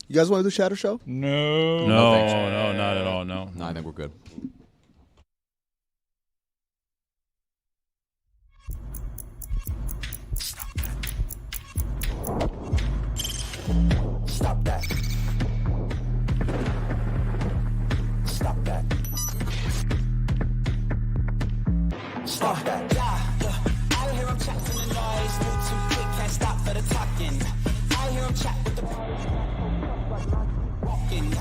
You guys want to do Shadow Show? No, not at all. No, I think we're good. Stop that. Stop that. Stop that. Yeah, I hear him chat from the noise. Move too quick, can't stop for the talking. I hear him chat with the walking.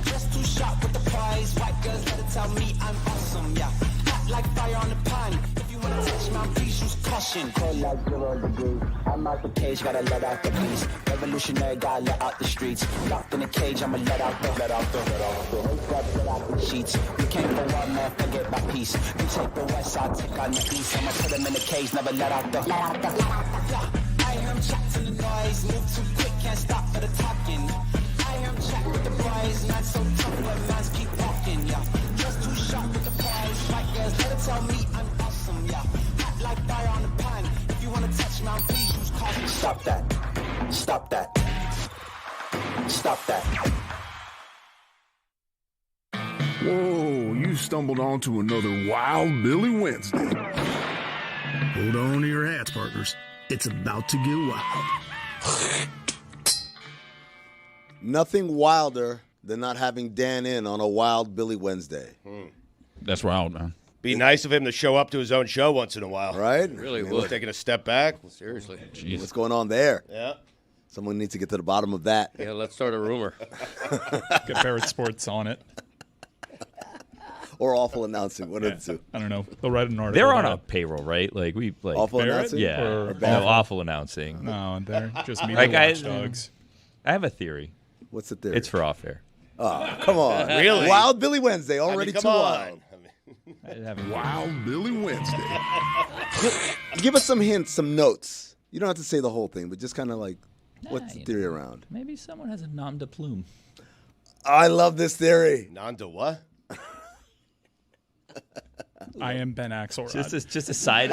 Just too sharp with the prize. White girls better tell me I'm awesome. Yeah, hot like fire on the pan. If you wanna touch my please use caution. Cold like 0 degrees. I'm out the cage, gotta let out the beast. Revolutionary, gotta let out the streets. Locked in a cage, I'ma let out the sheets. We came for one man, forget my peace. We take the west side, take on the east. I'ma put him in a cage, never let out the. Yeah, I hear him chat to the noise. Move too quick, can't stop for the talking. I hear him chat with the boys. Man so tough, but man's keep walking. Yeah, just too sharp with the prize. White girls, better tell me I'm awesome. Yeah, hot like fire on the pan. If you wanna touch me, please use caution. Stop that. Stop that. Stop that. Whoa, you stumbled onto another Wild Billy Wednesday. Hold on to your hats, partners. It's about to get wild. Nothing wilder than not having Dan in on a Wild Billy Wednesday. that's wild, man. Be nice of him to show up to his own show once in a while. Right? Really would. Taking a step back. Seriously. Jeez. What's going on there? Yeah. Someone needs to get to the bottom of that. Yeah, let's start a rumor. Get Barrett Sports on it. Or awful announcing. One of the two. I don't know. They'll write an article. They're on about a it. payroll, right? Like Awful Barrett? announcing? Yeah, Or no, awful announcing. No, they're just media Like, watchdogs. I have a theory. What's the theory? It's for off air. Oh, come on. Really? Wild Billy Wednesday, already come too on. wild. I have a Wild Billy Wednesday. Give us some hints, some notes. You don't have to say the whole thing, but just kind of like, what's the you theory around? Maybe someone has a nom de plume. I love this theory. Nanda what? I am Ben Axelrod. Just a side.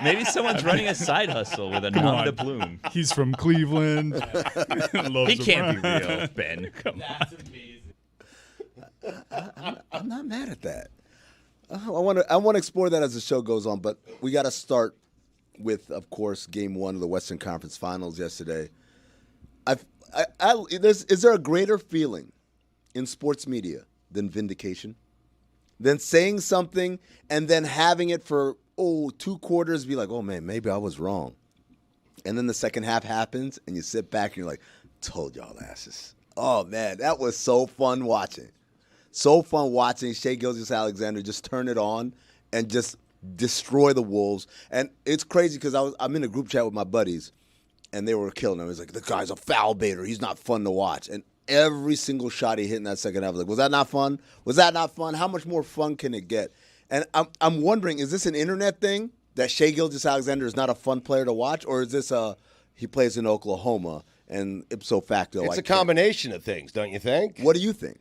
Maybe someone's running a side hustle with a nom de on. plume. He's from Cleveland. He can't be real, Ben. Come on. I'm not mad at that. I want to explore that as the show goes on, but we got to start with, of course, Game 1 of the Western Conference Finals yesterday. Is there a greater feeling in sports media than vindication? Than saying something and then having it for, 2 quarters, be like, oh, man, maybe I was wrong. And then the second half happens, and you sit back and you're like, told y'all asses. Oh, man, that was so fun watching. So fun watching Shai Gilgeous-Alexander just turn it on and just destroy the Wolves. And it's crazy because I'm in a group chat with my buddies, and they were killing him. He's like, the guy's a foul baiter. He's not fun to watch. And every single shot he hit in that second half, I was like, was that not fun? Was that not fun? How much more fun can it get? And I'm wondering, is this an internet thing, that Shai Gilgeous-Alexander is not a fun player to watch, or is this he plays in Oklahoma and ipso facto? It's a combination of things, don't you think? What do you think?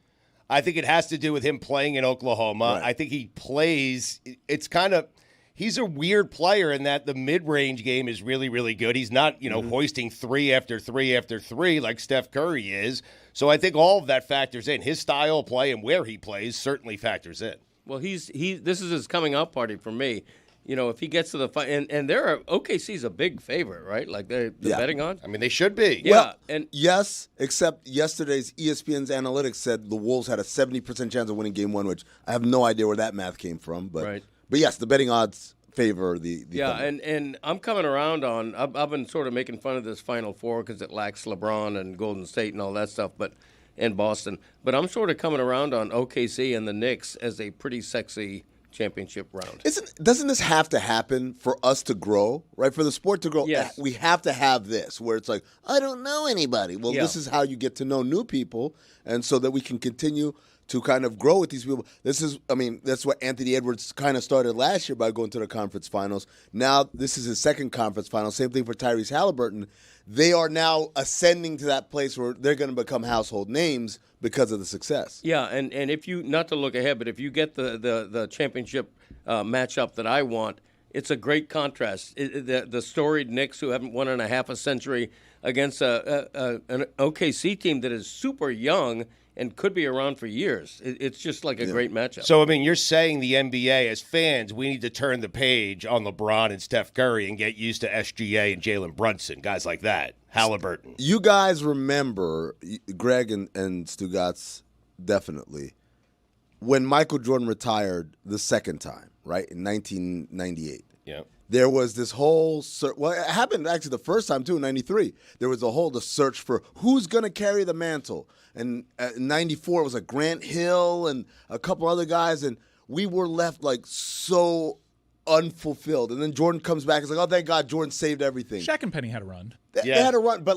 I think it has to do with him playing in Oklahoma. Right. I think he plays – it's kind of – he's a weird player in that the mid-range game is really, really good. He's not, hoisting 3 after 3 after 3 like Steph Curry is. So I think all of that factors in. His style of play and where he plays certainly factors in. Well, this is his coming out party for me. If he gets to the fight, and OKC's a big favorite, right? Like the betting odds. I mean, they should be. Yeah, Well, yes, except yesterday's ESPN's analytics said the Wolves had a 70% chance of winning Game 1, which I have no idea where that math came from. But Right. But yes, the betting odds favor the yeah, Thunder. and I'm coming around on. I've been sort of making fun of this Final Four because it lacks LeBron and Golden State and all that stuff, and Boston. But I'm sort of coming around on OKC and the Knicks as a pretty sexy championship round. Doesn't this have to happen for us to grow, right? For the sport to grow, Yes. we have to have this where it's like, I don't know anybody. Well, Yeah. this is how you get to know new people, and so that we can continue to kind of grow with these people. That's what Anthony Edwards kind of started last year by going to the conference finals. Now this is his second conference final. Same thing for Tyrese Halliburton. They are now ascending to that place where they're going to become household names because of the success. Yeah, and if you, not to look ahead, but if you get the championship matchup that I want, it's a great contrast. The storied Knicks, who haven't won in a half a century, against an OKC team that is super young and could be around for years. It's just like a great matchup. So, I mean, you're saying the NBA, as fans, we need to turn the page on LeBron and Steph Curry and get used to SGA and Jalen Brunson, guys like that, Halliburton. You guys remember, Greg and Stugotz, definitely, when Michael Jordan retired the second time, right, in 1998. Yeah. There was this whole well, it happened actually the first time too in '93. There was the search for who's going to carry the mantle. And in '94 it was like Grant Hill and a couple other guys, and we were left like so unfulfilled. And then Jordan comes back. It's like, oh, thank God, Jordan saved everything. Shaq and Penny had a run. They had a run, but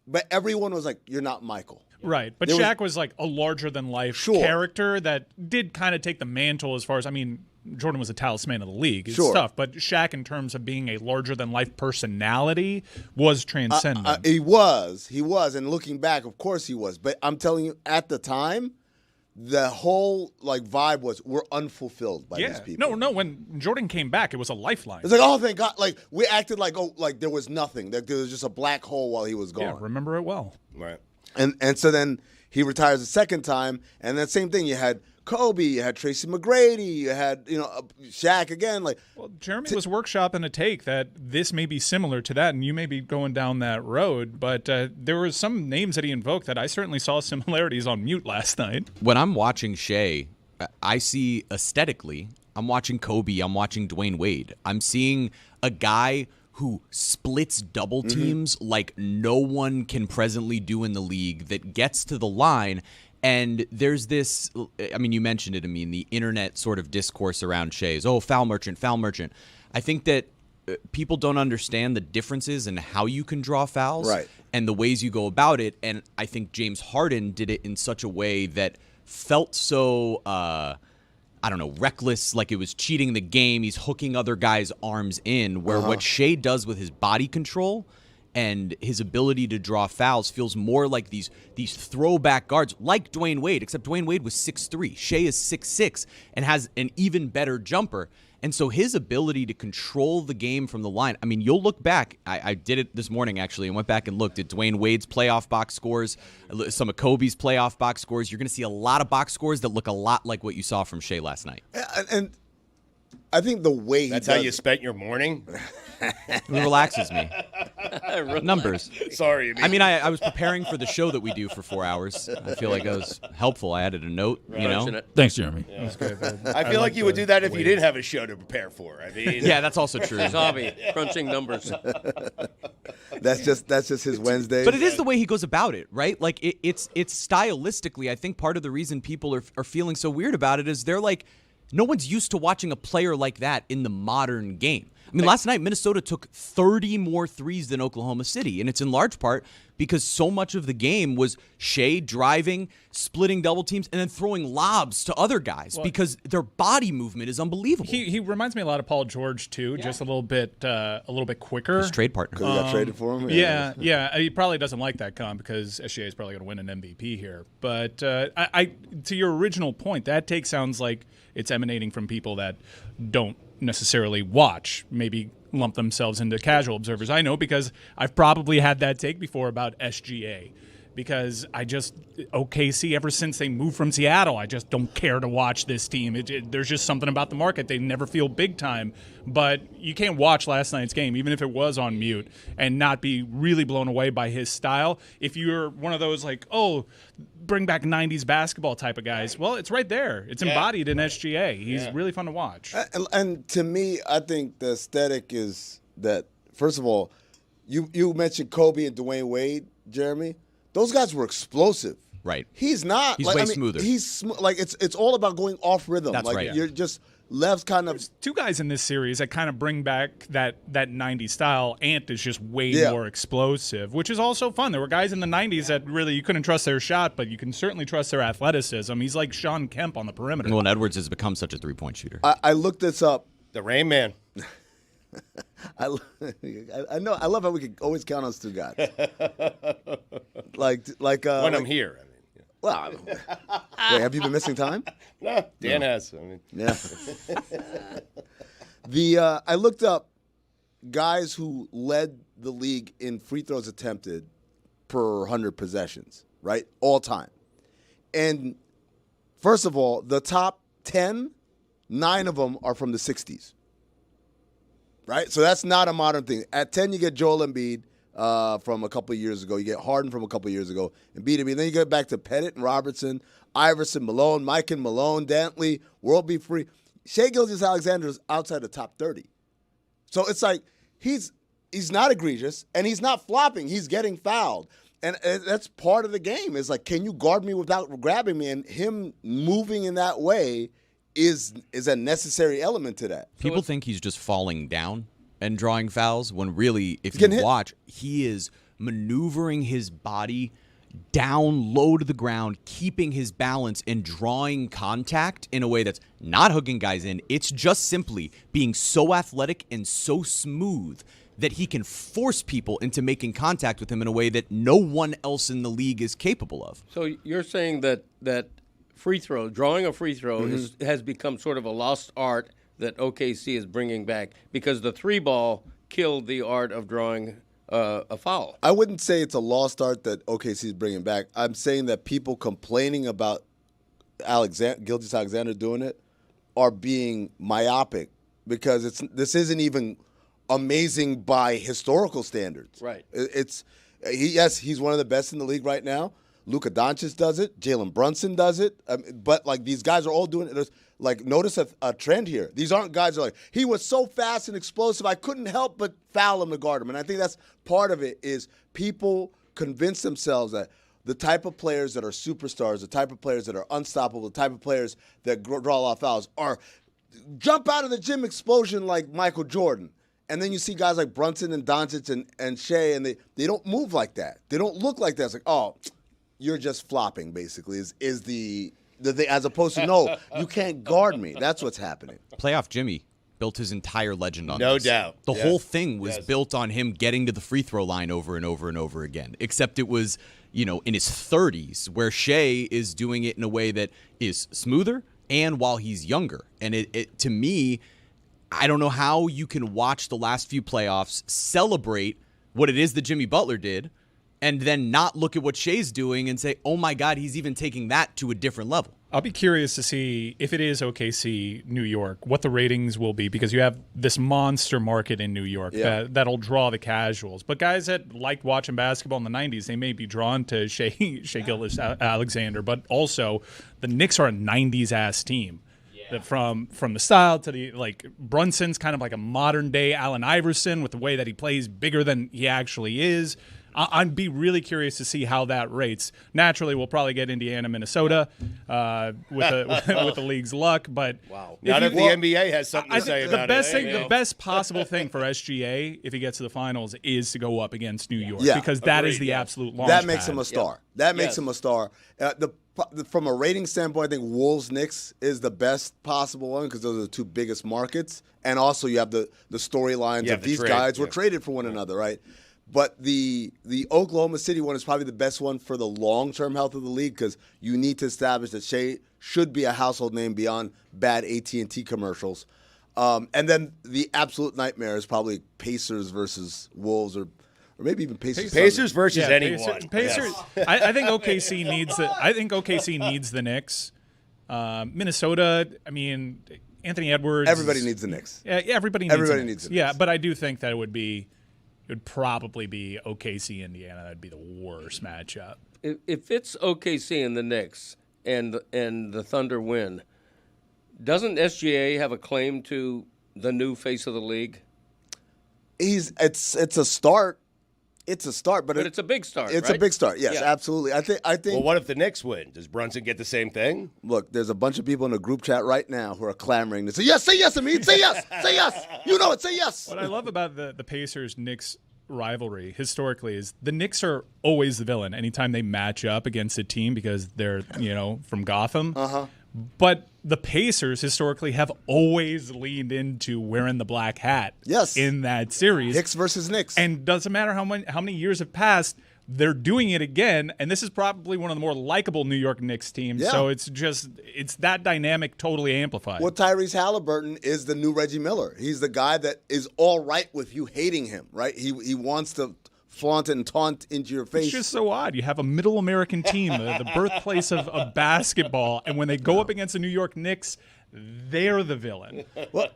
but everyone was like, you're not Michael. Right, but Shaq was like a larger-than-life character that did kind of take the mantle as far as, I mean, Jordan was a talisman of the league. It's tough, but Shaq, in terms of being a larger-than-life personality, was transcendent. He was, and looking back, of course he was. But I'm telling you, at the time, the whole vibe was we're unfulfilled by these people. No. When Jordan came back, it was a lifeline. It's like, oh, thank God! Like we acted like there was nothing. Like there was just a black hole while he was gone. Yeah, remember it well. Right. And so then he retires the second time, and that same thing. You had Kobe, you had Tracy McGrady, you had Shaq again. Well, Jeremy was workshopping a take that this may be similar to that, and you may be going down that road. But there were some names that he invoked that I certainly saw similarities on mute last night. When I'm watching Shea, I see aesthetically, I'm watching Kobe, I'm watching Dwayne Wade. I'm seeing a guy who splits double teams like no one can presently do in the league, that gets to the line. And there's this, I mean, you mentioned it, I mean, the internet sort of discourse around Shea's, foul merchant. I think that people don't understand the differences in how you can draw fouls and the ways you go about it. And I think James Harden did it in such a way that felt so, reckless, like it was cheating the game. He's hooking other guys' arms in, where what Shea does with his body control and his ability to draw fouls feels more like these throwback guards, like Dwayne Wade, except Dwayne Wade was 6'3". Shea is 6'6" and has an even better jumper. And so his ability to control the game from the line, I mean, you'll look back. I did it this morning, actually, and went back and looked at Dwayne Wade's playoff box scores, some of Kobe's playoff box scores. You're going to see a lot of box scores that look a lot like what you saw from Shea last night. And I think the way That's how you spent your morning? It relaxes me. Numbers. Sorry. I mean, I was preparing for the show that we do for 4 hours. I feel like it was helpful. I added a note, Thanks, Jeremy. Yeah. I feel like you would do that if you didn't have a show to prepare for. I mean, yeah, that's also true. His hobby, crunching numbers. That's just his Wednesday. But it is the way he goes about it, right? Like it's stylistically. I think part of the reason people are feeling so weird about it is they're like, no one's used to watching a player like that in the modern game. I mean, last night, Minnesota took 30 more threes than Oklahoma City, and it's in large part because so much of the game was Shea driving, splitting double teams, and then throwing lobs to other guys because their body movement is unbelievable. He reminds me a lot of Paul George, too, just a little bit quicker. His trade partner. Because he got traded for him? Yeah. He probably doesn't like that comp because SGA is probably going to win an MVP here. But to your original point, that take sounds like it's emanating from people that don't necessarily watch, maybe lump themselves into casual observers. I know because I've probably had that take before about SGA, because OKC, ever since they moved from Seattle, I just don't care to watch this team. There's just something about the market. They never feel big time. But you can't watch last night's game, even if it was on mute, and not be really blown away by his style. If you're one of those bring back 90s basketball type of guys, well, it's right there. It's embodied in SGA. He's really fun to watch. And to me, I think the aesthetic is that, first of all, you mentioned Kobe and Dwayne Wade, Jeremy. Those guys were explosive. Right. He's not. He's way smoother. He's it's all about going off rhythm. That's right. You're just left kind of. There's two guys in this series that kind of bring back that 90s style. Ant is just way more explosive, which is also fun. There were guys in the 90s that really you couldn't trust their shot, but you can certainly trust their athleticism. He's like Sean Kemp on the perimeter. Well, and Edwards has become such a three-point shooter. I looked this up. The Rain Man. I know. I love how we can always count on Stu guys. When I'm here. I mean, well, wait, have you been missing time? No, Dan has. I mean, yeah. I looked up guys who led the league in free throws attempted per 100 possessions, right? All time. And first of all, the top 10, 9 of them are from the 60s, right? So that's not a modern thing. At 10, you get Joel Embiid from a couple of years ago. You get Harden from a couple of years ago. And then you get back to Pettit and Robertson, Iverson, Malone, Mike and Malone, Dantley, World Be Free. Shai Gilgeous-Alexander is outside the top 30. So it's like he's not egregious, and he's not flopping. He's getting fouled. And that's part of the game. It's like, can you guard me without grabbing me? And him moving in that way is a necessary element to that. People think he's just falling down and drawing fouls when really, if you watch, he is maneuvering his body down low to the ground, keeping his balance and drawing contact in a way that's not hooking guys in. It's just simply being so athletic and so smooth that he can force people into making contact with him in a way that no one else in the league is capable of. So you're saying that drawing a free throw has become sort of a lost art that OKC is bringing back because the 3-ball killed the art of drawing a foul. I wouldn't say it's a lost art that OKC is bringing back. I'm saying that people complaining about Gilgeous-Alexander doing it are being myopic because this isn't even amazing by historical standards. Right. He's one of the best in the league right now. Luka Doncic does it. Jalen Brunson does it. But like these guys are all doing it. There's, like, notice a trend here. These aren't guys that are like, he was so fast and explosive, I couldn't help but foul him to guard him. And I think that's part of it is people convince themselves that the type of players that are superstars, the type of players that are unstoppable, the type of players that draw a lot of fouls are jump out of the gym explosion like Michael Jordan. And then you see guys like Brunson and Doncic and Shea, and they don't move like that. They don't look like that. It's like, oh, you're just flopping, basically, is the thing, as opposed to, no, you can't guard me. That's what's happening. Playoff Jimmy built his entire legend on No this. doubt. The whole thing was built on him getting to the free throw line over and over and over again, except it was, in his 30s, where Shea is doing it in a way that is smoother and while he's younger. And it to me, I don't know how you can watch the last few playoffs, celebrate what it is that Jimmy Butler did, and then not look at what Shea's doing and say, oh my God, he's even taking that to a different level. I'll be curious to see if it is OKC New York, what the ratings will be, because you have this monster market in New York that'll draw the casuals. But guys that liked watching basketball in the 90s, they may be drawn to Shai Gilgeous-Alexander, but also the Knicks are a 90s-ass team. From the style to the, like, Brunson's kind of like a modern-day Allen Iverson with the way that he plays bigger than he actually is. I'd be really curious to see how that rates. Naturally, we'll probably get Indiana, Minnesota with the league's luck. But not if the NBA has something to say about it. The best possible thing for SGA, if he gets to the finals, is to go up against New York because that is the absolute launch That makes pad. him a star. That makes him a star. From a rating standpoint, I think Wolves-Knicks is the best possible one because those are the two biggest markets. And also you have the storylines of these guys were traded for one another, right? But the Oklahoma City one is probably the best one for the long-term health of the league because you need to establish that Shea should be a household name beyond bad AT&T commercials. And then the absolute nightmare is probably Pacers versus Wolves or maybe even Pacers. Pacers versus anyone. Pacers. I think OKC needs the. I think OKC needs the Knicks. Minnesota. I mean, Anthony Edwards. Everybody needs the Knicks. Yeah, everybody needs the Knicks. The Knicks. Yeah, but I do think that it would probably be OKC Indiana. That'd be the worst matchup. If it's OKC and the Knicks and the Thunder win, doesn't SGA have a claim to the new face of the league? It's a start. It's a start, but it's a big start. It's a big start. Yes, absolutely. I think. Well, what if the Knicks win? Does Brunson get the same thing? Look, there's a bunch of people in the group chat right now who are clamoring to say yes, Amin, say yes, say yes. You know it, say yes. What I love about the Pacers-Knicks rivalry historically is the Knicks are always the villain anytime they match up against a team because they're from Gotham. But the Pacers historically have always leaned into wearing the black hat. Yes. In that series, Knicks versus Knicks, and doesn't matter how many years have passed. they're doing it again, and this is probably one of the more likable New York Knicks teams. Yeah. So it's that dynamic totally amplified. Well, Tyrese Halliburton is the new Reggie Miller. He's the guy that is all right with you hating him, right? He wants to flaunt and taunt into your face. It's just so odd. You have a middle American team, the birthplace of basketball, and when they go up against the New York Knicks, they're the villain. Well,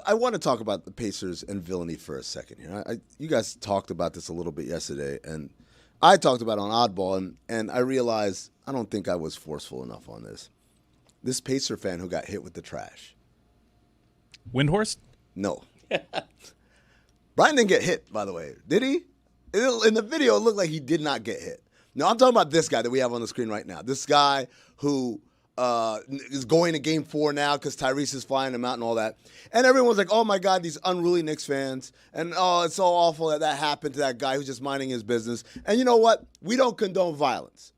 I want to talk about the Pacers and villainy for a second here. You guys talked about this a little bit yesterday, and I talked about it on Oddball, and I realized I don't think I was forceful enough on this. This Pacer fan who got hit with the trash. Windhorst? No. Brian didn't get hit, by the way. Did he? In the video, it looked like he did not get hit. No, I'm talking about this guy that we have on the screen right now. This guy who is going to Game 4 now because Tyrese is flying him out and all that. And everyone's like, oh, my God, these unruly Knicks fans. And, oh, it's so awful that happened to that guy who's just minding his business. And you know what? We don't condone violence.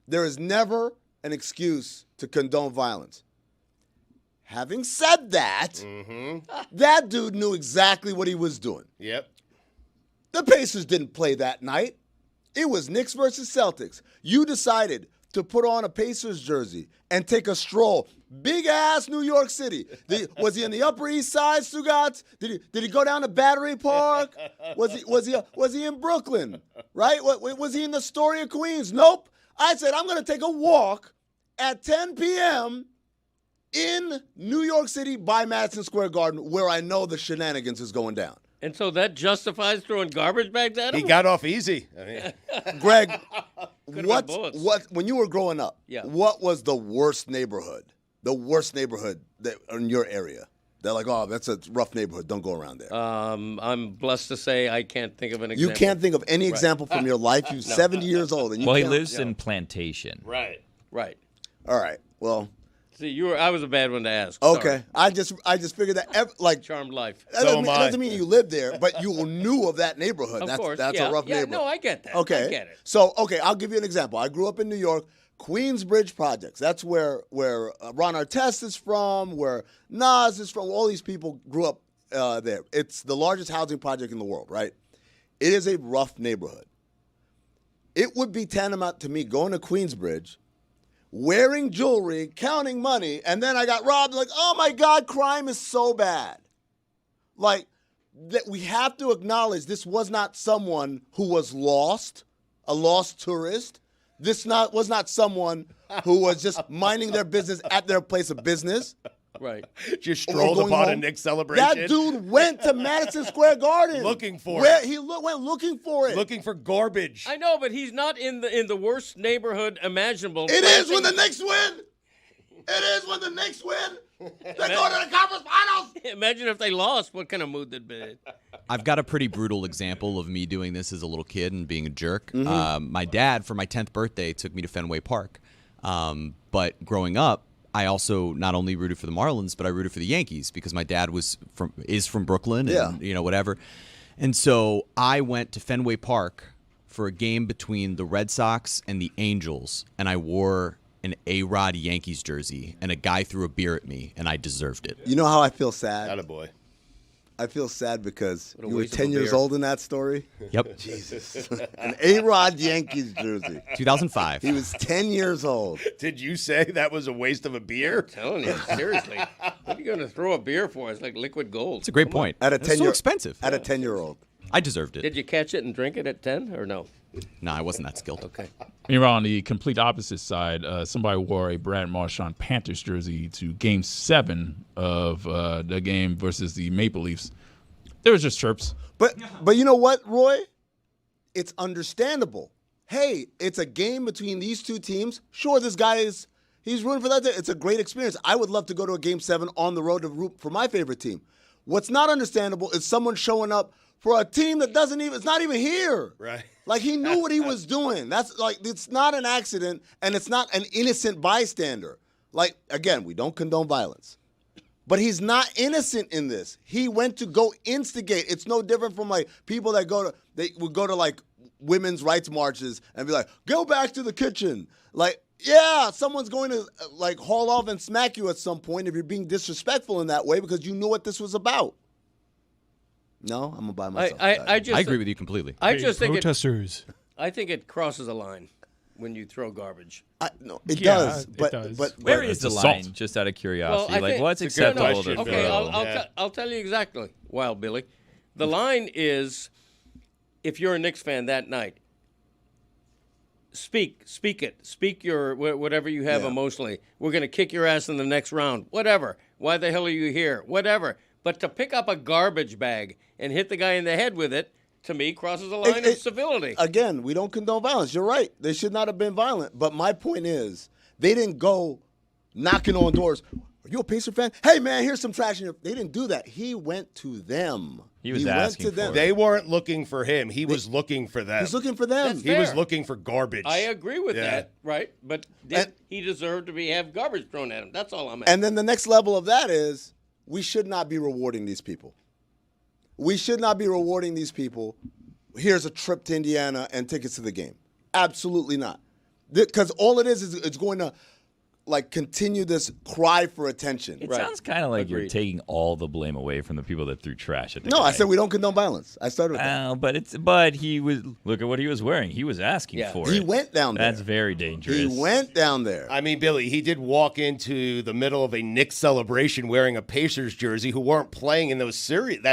There is never an excuse to condone violence. Having said that, that dude knew exactly what he was doing. Yep. The Pacers didn't play that night. It was Knicks versus Celtics. You decided to put on a Pacers jersey and take a stroll. Big-ass New York City. Was he on the Upper East Side, Stugotz? Did he go down to Battery Park? Was he in Brooklyn? Right? Was he in the Astoria, Queens? Nope. I said, I'm going to take a walk at 10 p.m. in New York City by Madison Square Garden where I know the shenanigans is going down. And so that justifies throwing garbage bags at him? He got off easy. I mean. Greg, what when you were growing up, Yeah. what was the worst neighborhood? The worst neighborhood that in your area? They're like, oh, that's a rough neighborhood. Don't go around there. I'm blessed to say I can't think of an example. You can't think of any example from your life. You're 70 years old. And you Well, he can't- lives in Plantation. Right. Right. All right. Well, See, I was a bad one to ask. okay. Sorry. I just figured that Charmed life. that So am I. doesn't mean you lived there, but you knew of that neighborhood. Of course. That's yeah. a rough yeah, neighborhood. No, I get that. Okay. I get it. So, I'll give you an example. I grew up in New York, Queensbridge Projects. That's where Ron Artest is from, where Nas is from. All these people grew up there. It's the largest housing project in the world, right? It is a rough neighborhood. It would be tantamount to me going to Queensbridge, wearing jewelry, counting money, and then I got robbed. Like, oh my God, crime is so bad. Like, that we have to acknowledge this was not someone who was lost, a lost tourist. This was not someone who was just minding their business at their place of business. Right. Just strolled going upon a home. Knicks celebration. That dude went to Madison Square Garden. Looking for where it. He went looking for it. Looking for garbage. I know, but he's not in the worst neighborhood imaginable. It is when the Knicks win. It is when the Knicks win. They go to the conference finals. Imagine if they lost. What kind of mood that'd be? I've got a pretty brutal example of me doing this as a little kid and being a jerk. Mm-hmm. My dad, for my 10th birthday, took me to Fenway Park. But growing up, I also not only rooted for the Marlins, but I rooted for the Yankees because my dad is from Brooklyn and whatever. And so I went to Fenway Park for a game between the Red Sox and the Angels, and I wore an A-Rod Yankees jersey, and a guy threw a beer at me, and I deserved it. You know how I feel sad? Attaboy. I feel sad because What a you were waste of 10 a years beer. old in that story. Yep. Jesus. An A-Rod Yankees jersey. 2005. He was 10 years old. Did you say that was a waste of a beer? I'm telling you, seriously. What are you going to throw a beer for? It's like liquid gold. It's a great point. At a It's 10-year so expensive. At a 10-year-old. I deserved it. Did you catch it and drink it at 10 or no? No, I wasn't that skilled. Okay. You're on the complete opposite side. Somebody wore a Brad Marchand Panthers jersey to Game 7 of the game versus the Maple Leafs. There was just chirps. But you know what, Roy? It's understandable. Hey, it's a game between these two teams. Sure, this guy he's rooting for that. It's a great experience. I would love to go to a Game 7 on the road to root for my favorite team. What's not understandable is someone showing up for a team that it's not even here. Right. Like, he knew what he was doing. That's like, it's not an accident, and it's not an innocent bystander. Like, again, we don't condone violence. But he's not innocent in this. He went to go instigate. It's no different from like people that would go to like women's rights marches and be like, go back to the kitchen. Like, yeah, someone's going to like haul off and smack you at some point if you're being disrespectful in that way because you knew what this was about. No, I'm gonna buy myself. I I agree with you completely. I just think protesters. I think it crosses a line when you throw garbage. No, it Yeah, does. it But does. but Where Well, is the it's line? assault. Just out of curiosity, I like think- what's It's a good acceptable to question. Okay, throw? I'll tell you exactly, Wild Billy. The line is, if you're a Knicks fan that night, speak it. Speak your whatever you have Yeah. emotionally. We're going to kick your ass in the next round. Whatever. Why the hell are you here? Whatever. But to pick up a garbage bag and hit the guy in the head with it, to me, crosses a line of civility. Again, we don't condone violence. You're right. They should not have been violent. But my point is, they didn't go knocking on doors. Are you a Pacer fan? Hey, man, here's some trash in your... They didn't do that. He went to them. He was went asking to for them. it. They weren't looking for him. He was looking for them. He's looking for them. That's He was fair. looking for garbage. I agree with Yeah. that, right? But he deserved to have garbage thrown at him. That's all I'm at. And then the next level of that is, we should not be rewarding these people. We should not be rewarding these people. Here's a trip to Indiana and tickets to the game. Absolutely not. Because all it is it's going to like continue this cry for attention. It sounds kind of like you're Agreed. taking all the blame away from the people that threw trash at the guy. No, I said we don't condone violence. I started with that. Oh, but he was. Look at what he was wearing. He was asking Yeah. for He it. went down there. That's very dangerous. He went down there. I mean, Billy, he did walk into the middle of a Knicks celebration wearing a Pacers jersey who weren't playing in that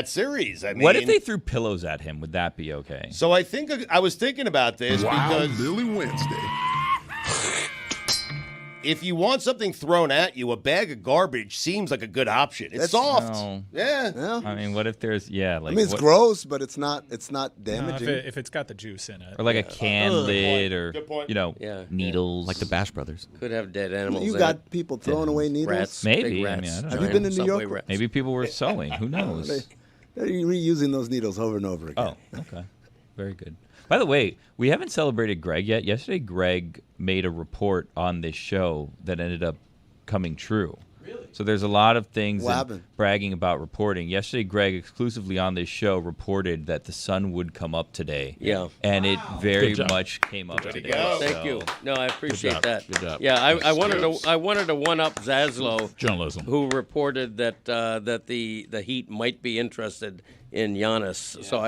series. I mean, What if they threw pillows at him? Would that be okay? So I think I was thinking about this Wild because Billy Wednesday. if you want something thrown at you, a bag of garbage seems like a good option. It's That's- soft. No. Yeah. Yeah. I mean, what if there's like I mean, it's what- gross, but it's not No, damaging. if it's got the juice in it. or like a can lid or Good point. Yeah. needles Like the Bash Brothers. Could have dead animals. you in got it. people throwing away needles. Rats. Maybe. Big I rats. mean, I don't Have you know. been to New Subway York? rats. Maybe people were sewing. Who knows? They're reusing those needles over and over again. Oh, okay. Very good. By the way, we haven't celebrated Greg yet. Yesterday, Greg made a report on this show that ended up coming true. Really? So there's a lot of things What and happened? bragging about reporting. Yesterday, Greg exclusively on this show reported that the sun would come up to Yeah. and it very Good job. much came up today. Thank So- you. No, I appreciate job. that. Good job. Yeah, I wanted to one up Zaslow, Journalism. who reported that that the Heat might be interested in Giannis. So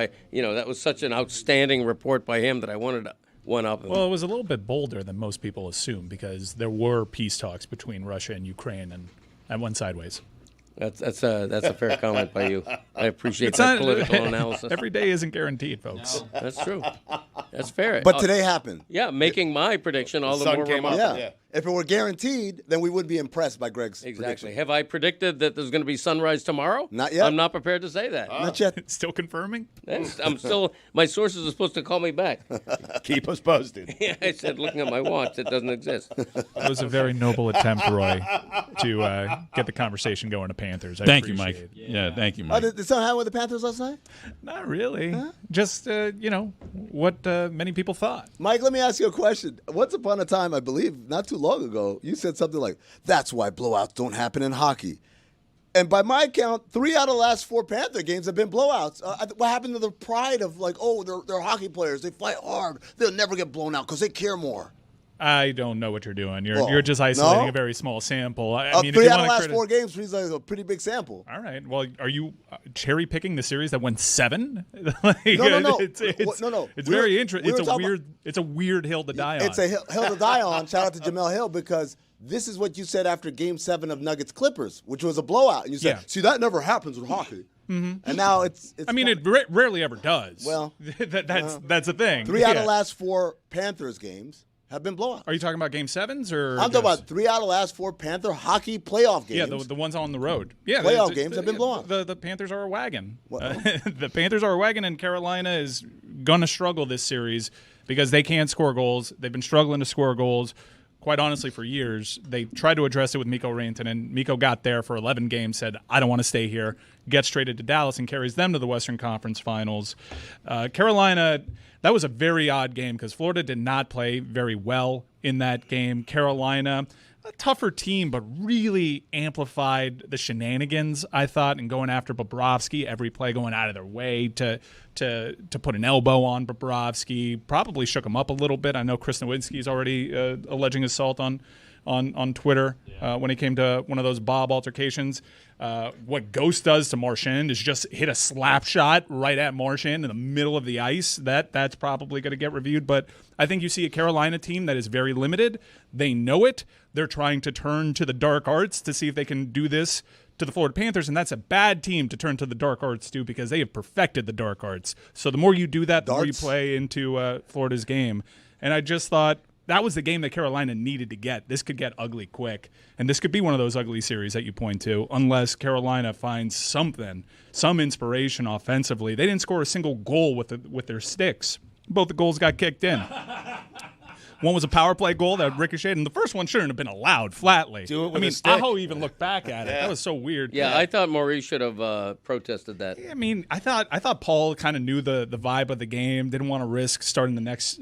that was such an outstanding report by him that I wanted to one up him. Well, it was a little bit bolder than most people assume because there were peace talks between Russia and Ukraine, and that went sideways. That's a fair comment by you. I appreciate It's that not- political analysis. Every day isn't guaranteed, folks. That's true. That's fair. But today happened. Yeah, making my prediction all the sun more came up. remarkable. Yeah. If it were guaranteed, then we would be impressed by Greg's Exactly. prediction. Have I predicted that there's going to be sunrise tomorrow? Not yet. I'm not prepared to say that. Not yet. Still confirming? I'm still. My sources are supposed to call me back. Keep us posted. Yeah, I said, looking at my watch, it doesn't exist. It was a very noble attempt, Roy, to get the conversation going to Panthers. I Thank you, Mike. appreciate it. Yeah, thank you, Oh, Mike. did something happen with the Panthers last night? Not really. Just, what many people thought. Mike, let me ask you a question. Once upon a time, I believe, not too long ago, you said something like, that's why blowouts don't happen in hockey. And by my count, 3 out of the last 4 Panther games have been blowouts. What happened to the pride of they're hockey players, they fight hard, they'll never get blown out because they care more. I don't know what you're doing. Well, You're just isolating no? a very small sample. I mean, if 3 you out of the wanna last 4 games seems like a pretty big sample. All right. Well, are you cherry picking the series that went 7? No. It's No. It's We were- very interesting. we were talking It's a weird hill to die on. It's a hill to die on. Shout out to Jamel Hill because this is what you said after Game 7 of Nuggets Clippers, which was a blowout. And you said, Yeah. see, that never happens with hockey. Mm-hmm. And now it's I mean, it rarely ever does. Well, that's the thing. 3 out of Yeah. the last 4 Panthers games have been blowouts. Are you talking about Game 7s or? I'm talking about 3 out of the last 4 Panther hockey playoff games. Yeah, the ones on the road. Yeah, Playoff games have been blowouts. The Panthers are a wagon. Well- The Panthers are a wagon, and Carolina is going to struggle this series because they can't score goals. They've been struggling to score goals, quite honestly, for years. They tried to address it with Mikko Rantanen. Mikko got there for 11 games, said, I don't want to stay here, gets traded to Dallas and carries them to the Western Conference Finals. Carolina, that was a very odd game because Florida did not play very well in that game. Carolina, a tougher team, but really amplified the shenanigans, I thought, and going after Bobrovsky, every play going out of their way to put an elbow on Bobrovsky. Probably shook him up a little bit. I know Chris Nowinski's already alleging assault on on Twitter when it came to one of those Bob altercations. What Ghost does to Marchand is just hit a slap shot right at Marchand in the middle of the ice. That's probably going to get reviewed. But I think you see a Carolina team that is very limited. They know it. They're trying to turn to the dark arts to see if they can do this to the Florida Panthers, and that's a bad team to turn to the dark arts to because they have perfected the dark arts. So the more you do that, the more you play into Florida's game. And I just thought that was the game that Carolina needed to get. This could get ugly quick, and this could be one of those ugly series that you point to unless Carolina finds something, some inspiration offensively. They didn't score a single goal with their sticks. Both the goals got kicked in. One was a power play goal that ricocheted, and the first one shouldn't have been allowed flatly. Do it with a stick. Aho even looked back at it. That was so weird. Yeah, I thought Maurice should have protested that. I mean, I thought Paul kind of knew the vibe of the game. Didn't want to risk starting the next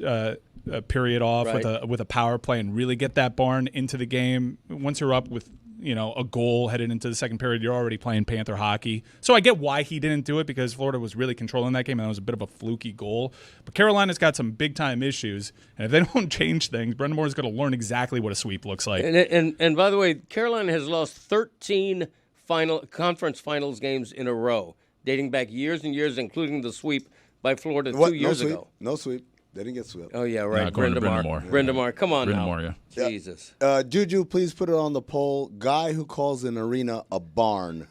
period off with a power play and really get that barn into the game. Once you're up with a goal headed into the second period, you're already playing Panther hockey. So I get why he didn't do it because Florida was really controlling that game and that was a bit of a fluky goal. But Carolina's got some big-time issues, and if they don't change things, Brendan Moore's going to learn exactly what a sweep looks like. And by the way, Carolina has lost 13 conference finals games in a row, dating back years and years, including the sweep by Florida 2 years ago. No sweep. They didn't get swept. Oh, yeah, right. Brenda Moore. Come on now. Moore, yeah. Jesus. Juju, please put it on the poll. Guy who calls an arena a barn.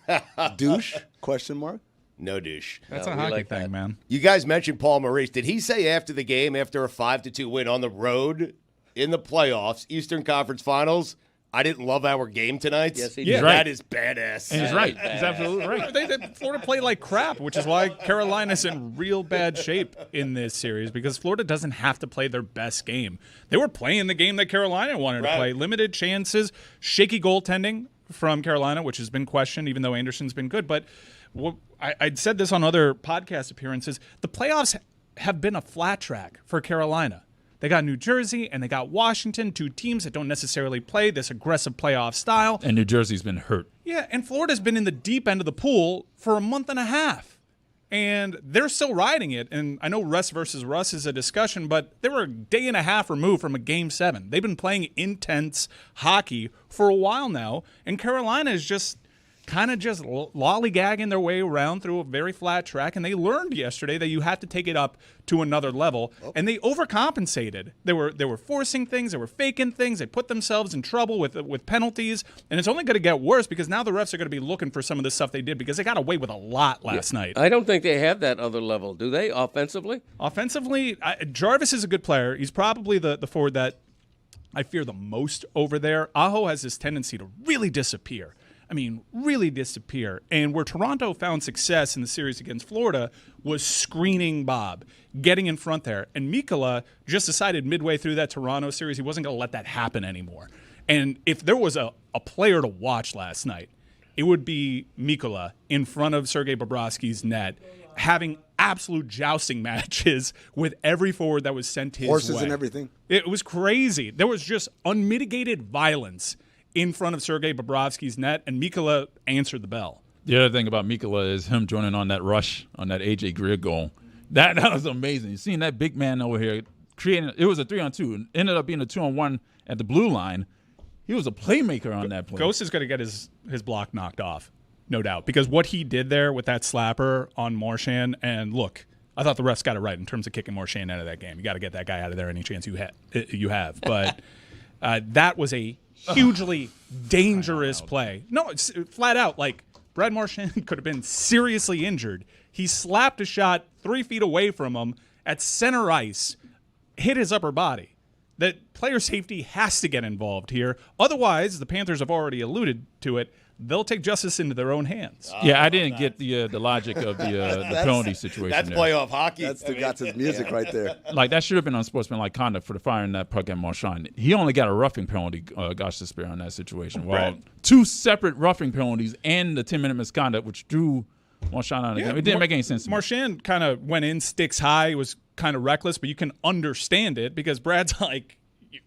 Douche? Question mark? No douche. That's a hockey thing, man. You guys mentioned Paul Maurice. Did he say after the game, after a 5-2 win on the road in the playoffs, Eastern Conference Finals, I didn't love our game tonight? Yes, he did. Yeah, that is badass. And he's right. He's absolutely right. Florida played like crap, which is why Carolina's in real bad shape in this series because Florida doesn't have to play their best game. They were playing the game that Carolina wanted to play. Limited chances, shaky goaltending from Carolina, which has been questioned, even though Anderson's been good. But I'd said this on other podcast appearances. The playoffs have been a flat track for Carolina. They got New Jersey and they got Washington, two teams that don't necessarily play this aggressive playoff style. And New Jersey's been hurt. Yeah, and Florida's been in the deep end of the pool for a month and a half. And they're still riding it. And I know Russ versus Russ is a discussion, but they were a day and a half removed from a Game 7. They've been playing intense hockey for a while now. And Carolina is just kind of just lollygagging their way around through a very flat track, and they learned yesterday that you have to take it up to another level, and they overcompensated. They were forcing things, they were faking things, they put themselves in trouble with penalties, and it's only going to get worse because now the refs are going to be looking for some of the stuff they did because they got away with a lot last night. I don't think they have that other level, do they, offensively? Offensively, Jarvis is a good player. He's probably the forward that I fear the most over there. Aho has this tendency to really disappear. I mean, really disappear. And where Toronto found success in the series against Florida was screening Bob, getting in front there. And Mikkola just decided midway through that Toronto series he wasn't going to let that happen anymore. And if there was a player to watch last night, it would be Mikkola in front of Sergei Bobrovsky's net, having absolute jousting matches with every forward that was sent his way. Horses and everything. It was crazy. There was just unmitigated violence in front of Sergei Bobrovsky's net, and Mikkola answered the bell. The other thing about Mikkola is him joining on that rush on that A.J. Greer goal. That was amazing. You seen that big man over here creating – it was a 3-on-2. It ended up being a 2-on-1 at the blue line. He was a playmaker on that play. Ghost is going to get his block knocked off, no doubt, because what he did there with that slapper on Marchand, and look, I thought the refs got it right in terms of kicking Marchand out of that game. You got to get that guy out of there any chance you have. But that was a hugely dangerous play. No, it's flat out. Like, Brad Marchand could have been seriously injured. He slapped a shot 3 feet away from him at center ice, hit his upper body. That player safety has to get involved here. Otherwise, the Panthers have already alluded to it, they'll take justice into their own hands. Yeah, I didn't get the logic of the penalty situation. That's there. playoff hockey. That's Stugotz' music right there. Like, that should have been unsportsmanlike conduct for the firing that puck at Marchand. He only got a roughing penalty, gosh, to spare on that situation. Well, two separate roughing penalties and the 10-minute misconduct, which drew Marchand out of the game. It didn't make any sense to me. Marchand kind of went in, sticks high, was kind of reckless, but you can understand it because Brad's like,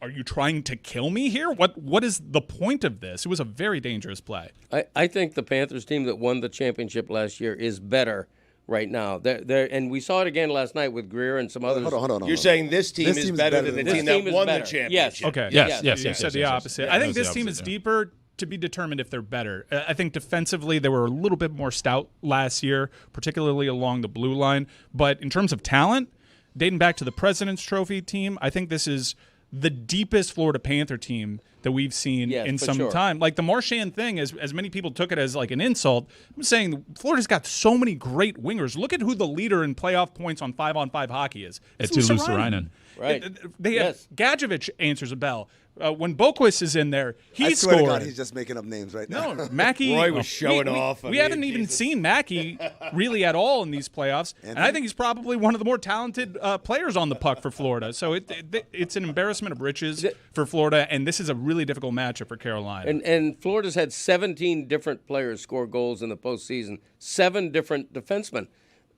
are you trying to kill me here? What is the point of this? It was a very dangerous play. I think the Panthers team that won the championship last year is better right now. And we saw it again last night with Greer and some others. Hold on. You're saying this team is better than the team that won the championship. Yes. Okay. Yes. You said the opposite. I think this team is deeper to be determined if they're better. I think defensively they were a little bit more stout last year, particularly along the blue line. But in terms of talent, dating back to the President's Trophy team, I think this is the deepest Florida Panther team that we've seen in some time. Like the Marchand thing, as many people took it as like an insult, I'm saying Florida's got so many great wingers. Look at who the leader in playoff points on 5-on-5 hockey is. It's Lucic. Right. They have Gadjevich answers a bell. When Boquist is in there, he's swear scoring. to God, he's just making up names right now. No, Mackey. Roy was showing off. We haven't even seen Mackey really at all in these playoffs, and I think he's probably one of the more talented players on the puck for Florida. So it's an embarrassment of riches for Florida, and this is a really difficult matchup for Carolina. And Florida's had 17 different players score goals in the postseason, 7 different defensemen.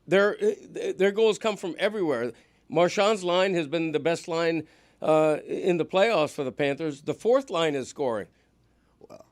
Their goals come from everywhere. Marchand's line has been the best line in the playoffs for the Panthers. The fourth line is scoring. Well,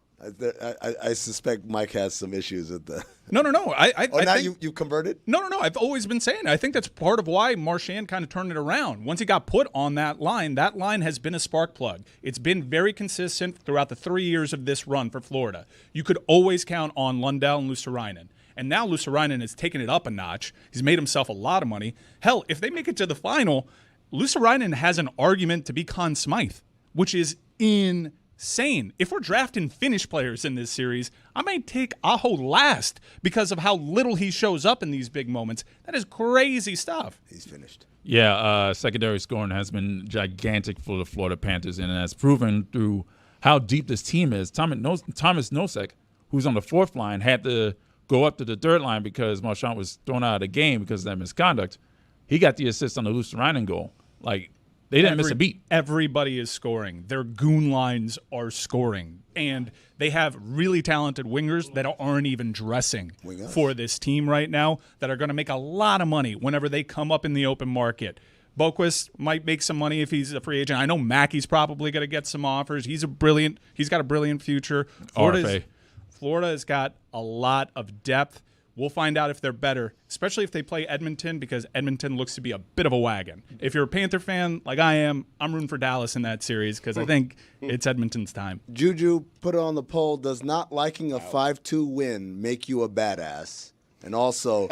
I suspect Mike has some issues with the. No. I now think, you converted? No. I've always been saying. I think that's part of why Marchand kind of turned it around. Once he got put on that line has been a spark plug. It's been very consistent throughout the 3 years of this run for Florida. You could always count on Lundell and Lucic. And now Lucic has taken it up a notch. He's made himself a lot of money. Hell, if they make it to the final, Lucic has an argument to be Conn Smythe, which is insane. If we're drafting Finnish players in this series, I might take Aho last because of how little he shows up in these big moments. That is crazy stuff. He's finished. Yeah, secondary scoring has been gigantic for the Florida Panthers, and has proven through how deep this team is. Thomas Nosek, who's on the fourth line, had to go up to the third line because Marchand was thrown out of the game because of that misconduct. He got the assist on the Lucic goal. Like, they didn't miss a beat. Everybody is scoring. Their goon lines are scoring. And they have really talented wingers that aren't even dressing for this team right now that are going to make a lot of money whenever they come up in the open market. Boquist might make some money if he's a free agent. I know Mackey's probably going to get some offers. He's got a brilliant future. Florida has got a lot of depth. We'll find out if they're better, especially if they play Edmonton, because Edmonton looks to be a bit of a wagon. If you're a Panther fan like I am, I'm rooting for Dallas in that series because I think it's Edmonton's time. Juju put it on the poll, does not liking a 5-2 win make you a badass? And also,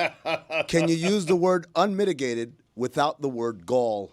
can you use the word unmitigated without the word gall?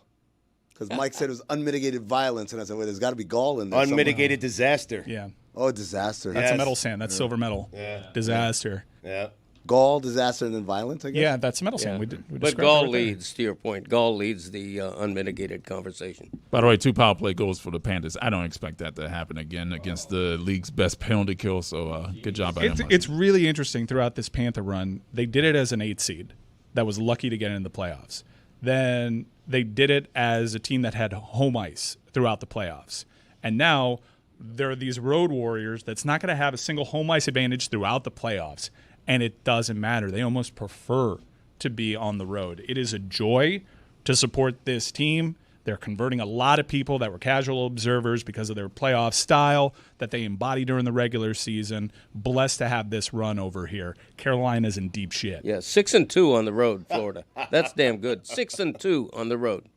Because Mike said it was unmitigated violence, and I said, well, there's got to be gall in there Unmitigated disaster. Yeah. Oh, disaster. That's a metal sand. That's silver metal. Yeah. Disaster. Yeah. Gall, disaster, and then violence, I guess? Yeah, that's metal sand. Yeah. We but Gall leads, to your point. Gall leads the unmitigated conversation. By the way, 2 power play goals for the Panthers. I don't expect that to happen again against the league's best penalty kill, so good job by them. It's really interesting throughout this Panther run. They did it as an 8 seed that was lucky to get into the playoffs. Then they did it as a team that had home ice throughout the playoffs. And now there are these road warriors that's not going to have a single home ice advantage throughout the playoffs. And it doesn't matter. They almost prefer to be on the road. It is a joy to support this team. They're converting a lot of people that were casual observers because of their playoff style that they embody during the regular season. Blessed to have this run over here. Carolina's in deep shit. Yeah, 6-2 on the road, Florida. That's damn good. 6-2 on the road.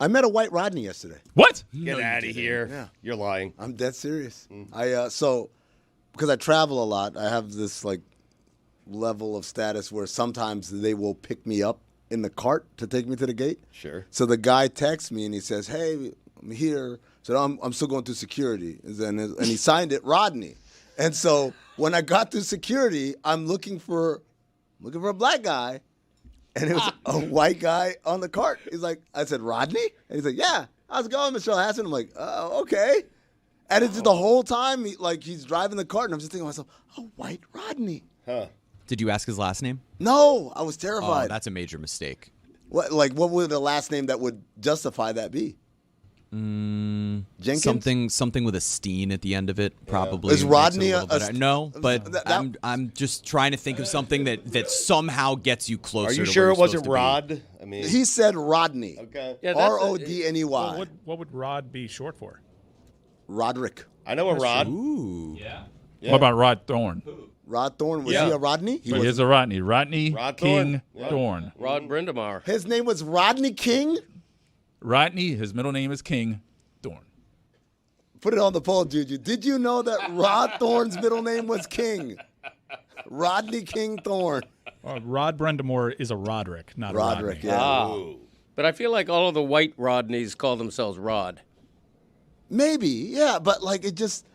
I met a White Rodney yesterday. What? Get out of here. Yeah. You're lying. I'm dead serious. Because I travel a lot, I have this like level of status where sometimes they will pick me up in the cart to take me to the gate. Sure. So the guy texts me and he says, "Hey, I'm here." So I'm still going through security, and he signed it, Rodney. And so when I got through security, I'm looking for a black guy, and it was a white guy on the cart. He's like, I said, "Rodney?" And he's like, "Yeah, how's it going, Michelle Hassan?" I'm like, "Oh, okay." And it's just the whole time, he's driving the cart, and I'm just thinking to myself, "Oh, White Rodney." Huh. Did you ask his last name? No, I was Oh, terrified. that's a major mistake. What would the last name that would justify that be? Jenkins? Something with a Steen at the end of it, probably. Is Rodney no, but I'm just trying to think of something that somehow gets you closer. Are you to sure where it you're wasn't supposed to be. Rod? I mean, He said Rodney. Okay. Yeah, Rodney. Well, what would Rod be short for? Roderick. I know a Rod. Ooh. What about Rod Thorne? Rod Thorne. Was Yeah. he a Rodney? But here's a Rodney. Rodney Rod King Thorne. Thorne. Rod Brindamar. His name was Rodney King? Rodney, his middle name is King Thorne. Put it on the poll, Juju. Did you know that Rod Thorne's middle name was King? Rodney King Thorne. Rod Brendamore is a Roderick, not Roderick, a Rodney. yeah. But I feel like all of the White Rodneys call themselves Rod. Maybe, yeah, but like it just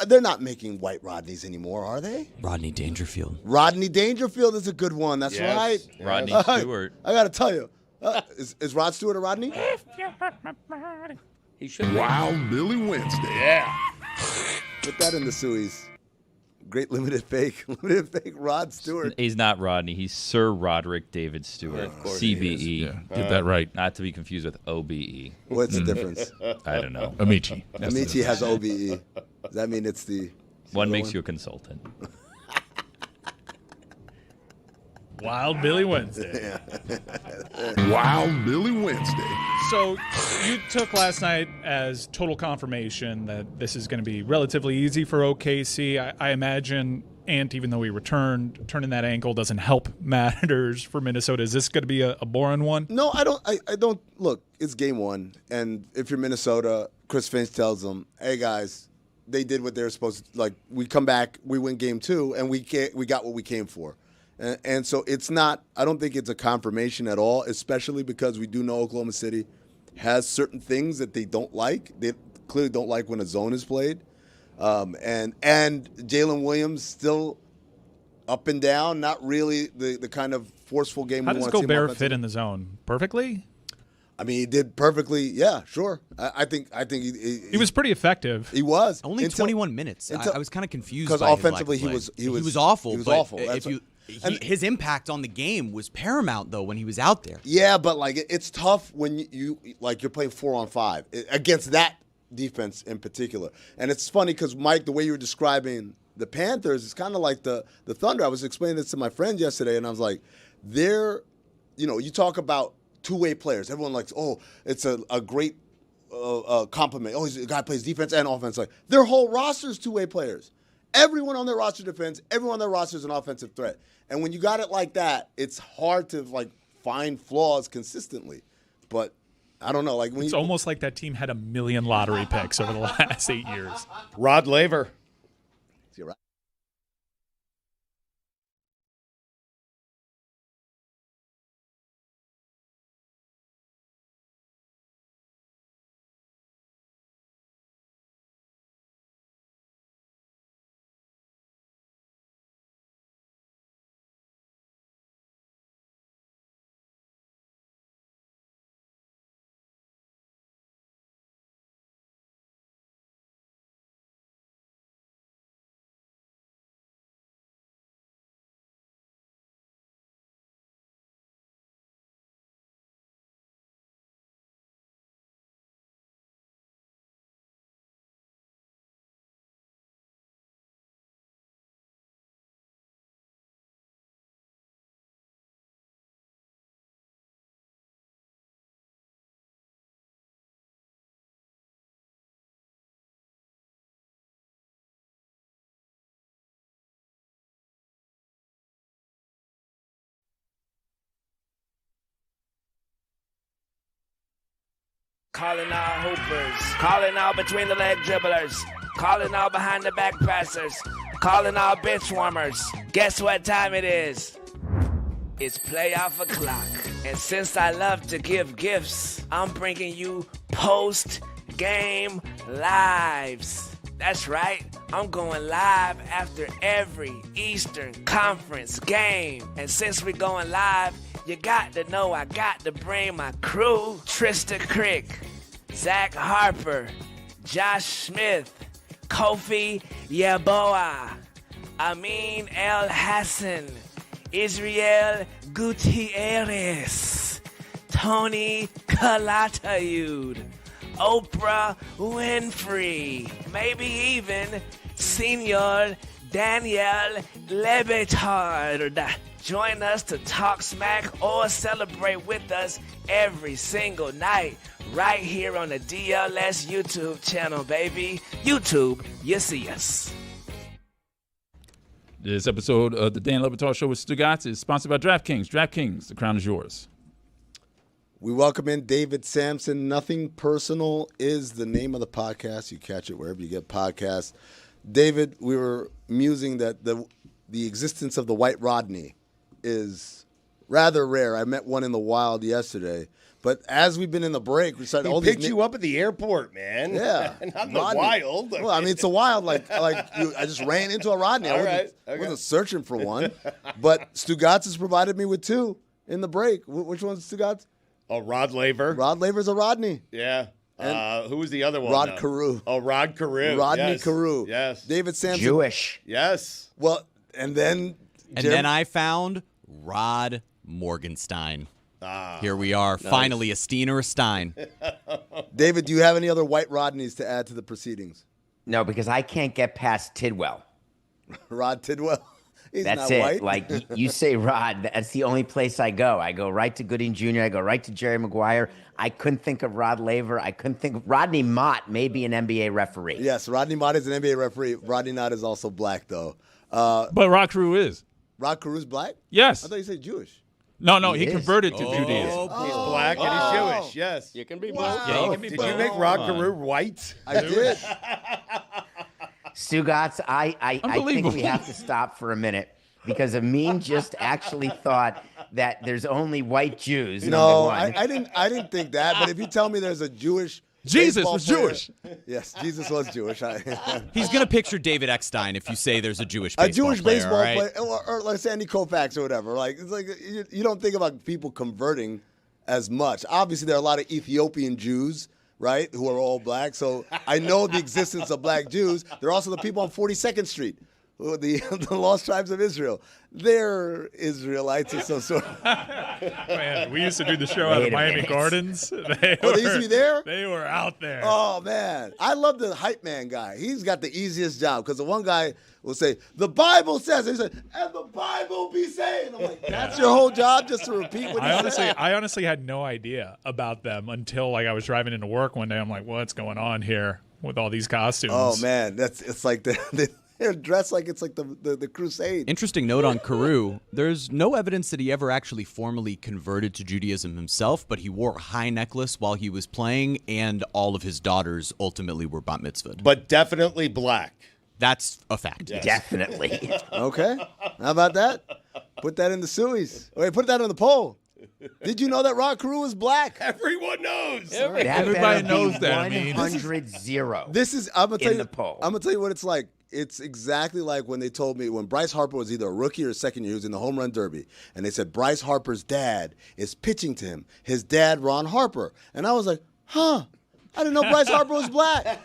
they're not making White Rodneys anymore, are they? Rodney Dangerfield. Rodney Dangerfield is a good one. That's Yes. right. Rodney Stewart. I got to tell you, is Rod Stewart a Rodney? He should be. Wild Billy Wednesday. Yeah. Put that in the Sueys. Great limited fake Rod Stewart. He's not Rodney. He's Sir Roderick David Stewart, CBE. Yeah, get that right. Not to be confused with OBE. What's the difference? I don't know. Amici. That's the Amici has OBE. Does that mean it's the One makes you a consultant. Wild Billy Wednesday. Wild Billy Wednesday. So you took last night as total confirmation that this is going to be relatively easy for OKC. I imagine Ant, even though he returned, turning that ankle doesn't help matters for Minnesota. Is this going to be a boring one? No, I don't. I don't. Look, it's game one, and if you're Minnesota, Chris Finch tells them, "Hey guys, they did what they were supposed to. Like, we come back, we win game two, and we got what we came for." And so it's not. I don't think it's a confirmation at all, especially because we do know Oklahoma City has certain things that they don't like. They clearly don't like when a zone is played, and Jalen Williams still up and down, not really the kind of forceful game. How we does want to see him Gobert offensively. fit in the zone? Perfectly? I mean, he did perfectly. Yeah, sure. I think He was pretty effective. He was Only until- 21 minutes. I was kind of confused because by his offensively lack of he play. was awful. He was but awful. That's If you, and- his impact on the game was paramount though when he was out there. Yeah, but like it's tough when you like you're playing 4-on-5 against that defense in particular. And it's funny because Mike, the way you were describing the Panthers, is kind of like the Thunder. I was explaining this to my friend yesterday, and I was like, you talk about two-way players. Everyone likes, it's a great compliment. He's a guy who plays defense and offense. Like their whole roster is two-way players. Everyone on their roster defends. Everyone on their roster is an offensive threat. And when you got it like that, it's hard to like find flaws consistently. But I don't know. Like when It's almost like that team had 1 million lottery picks over the last 8 years. Rod Laver. You're right. Calling out hoopers, calling out between the leg dribblers, calling out behind the back passers, calling out bench warmers. Guess what time it is? It's playoff o'clock. And since I love to give gifts, I'm bringing you post-game lives. That's right, I'm going live after every Eastern Conference game. And since we're going live, you got to know I got to bring my crew. Trista Crick, Zach Harper, Josh Smith, Kofi Yeboah, Amin El Hassan, Israel Gutierrez, Tony Calatayud, Oprah Winfrey, maybe even Senor Daniel Le Batard. Join us to talk smack or celebrate with us every single night right here on the DLS YouTube channel, baby. YouTube, you see us. This episode of the Dan Le Batard Show with Stugotz is sponsored by DraftKings. DraftKings, the crown is yours. We welcome in David Sampson. Nothing Personal is the name of the podcast. You catch it wherever you get podcasts. David, we were musing that the existence of the White Rodney is rather rare. I met one in the wild yesterday. But as we've been in the break, we started. He picked you up at the airport, man. Yeah, not in the wild. Well, I mean, it's a wild. I just ran into a Rodney. I wasn't searching for one. But Stugotz has provided me with two in the break. Which one's Stugotz? Oh, Rod Laver. Rod Laver's a Rodney. Yeah. Who was the other one? Rod Carew. Oh, Rod Carew. Rodney Carew. Yes. David Sampson. Jewish. Yes. Well, and then I found Rod Morgenstein. Here we are. Nice. Finally, a Steen or a Stein. David, do you have any other White Rodneys to add to the proceedings? No, because I can't get past Tidwell. Rod Tidwell? He's that's not it. white. Like, you say Rod, that's the only place I go. I go right to Gooding Jr., I go right to Jerry Maguire. I couldn't think of Rod Laver. I couldn't think of Rodney Mott, maybe an NBA referee. Yes, Rodney Mott is an NBA referee. Rodney Mott is also black, though. But Rod Carew is. Rod Carew's black? Yes. I thought you said Jewish. No, he converted to Judaism. He's black and he's Jewish, yes. You can be black. Yeah, you can be Did you make Rod Carew white? I did. Stugotz, I think we have to stop for a minute because Amin just actually thought that there's only white Jews. No, I didn't think that. But if you tell me there's a Jewish Jesus was player, Jewish. Yes, Jesus was Jewish. He's going to picture David Eckstein if you say there's a Jewish baseball player, or like Sandy Koufax or whatever. Like it's like you don't think about people converting as much. Obviously, there are a lot of Ethiopian Jews, right, who are all black. So I know the existence of black Jews. There are also the people on 42nd Street, the Lost Tribes of Israel. They're Israelites of some sort. Man, we used to do the show out of Miami Gardens. They used to be there? They were out there. Oh, man. I love the hype man guy. He's got the easiest job because the one guy will say, the Bible says, and he said, and the Bible be saying. I'm like, that's your whole job just to repeat what he said? I honestly had no idea about them until I was driving into work one day. I'm like, what's going on here with all these costumes? Oh, man. It's like they're dressed like it's like the crusade. Interesting note on Carew. There's no evidence that he ever actually formally converted to Judaism himself, but he wore a high necklace while he was playing, and all of his daughters ultimately were bat mitzvahed. But definitely black. That's a fact. Yes. Definitely. Okay. How about that? Put that in the Sueys. Wait, put that on the poll. Did you know that Rod Carew is black? Everyone knows. Everybody knows that. I mean, 100-0. This is I'm gonna tell in you. the poll. I'm gonna tell you what it's like. It's exactly like when they told me when Bryce Harper was either a rookie or second year, he was in the home run derby, and they said Bryce Harper's dad is pitching to him. His dad, Ron Harper, and I was like, huh. I didn't know Bryce Harper was black.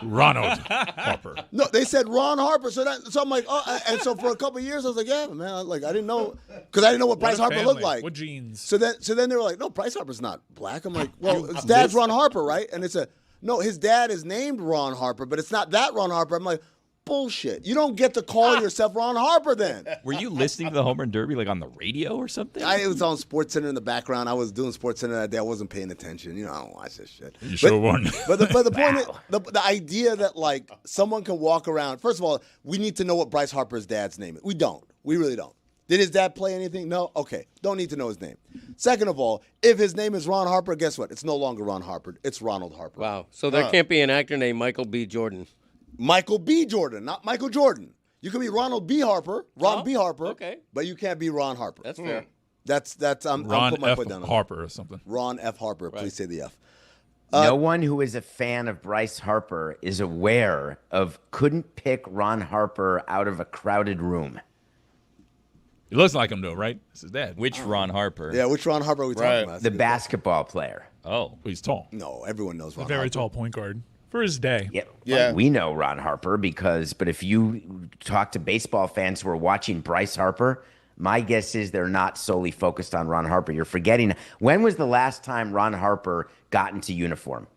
Ronald Harper. No, they said Ron Harper. So I'm like, oh, and so for a couple of years I was like, yeah, man, I didn't know because I didn't know what Bryce Harper looked like. What genes? So then they were like, no, Bryce Harper's not black. I'm like, well, his dad's Ron Harper, right? And it's no, his dad is named Ron Harper, but it's not that Ron Harper. I'm like, bullshit. You don't get to call yourself Ron Harper then. Were you listening to the Home Run Derby like on the radio or something? It was on SportsCenter in the background. I was doing SportsCenter that day. I wasn't paying attention. You know, I don't watch this shit. You sure weren't. But the point is, the idea that like someone can walk around. First of all, we need to know what Bryce Harper's dad's name is. We don't. We really don't. Did his dad play anything? No? Okay. Don't need to know his name. Second of all, if his name is Ron Harper, guess what? It's no longer Ron Harper. It's Ronald Harper. Wow. So there can't be an actor named Michael B. Jordan. Michael B. Jordan, not Michael Jordan. You can be Ronald B. Harper, Ron B. Harper, okay, but you can't be Ron Harper. That's fair. That's I'm Ron put my F. foot down on Harper or something. Ron F. Harper, please say the F. No one who is a fan of Bryce Harper is aware of couldn't pick Ron Harper out of a crowded room. He looks like him though, right? It's his dad. Which Ron Harper? Yeah, which Ron Harper are we talking about? The basketball player. Oh, he's tall. No, everyone knows Ron A very Harper. tall point guard for his day. Yeah. We know Ron Harper but if you talk to baseball fans who are watching Bryce Harper, my guess is they're not solely focused on Ron Harper. You're forgetting, when was the last time Ron Harper got into uniform?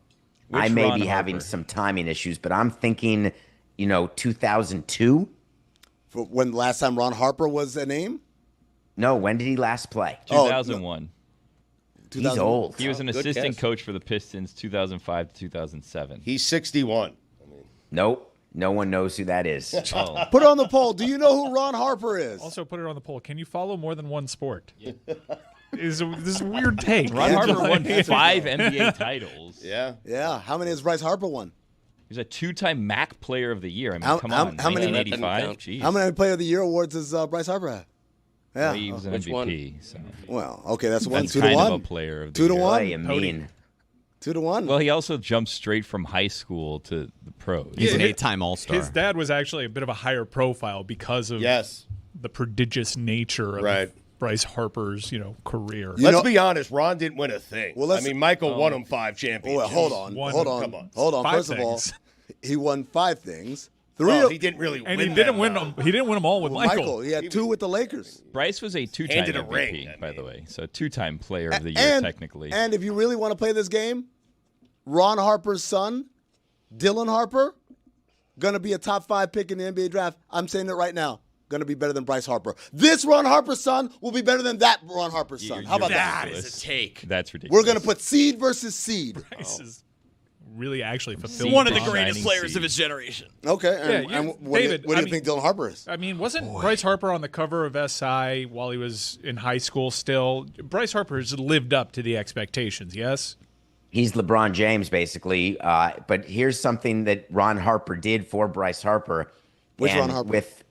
I may be having some timing issues, but I'm thinking, 2002? For when the last time Ron Harper was a name? No, when did he last play? 2001. He's old. He was an assistant coach for the Pistons 2005 to 2007. He's 61. Nope. No one knows who that is. Put it on the poll. Do you know who Ron Harper is? Also, put it on the poll. Can you follow more than one sport? This is a weird take. Ron Harper won 5 NBA titles. Yeah. Yeah. How many has Bryce Harper won? He's a 2-time MAC Player of the Year. I mean, come on. how many- 1985? Jeez. How many Player of the Year awards does Bryce Harper have? Yeah. He was an Which MVP. So. Well, okay, that's one. That's 2 to kind 1. of a Player of the 2 to Year. What 1. do you mean? 2 to 1. Well, he also jumped straight from high school to the pros. He's an Yeah, 8-time All-Star. His dad was actually a bit of a higher profile because of the prodigious nature of Bryce Harper's, career. Let's be honest. Ron didn't win a thing. Well, I mean, Michael won him 5 championships. Hold on. Come on. First of all, he won 5 things. Well, he didn't really and win he didn't them, win though. them. He didn't win them all with Michael. He had 2 with the Lakers. Bryce was a 2-time Handed a MVP, ring, by the way. So 2-time Player of the Year, And- technically. And if you really want to play this game, Ron Harper's son, Dylan Harper, going to be a top 5 pick in the NBA draft. I'm saying it right now. Going to be better than Bryce Harper. This Ron Harper's son will be better than that Ron Harper's son. How about that? That is a take. That's ridiculous. We're going to put seed versus seed. Bryce is really actually fulfilled. One of the Shining greatest players seed. of his generation. Okay. And what David, do you think Dylan Harper is? I mean, wasn't Bryce Harper on the cover of SI while he was in high school still? Bryce Harper has lived up to the expectations, yes? He's LeBron James, basically. But here's something that Ron Harper did for Bryce Harper. Which and Ron Harper? With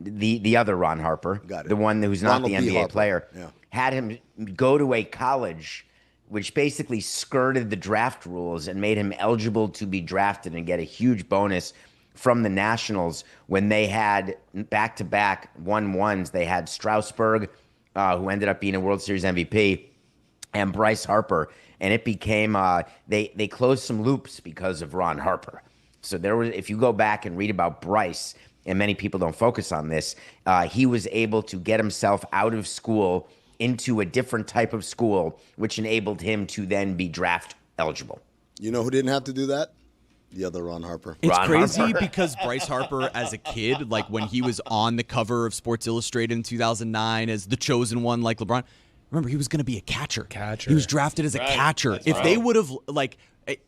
the other Ron Harper, Got it. the one who's not Ronald the B. NBA Harper. player, Yeah. had him go to a college which basically skirted the draft rules and made him eligible to be drafted and get a huge bonus from the Nationals when they had back-to-back 1-1s. They had Strasburg, who ended up being a World Series MVP, and Bryce Harper. And it became they closed some loops because of Ron Harper. So there was, if you go back and read about Bryce, and many people don't focus on this, he was able to get himself out of school into a different type of school, which enabled him to then be draft eligible. You know who didn't have to do that? The other Ron Harper. It's Ron crazy Harper. because Bryce Harper, as a kid, like when he was on the cover of Sports Illustrated in 2009 as the chosen one, like LeBron, remember, he was going to be a catcher. He was drafted as a catcher. If they would have,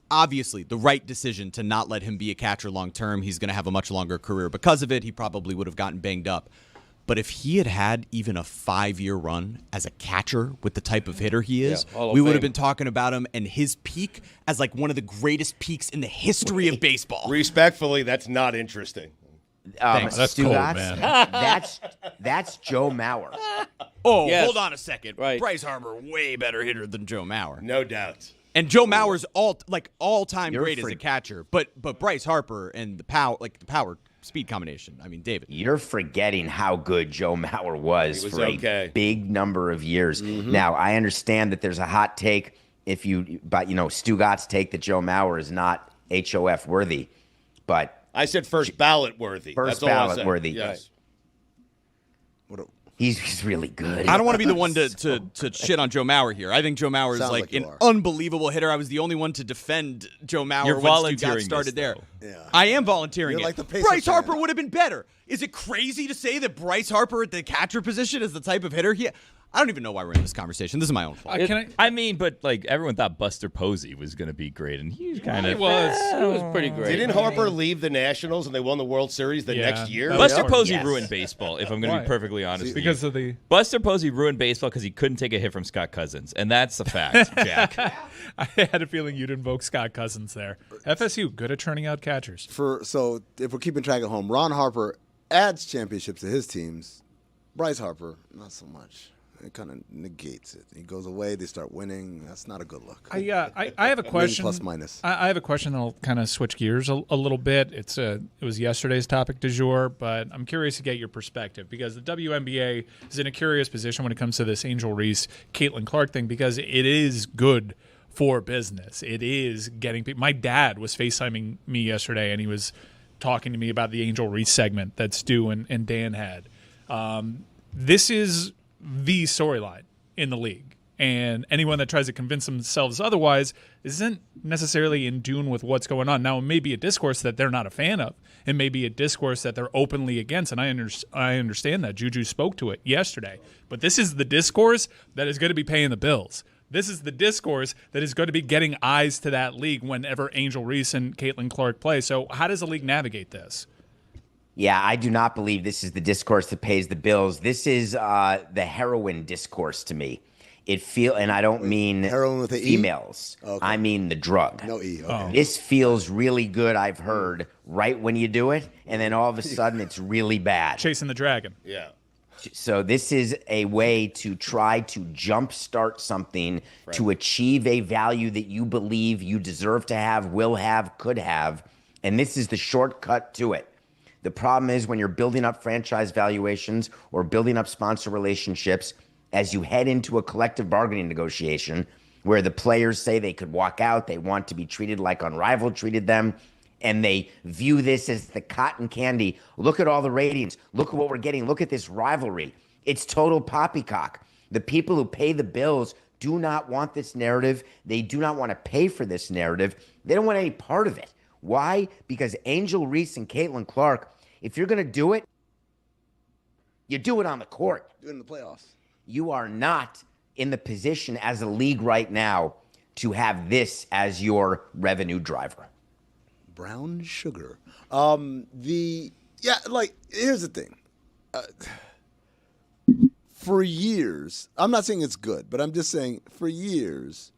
obviously, the right decision to not let him be a catcher long term, he's going to have a much longer career because of it. He probably would have gotten banged up. But if he had had even a 5-year run as a catcher with the type of hitter he is, Hall of we would have Fame. been talking about him and his peak as like one of the greatest peaks in the history of baseball. Respectfully, that's not interesting. Thanks. That's cold, Stugotz, man. That's Joe Mauer. Oh, Yes. hold on a second. Right. Bryce Harper, way better hitter than Joe Mauer. No doubt. And Joe Mauer's all-time You're great as a catcher, but Bryce Harper and the power speed combination. I mean, David. You're forgetting how good Joe Mauer was, He was for okay. a big number of years. Now, I understand that there's a hot take but Stugotz take that Joe Mauer is not HOF worthy, but I said first ballot worthy. First That's all I ballot said. worthy. Yes. he's really good. I don't want to be the one to shit on Joe Mauer here. I think Joe Mauer is Sounds like like you an are. unbelievable hitter. I was the only one to defend Joe Mauer You're when Stugotz volunteering started this, there. though. Yeah. I am volunteering You're it. like the Pacers Bryce fan. Harper would have been better. Is it crazy to say that Bryce Harper at the catcher position is the type of hitter he? I don't even know why we're in this conversation. This is my own fault. I mean, but like everyone thought Buster Posey was going to be great, and he was kind of. It was pretty great. Didn't Harper leave the Nationals and they won the World Series the Yeah. next year? That was Buster Harper. Posey Yes. ruined baseball. If I'm going to Why? be perfectly honest, with Because you. of the Buster Posey ruined baseball because he couldn't take a hit from Scott Cousins, and that's a fact, Jack. I had a feeling you'd invoke Scott Cousins there. FSU, good at churning out catchers. So if we're keeping track at home, Ron Harper adds championships to his teams. Bryce Harper, not so much. It kind of negates it. He goes away, they start winning. That's not a good look. I have a question. plus minus. I have a question that'll kind of switch gears a little bit. It was yesterday's topic du jour, but I'm curious to get your perspective because the WNBA is in a curious position when it comes to this Angel Reese, Caitlin Clark thing because it is good for business. It is getting people. My dad was FaceTiming me yesterday, and he was talking to me about the Angel Reese segment that Stu and Dan had. This is the storyline in the league. And anyone that tries to convince themselves otherwise isn't necessarily in tune with what's going on. Now, it may be a discourse that they're not a fan of. It may be a discourse that they're openly against, and I understand that. Juju spoke to it yesterday. But this is the discourse that is going to be paying the bills. this is the discourse that is going to be getting eyes to that league whenever Angel Reese and Caitlin Clark play. So how does the league navigate this? Yeah, I do not believe this is the discourse that pays the bills. This is the heroin discourse to me. And I don't mean heroin with a females. E? Okay. I mean the drug. No E. Okay. Oh. This feels really good, I've heard, right when you do it, and then all of a sudden it's really bad. Chasing the dragon. Yeah. So this is a way to try to jumpstart something to achieve a value that you believe you deserve to have, will have, could have, and this is the shortcut to it. The problem is when you're building up franchise valuations or building up sponsor relationships, as you head into a collective bargaining negotiation where the players say they could walk out, they want to be treated like Unrivaled treated them, and they view this as the cotton candy. Look at all the ratings. Look at what we're getting. Look at this rivalry. It's total poppycock. The people who pay the bills do not want this narrative. They do not want to pay for this narrative. They don't want any part of it. Why? Because Angel Reese and Caitlin Clark, if you're going to do it, you do it on the court. Do it in the playoffs. You are not in the position as a league right now to have this as your revenue driver. Brown sugar. Here's the thing. For years, I'm not saying it's good, but I'm just saying for years,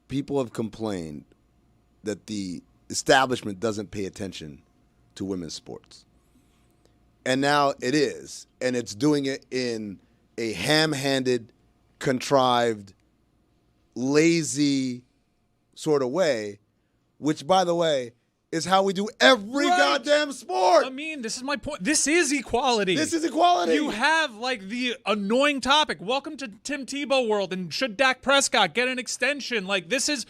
people have complained that the establishment doesn't pay attention to women's sports. And now it is, and it's doing it in a ham-handed, contrived, lazy sort of way, which, by the way, is how we do every goddamn sport. I mean, this is my point. This is equality. This is equality. You have, like, the annoying topic. Welcome to Tim Tebow world, and should Dak Prescott get an extension? Like, this is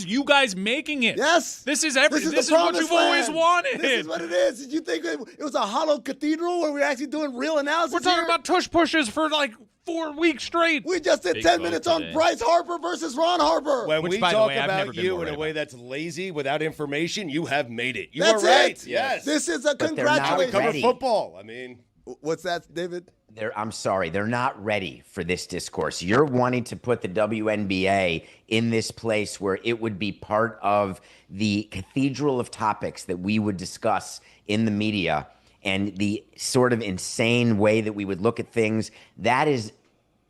you guys making it. Yes. This is everything. This is what you've always wanted. This is what it is. Did you think it was a hollow cathedral where we're actually doing real analysis? We're talking here? about tush pushes for, like, 4 weeks straight. We just did 10 minutes on Bryce Harper versus Ron Harper. When Which, we by the talk way, I've never about been you more in a right way about. that's lazy, without information, you have made it. You That's are right. it. Yes. This is a But they're not congratulations. Cover ready. football. I mean, What's that, David? I'm sorry, they're not ready for this discourse. You're wanting to put the WNBA in this place where it would be part of the cathedral of topics that we would discuss in the media and the sort of insane way that we would look at things. That is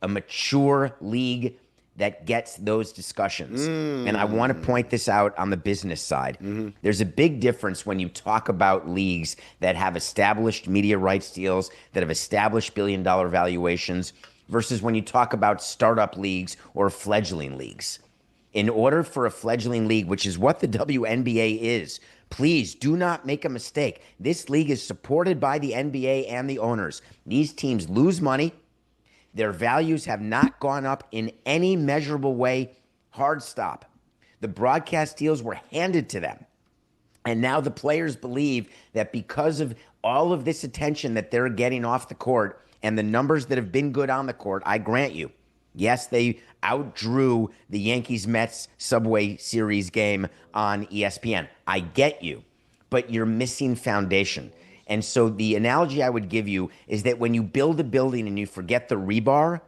a mature league that gets those discussions. And I want to point this out on the business side. There's a big difference when you talk about leagues that have established media rights deals, that have established billion-dollar valuations, versus when you talk about startup leagues or fledgling leagues. In order for a fledgling league, which is what the WNBA is, please do not make a mistake. This league is supported by the NBA and the owners. These teams lose money. Their values have not gone up in any measurable way. Hard stop. The broadcast deals were handed to them. And now the players believe that because of all of this attention that they're getting off the court and the numbers that have been good on the court, I grant you, yes, they outdrew the Yankees-Mets Subway Series game on ESPN. I get you, but you're missing foundation. And so the analogy I would give you is that when you build a building and you forget the rebar,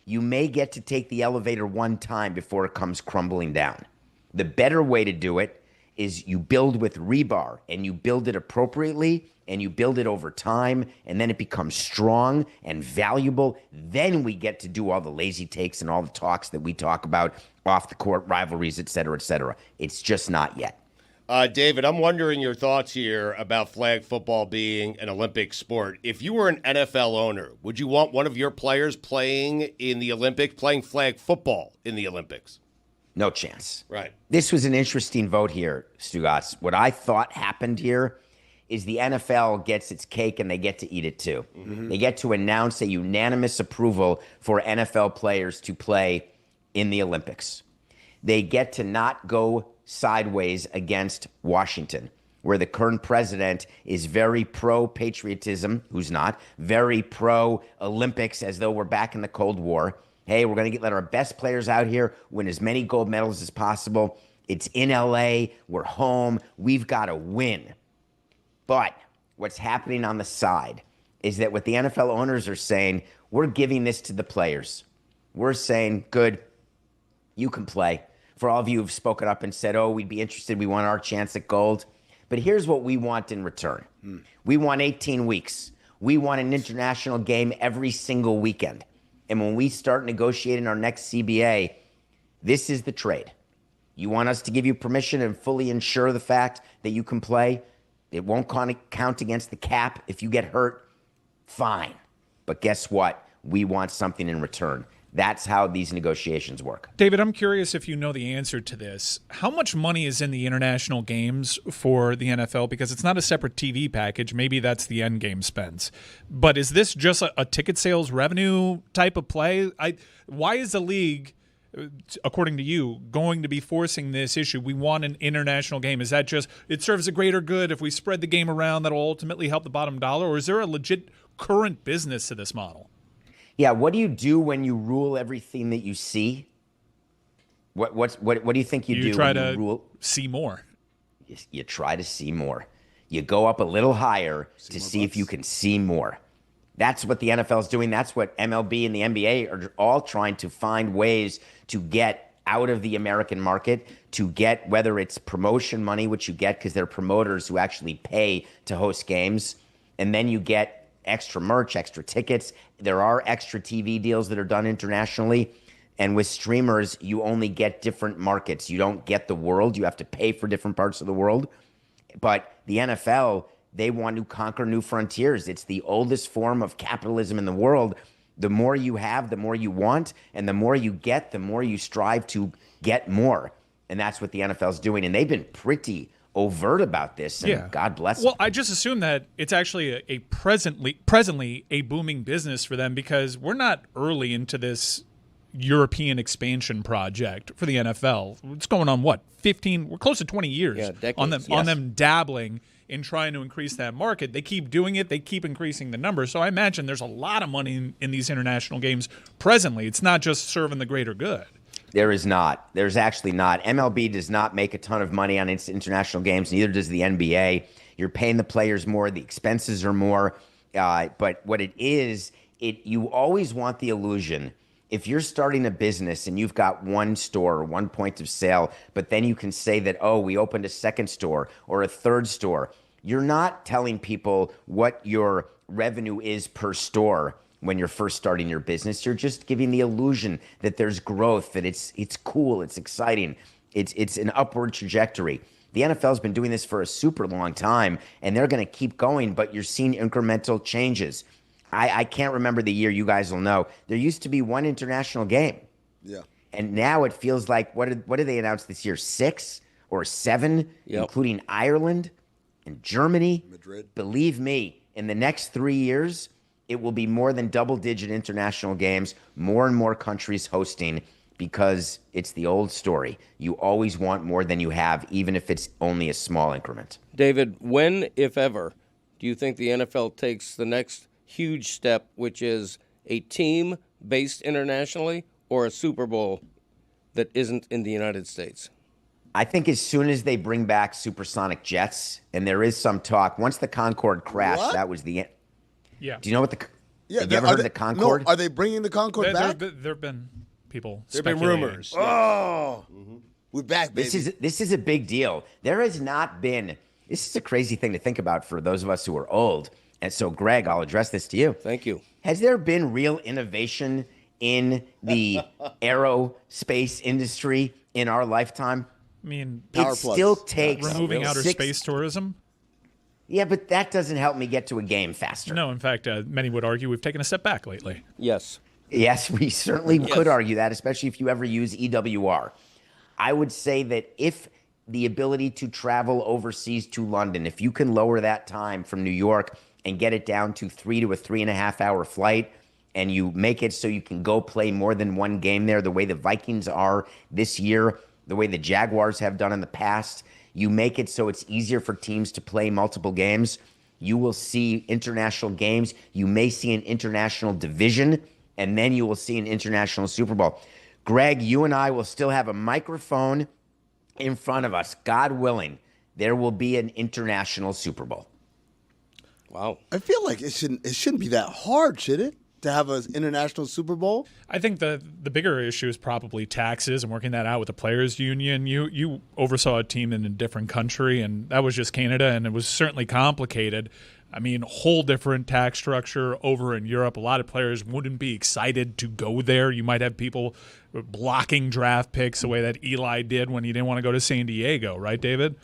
you may get to take the elevator one time before it comes crumbling down. The better way to do it is you build with rebar and you build it appropriately and you build it over time and then it becomes strong and valuable. Then we get to do all the lazy takes and all the talks that we talk about off the court, rivalries, et cetera, et cetera. It's just not yet. David, I'm wondering your thoughts here about flag football being an Olympic sport. If you were an NFL owner, would you want one of your players playing in the Olympics, playing flag football in the Olympics? No chance. Right. This was an interesting vote here, Stugotz. What I thought happened here is the NFL gets its cake and they get to eat it too. They get to announce a unanimous approval for NFL players to play in the Olympics. They get to not go sideways against Washington, where the current president is very pro-patriotism, who's not, very pro-Olympics, as though we're back in the Cold War. Hey, we're going to let our best players out here win as many gold medals as possible. It's in LA. We're home. We've got to win. But what's happening on the side is that what the NFL owners are saying, we're giving this to the players. We're saying, good, you can play. For all of you who've spoken up and said, oh, we'd be interested, we want our chance at gold. But here's what we want in return. We want 18 weeks. We want an international game every single weekend. And when we start negotiating our next CBA, this is the trade. You want us to give you permission and fully ensure the fact that you can play. It won't count against the cap if you get hurt. Fine. But guess what? We want something in return. That's how these negotiations work. David, I'm curious if you know the answer to this. How much money is in the international games for the NFL? Because it's not a separate TV package. Maybe that's the end game spends. But is this just a ticket sales revenue type of play? Why is the league, according to you, going to be forcing this issue? We want an international game. Is that just it serves a greater good if we spread the game around that'll ultimately help the bottom dollar? Or is there a legit current business to this model? Yeah, what do you do when you rule everything that you see? What do you think you do? You try when to you rule? see more. You try to see more. You go up a little higher to see if you can see more. That's what the NFL is doing. That's what MLB and the NBA are all trying to find ways to get out of the American market, to get whether it's promotion money, which you get because they're promoters who actually pay to host games, and then you get extra merch, extra tickets. There are extra TV deals that are done internationally. And with streamers, you only get different markets. You don't get the world. You have to pay for different parts of the world. But the NFL, they want to conquer new frontiers. It's the oldest form of capitalism in the world. The more you have, the more you want. And the more you get, the more you strive to get more. And that's what the NFL is doing. And they've been pretty overt about this, and God bless them. Well, I just assume that it's actually a presently a booming business for them because we're not early into this European expansion project for the NFL. It's going on what, 15? We're close to 20 years decades, on them dabbling in trying to increase that market. They keep doing it. They keep increasing the numbers. So I imagine there's a lot of money in these international games presently. It's not just serving the greater good. There is not. There's actually not. MLB does not make a ton of money on its international games. Neither does the NBA. You're paying the players more. The expenses are more. But what it is, you always want the illusion. If you're starting a business and you've got one store, one point of sale, but then you can say that, oh, we opened a second store or a third store. You're not telling people what your revenue is per store. When you're first starting your business, you're just giving the illusion that there's growth, that it's cool, it's exciting, it's an upward trajectory. The NFL's been doing this for a super long time, and they're going to keep going, but you're seeing incremental changes. I can't remember the year, you guys will know. There used to be one international game. Yeah. And now it feels like, what did they announce this year? 6 or 7, including Ireland and Germany. Madrid. Believe me, in the next 3 years, it will be more than double-digit international games, more and more countries hosting, because it's the old story. You always want more than you have, even if it's only a small increment. David, when, if ever, do you think the NFL takes the next huge step, which is a team based internationally or a Super Bowl that isn't in the United States? I think as soon as they bring back supersonic jets, and there is some talk, once the Concorde crashed, that was the end. Yeah. Do you know what have you ever heard of the Concorde? No, are they bringing the Concorde back? There have been people There have been speculating. rumors. Oh, we're back, baby. This is a big deal. There has not been. This is a crazy thing to think about for those of us who are old. And so, Greg, I'll address this to you. Thank you. Has there been real innovation in the aerospace industry in our lifetime? I mean, It still takes removing outer space tourism. Yeah, but that doesn't help me get to a game faster. No, in fact, many would argue we've taken a step back lately. Yes. Yes, we certainly could argue that, especially if you ever use EWR. I would say that if the ability to travel overseas to London, if you can lower that time from New York and get it down to 3 to a 3.5 hour flight, and you make it so you can go play more than one game there, the way the Vikings are this year, the way the Jaguars have done in the past, you make it so it's easier for teams to play multiple games. You will see international games. You may see an international division, and then you will see an international Super Bowl. Greg, you and I will still have a microphone in front of us. God willing, there will be an international Super Bowl. Wow. I feel like it shouldn't be that hard, should it? to have an international Super Bowl? I think the bigger issue is probably taxes and working that out with the players' union. You oversaw a team in a different country, and that was just Canada, and it was certainly complicated. I mean, whole different tax structure over in Europe. A lot of players wouldn't be excited to go there. You might have people blocking draft picks the way that Eli did when he didn't want to go to San Diego, right, David?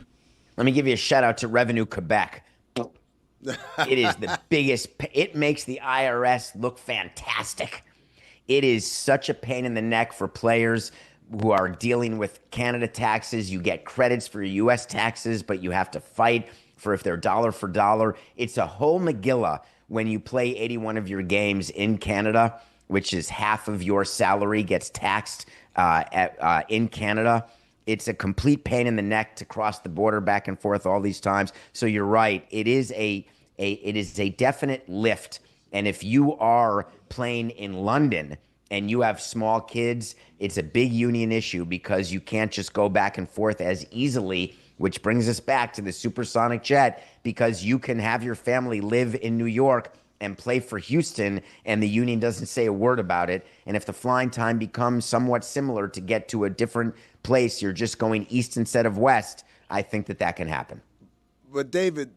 Let me give you a shout out to Revenue Quebec. It is the biggest. It makes the IRS look fantastic. It is such a pain in the neck for players who are dealing with Canada taxes. You get credits for your U.S. taxes, but you have to fight for if they're dollar for dollar. It's a whole Megillah when you play 81 of your games in Canada, which is half of your salary gets taxed in Canada. It's a complete pain in the neck to cross the border back and forth all these times. So you're right. It is a definite lift. And if you are playing in London and you have small kids, it's a big union issue because you can't just go back and forth as easily, which brings us back to the supersonic jet, because you can have your family live in New York and play for Houston, and the union doesn't say a word about it. And if the flying time becomes somewhat similar to get to a different place, you're just going east instead of west, I think that can happen. But David,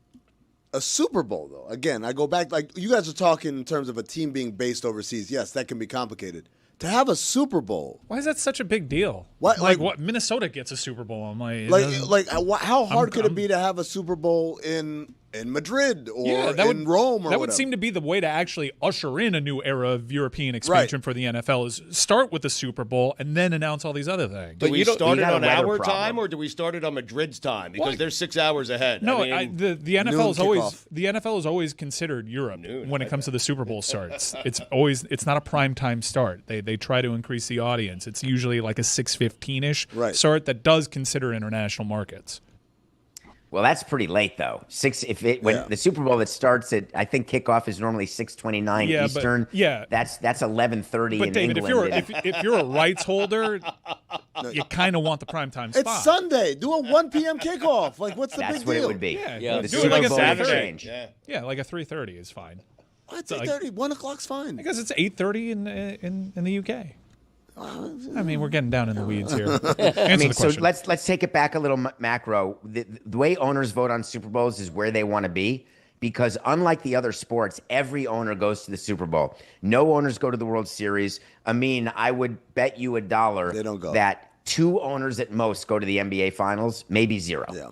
a Super Bowl, though, again, I go back, like you guys are talking in terms of a team being based overseas. Yes, that can be complicated. To have a Super Bowl. Why is that such a big deal? What, what Minnesota gets a Super Bowl? I'm how hard could it be to have a Super Bowl in Madrid or in Rome or that would whatever? seem to be the way to actually usher in a new era of European expansion for the NFL is start with the Super Bowl and then announce all these other things. But you start it on our time, or do we start it on Madrid's time? Because they're 6 hours ahead. No, the NFL is always kickoff. the NFL is always considered Europe when it comes to the Super Bowl starts. It's not a prime time start. They try to increase the audience. It's usually like a 6:15-ish start that does consider international markets. Well, that's pretty late though. The Super Bowl that starts at, I think kickoff is normally 6:29 Eastern. That's 11:30 But in David, England. if you're a rights holder, you kind of want the primetime spot. It's Sunday. Do a 1 p.m. kickoff. Like, what's the big deal? That's what it would be. Yeah, The do it Super like a Bowl would 3:30. change. Yeah, like a 3:30 is fine. It's 8:30. 1 o'clock's fine. Because it's 8:30 in the UK. I mean, we're getting down in the weeds here. So let's take it back a little macro. The way owners vote on Super Bowls is where they want to be, because unlike the other sports, every owner goes to the Super Bowl. No owners go to the World Series. I mean, I would bet you $1 they don't go. that 2 owners at most go to the NBA Finals, maybe 0. Yeah.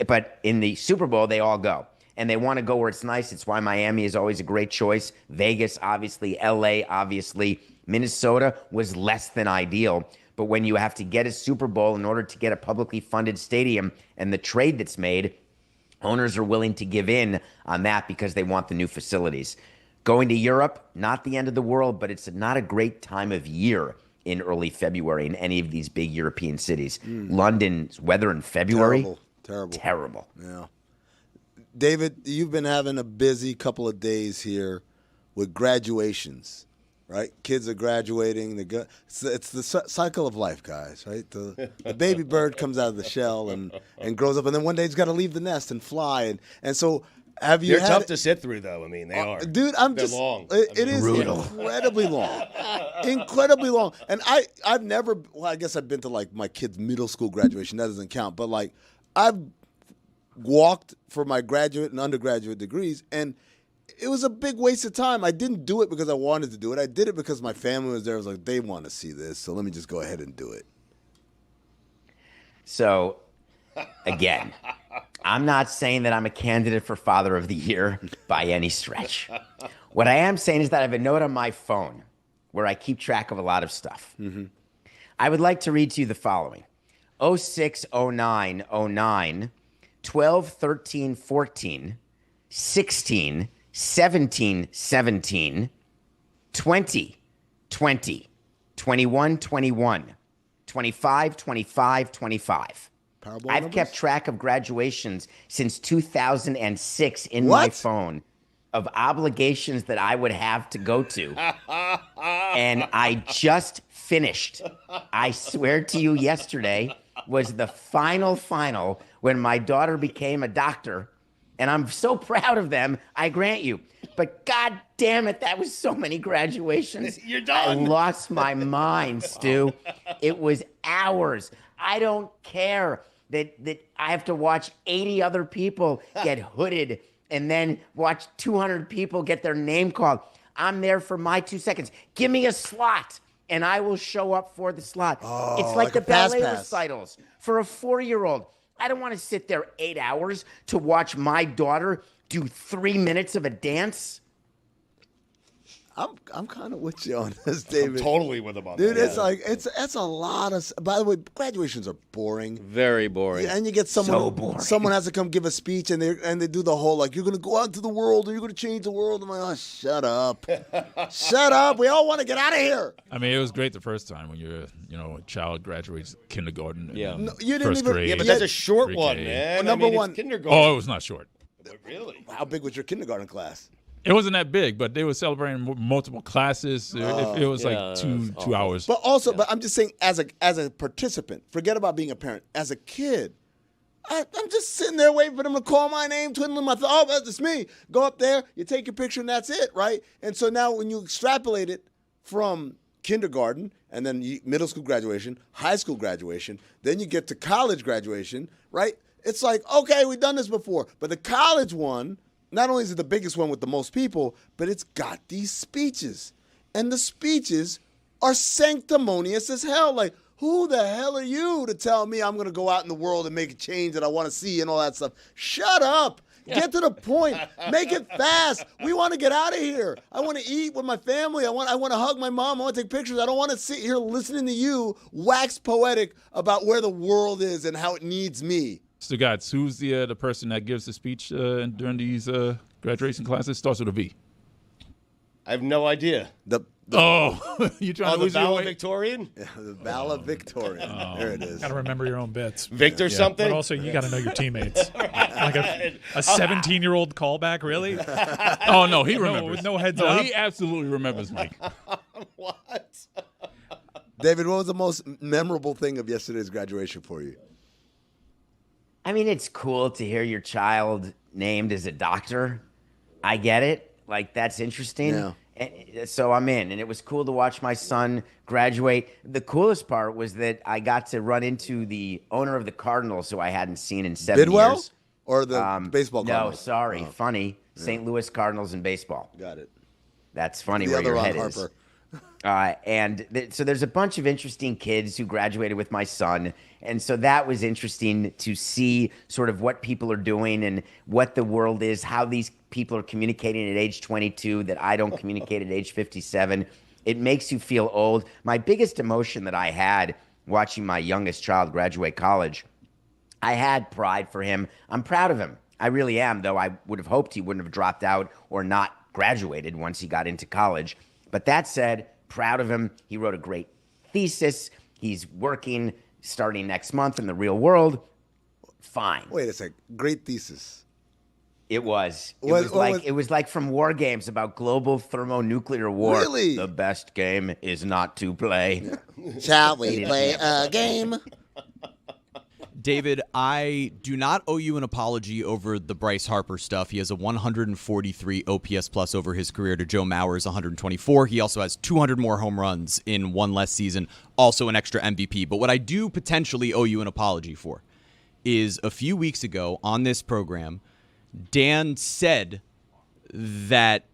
But in the Super Bowl, they all go. And they want to go where it's nice. It's why Miami is always a great choice. Vegas, obviously. LA, obviously. Minnesota was less than ideal. But when you have to get a Super Bowl in order to get a publicly funded stadium and the trade that's made, owners are willing to give in on that because they want the new facilities. Going to Europe, not the end of the world, but it's not a great time of year in early February in any of these big European cities. London's weather in February, terrible. Yeah. David, you've been having a busy couple of days here with graduations, right? Kids are graduating. It's the cycle of life, guys, right? The baby bird comes out of the shell and grows up, and then one day it's got to leave the nest and fly. And so have you They're tough to sit through, though. I mean, they are. Dude, They're long. It is brutal. Incredibly long. Incredibly long. And I've never, well, I guess I've been to, like, my kid's middle school graduation. That doesn't count. But, like, I've walked for my graduate and undergraduate degrees, and it was a big waste of time. I didn't do it because I wanted to do it. I did it because my family was there. I was like, they want to see this, so let me just go ahead and do it. So, again, I'm not saying that I'm a candidate for Father of the Year by any stretch. What I am saying is that I have a note on my phone where I keep track of a lot of stuff. I would like to read to you the following. 06, 09, 09, 12, 13, 14, 16, 17, 17, 20, 20, 21, 21, 25, 25, 25. I've kept track of graduations since 2006 in my phone of obligations that I would have to go to. And I just finished. I swear to you, yesterday was the final when my daughter became a doctor. And I'm so proud of them, I grant you. But God damn it, that was so many graduations. You're done. I lost my mind, Stu. It was hours. I don't care that I have to watch 80 other people get hooded and then watch 200 people get their name called. I'm there for my 2 seconds. Give me a slot, and I will show up for the slot. It's like the ballet recitals for a 4-year-old. I don't want to sit there 8 hours to watch my daughter do 3 minutes of a dance. I'm kind of with you on this, David. I'm totally with him on Dude, that. it's like it's a lot of. By the way, graduations are boring. Very boring. Yeah, and you get someone. So boring. Someone has to come give a speech, and they do the whole like you're gonna go out into the world, or you're gonna change the world. I'm like, oh, shut up, shut up. We all want to get out of here. I mean, it was great the first time when you're, a child graduates kindergarten. Yeah. And No, you didn't first even- grade. Yeah, but that's a short pre-K. one, man. Well, number it's one- kindergarten. Oh, it was not short. Really? How big was your kindergarten class? It wasn't that big, but they were celebrating multiple classes. It was Yeah, like two hours. But also, but I'm just saying, as a participant, forget about being a parent. As a kid, I'm just sitting there waiting for them to call my name, twiddling my thumb. Oh, that's me. Go up there, you take your picture, and that's it, right? And so now when you extrapolate it from kindergarten and then middle school graduation, high school graduation, then you get to college graduation, right? It's like, okay, we've done this before. But the college one, not only is it the biggest one with the most people, but it's got these speeches. And the speeches are sanctimonious as hell. Like, who the hell are you to tell me I'm going to go out in the world and make a change that I want to see and all that stuff? Shut up. Get to the point. Make it fast. We want to get out of here. I want to eat with my family. I want to hug my mom. I want to take pictures. I don't want to sit here listening to you wax poetic about where the world is and how it needs me. Stugotz, who's the person that gives the speech during these graduation classes? Starts with a V. I have no idea. Oh, you trying to the lose your way? valedictorian? Yeah, the valedictorian. There it is. Got to remember your own bits. Victor something? But also, you got to know your teammates. Like a 17-year-old callback, really? Oh, no, he remembers. With no heads No, up. he absolutely remembers, Mike. What? David, what was the most memorable thing of yesterday's graduation for you? I mean, it's cool to hear your child named as a doctor. I get it. Like, that's interesting. Yeah. And so I'm in. And it was cool to watch my son graduate. The coolest part was that I got to run into the owner of the Cardinals, who I hadn't seen in 7 Bidwell? years. Or the baseball No, Cardinals? sorry. Oh. Funny. St. Louis Cardinals in baseball. Got it. That's funny The where other your Ron head Harper. is. So there's a bunch of interesting kids who graduated with my son. And so that was interesting to see sort of what people are doing and what the world is, how these people are communicating at age 22 that I don't communicate at age 57. It makes you feel old. My biggest emotion that I had watching my youngest child graduate college, I had pride for him. I'm proud of him. I really am, though I would have hoped he wouldn't have dropped out or not graduated once he got into college. But that said, proud of him. He wrote a great thesis. He's working starting next month in the real world. Fine. Wait a sec. Great thesis. It was. What It was like from war games about global thermonuclear war. Really? The best game is not to play. Shall we play a game? David, I do not owe you an apology over the Bryce Harper stuff. He has a 143 OPS plus over his career to Joe Mauer's 124. He also has 200 more home runs in one less season, also an extra MVP. But what I do potentially owe you an apology for is a few weeks ago on this program, Dan said that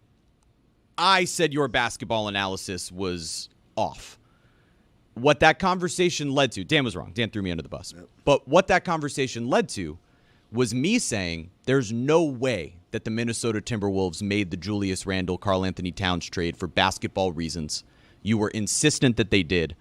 I said your basketball analysis was off. What that conversation led to, Dan was wrong. Dan threw me under the bus. Yep. But what that conversation led to was me saying there's no way that the Minnesota Timberwolves made the Julius Randle, Karl Anthony Towns trade for basketball reasons. You were insistent that they did.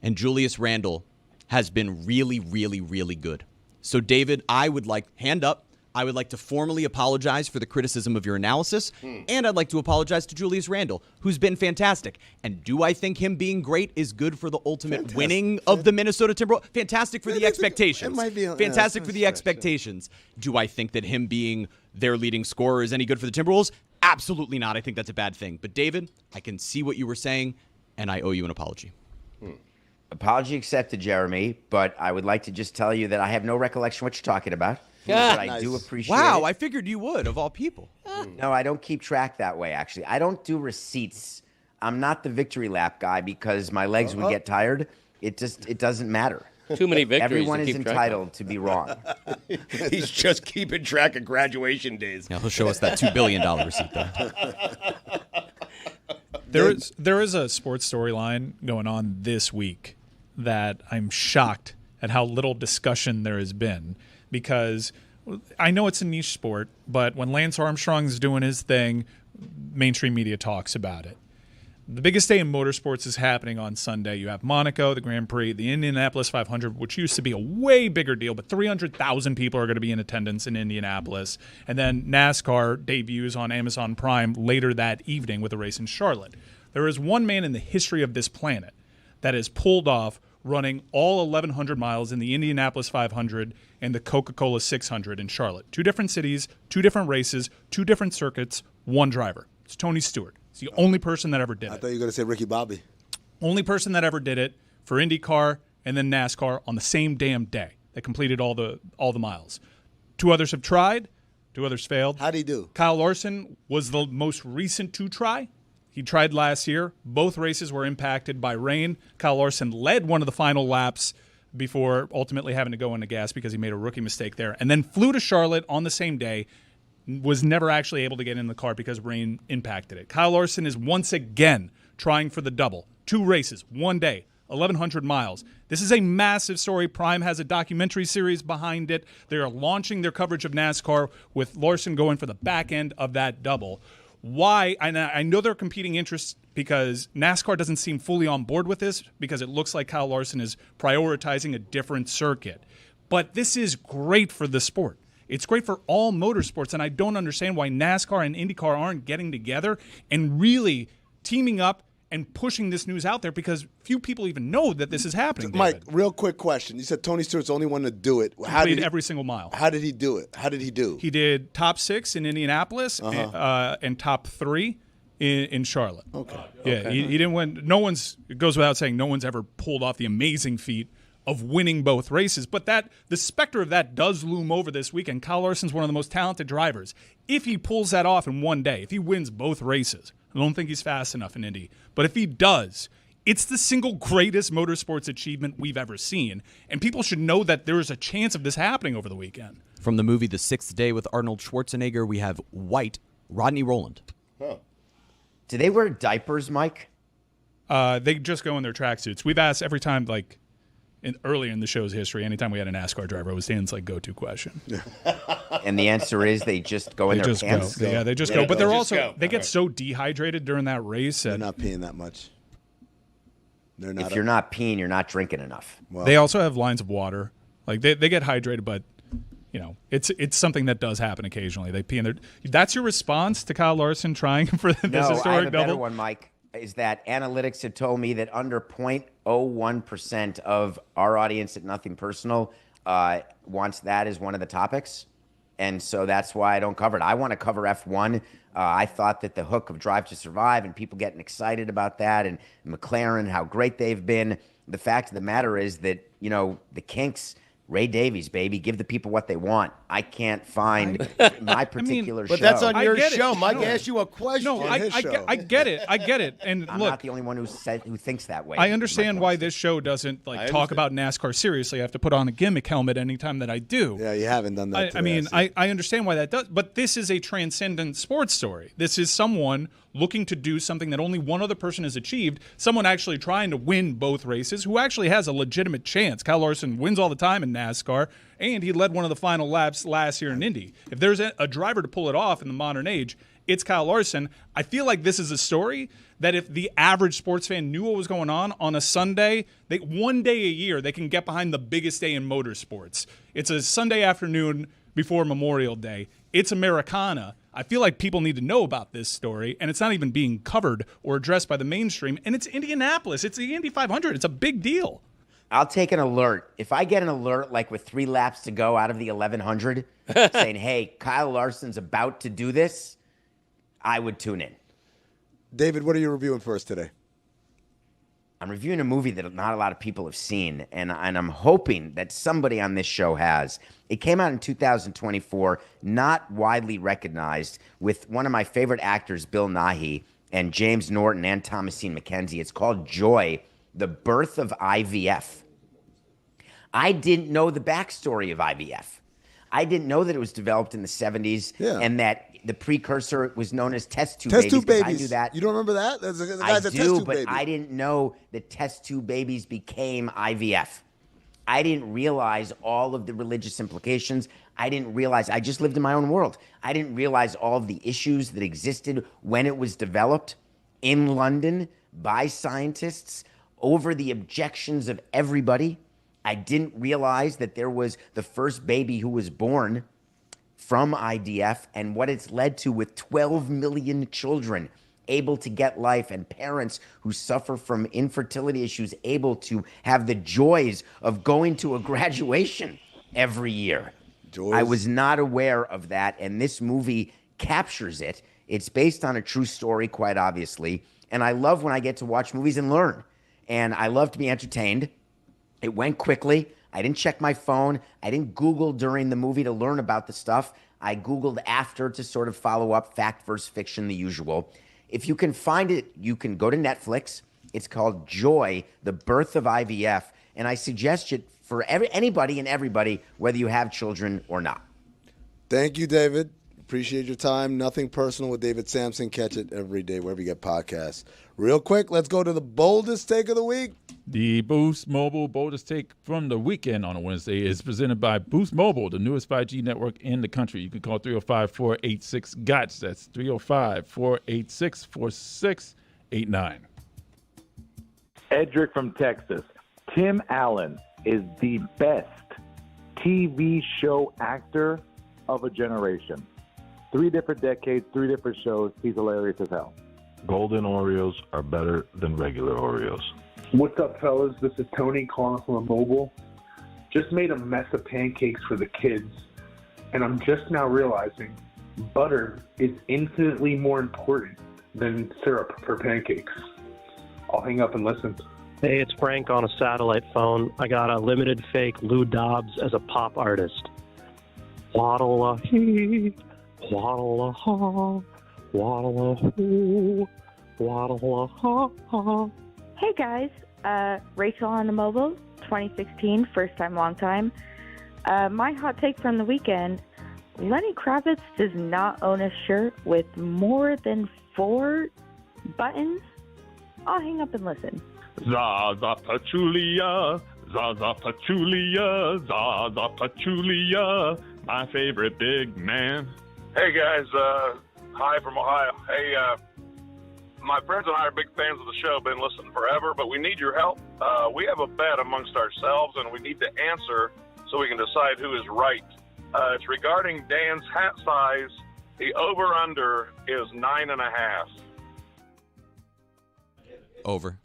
And Julius Randle has been really, really, really good. So, David, I would like, hand up, I would like to formally apologize for the criticism of your analysis, and I'd like to apologize to Julius Randle, who's been fantastic. And do I think him being great is good for the ultimate winning of the Minnesota Timberwolves? Fantastic for the expectations. It might be, fantastic for the expectations. Do I think that him being their leading scorer is any good for the Timberwolves? Absolutely not. I think that's a bad thing. But, David, I can see what you were saying, and I owe you an apology. Apology accepted, Jeremy, but I would like to just tell you that I have no recollection what you're talking about. But I do appreciate Wow, it. I figured you would, of all people. No, I don't keep track that way, actually. I don't do receipts. I'm not the victory lap guy because my legs would get tired. It doesn't matter. Too many victories. Everyone to is keep track of. entitled to be wrong. He's just keeping track of graduation days. Now he'll show us that $2 billion receipt, though. There is a sports storyline going on this week that I'm shocked at how little discussion there has been, because I know it's a niche sport, but when Lance Armstrong's doing his thing, mainstream media talks about it. The biggest day in motorsports is happening on Sunday. You have Monaco, the Grand Prix, the Indianapolis 500, which used to be a way bigger deal, but 300,000 people are going to be in attendance in Indianapolis. And then NASCAR debuts on Amazon Prime later that evening with a race in Charlotte. There is one man in the history of this planet that has pulled off running all 1,100 miles in the Indianapolis 500 and the Coca-Cola 600 in Charlotte. 2 different cities, 2 different races, 2 different circuits, 1 driver. It's Tony Stewart. It's the only person that ever did it. I thought you were going to say Ricky Bobby. Only person that ever did it for IndyCar and then NASCAR on the same damn day. They completed all the miles. 2 others have tried. 2 others failed. How'd he do? Kyle Larson was the most recent to try. He tried last year. Both races were impacted by rain. Kyle Larson led one of the final laps before ultimately having to go into gas because he made a rookie mistake there, and then flew to Charlotte on the same day. Was never actually able to get in the car because rain impacted it. Kyle Larson is once again trying for the double. 2 races, 1 day, 1,100 miles. This is a massive story. Prime has a documentary series behind it. They are launching their coverage of NASCAR with Larson going for the back end of that double. Why? I know they're competing interests because NASCAR doesn't seem fully on board with this because it looks like Kyle Larson is prioritizing a different circuit. But this is great for the sport. It's great for all motorsports, and I don't understand why NASCAR and IndyCar aren't getting together and really teaming up and pushing this news out there because few people even know that this is happening. Mike, real quick question. You said Tony Stewart's the only one to do it. How did every single mile. How did he do it? How did he do? He did top 6 in Indianapolis and top 3 in Charlotte. Okay. Yeah, he didn't win. It goes without saying, no one's ever pulled off the amazing feat of winning both races. But the specter of that does loom over this weekend. Kyle Larson's one of the most talented drivers. If he pulls that off in one day, if he wins both races, I don't think he's fast enough in Indy. But if he does, it's the single greatest motorsports achievement we've ever seen. And people should know that there is a chance of this happening over the weekend. From the movie The Sixth Day with Arnold Schwarzenegger, we have White Rodney Roland. Huh. Do they wear diapers, Mike? They just go in their tracksuits. We've asked every time, earlier in the show's history, anytime we had a NASCAR driver, it was Dan's go-to question. And the answer is they just go in their pants? Go. Yeah, they just go. But they get so dehydrated during that race. They're not peeing that much. They're not. If you're not peeing, you're not drinking enough. Well, they also have lines of water. They get hydrated, but it's something that does happen occasionally. They pee in their. That's your response to Kyle Larson trying for this historic double? No, I have a better one, Mike. Is that analytics have told me that under 0.01% of our audience at Nothing Personal wants that as one of the topics. And so that's why I don't cover it. I want to cover F1. I thought that the hook of Drive to Survive and people getting excited about that and McLaren, how great they've been. The fact of the matter is that, the kinks, Ray Davies, baby, give the people what they want. I can't find my particular show. But that's on your show. Mike asked you a question. No, I get it. I get it. And I'm look, not the only one who thinks that way. I understand why this show doesn't talk about NASCAR seriously. I have to put on a gimmick helmet anytime that I do. Yeah, you haven't done that. I understand why that does. But this is a transcendent sports story. This is someone looking to do something that only one other person has achieved, someone actually trying to win both races, who actually has a legitimate chance. Kyle Larson wins all the time in NASCAR, and he led one of the final laps last year in Indy. If there's a driver to pull it off in the modern age, it's Kyle Larson. I feel like this is a story that if the average sports fan knew what was going on a Sunday, one day a year they can get behind the biggest day in motorsports. It's a Sunday afternoon before Memorial Day. It's Americana. I feel like people need to know about this story, and it's not even being covered or addressed by the mainstream. And it's Indianapolis. It's the Indy 500. It's a big deal. I'll take an alert. If I get an alert with 3 laps to go out of the 1,100 saying, hey, Kyle Larson's about to do this, I would tune in. David, what are you reviewing for us today? I'm reviewing a movie that not a lot of people have seen, and I'm hoping that somebody on this show has. It came out in 2024, not widely recognized, with one of my favorite actors, Bill Nighy, and James Norton and Thomasine McKenzie. It's called Joy, The Birth of IVF. I didn't know the backstory of IVF. I didn't know that it was developed in the 70s and that the precursor was known as test tube babies. Test tube babies. I knew that. You don't remember that? That's the guy's I a test do, tube but baby. I didn't know that test tube babies became IVF. I didn't realize all of the religious implications. I didn't realize, I just lived in my own world. I didn't realize all of the issues that existed when it was developed in London by scientists over the objections of everybody. I didn't realize that there was the first baby who was born from IDF and what it's led to with 12 million children able to get life and parents who suffer from infertility issues able to have the joys of going to a graduation every year. Joys. I was not aware of that, and this movie captures it. It's based on a true story, quite obviously, and I love when I get to watch movies and learn, and I love to be entertained. It went quickly. I didn't check my phone. I didn't Google during the movie to learn about the stuff. I Googled after to sort of follow up fact versus fiction, the usual. If you can find it, you can go to Netflix. It's called Joy, The Birth of IVF. And I suggest it for anybody and everybody, whether you have children or not. Thank you, David. Appreciate your time. Nothing personal with David Sampson. Catch it every day wherever you get podcasts. Real quick, let's go to the boldest take of the week. The Boost Mobile Boldest Take from the weekend on a Wednesday is presented by Boost Mobile, the newest 5G network in the country. You can call 305-486-GOTS. That's 305-486-4689. Edric from Texas. Tim Allen is the best TV show actor of a generation. 3 different decades, 3 different shows. He's hilarious as hell. Golden Oreos are better than regular Oreos. What's up, fellas? This is Tony calling from Mobile. Just made a mess of pancakes for the kids, and I'm just now realizing butter is infinitely more important than syrup for pancakes. I'll hang up and listen. Hey, it's Frank on a satellite phone. I got a limited fake Lou Dobbs as a pop artist. Waddle-a-hee, waddle-a-haw, waddle-a-hoo, waddle-a-haw. Hey guys, Rachel on the Mobile, 2016, first time, long time. My hot take from the weekend, Lenny Kravitz does not own a shirt with more than 4 buttons. I'll hang up and listen. Zaza Pachulia, Zaza Pachulia, Zaza Pachulia, my favorite big man. Hey guys, hi from Ohio. Hey, my friends and I are big fans of the show, been listening forever, but we need your help. We have a bet amongst ourselves, and we need to answer so we can decide who is right. It's regarding Dan's hat size. The over-under is 9.5. Over.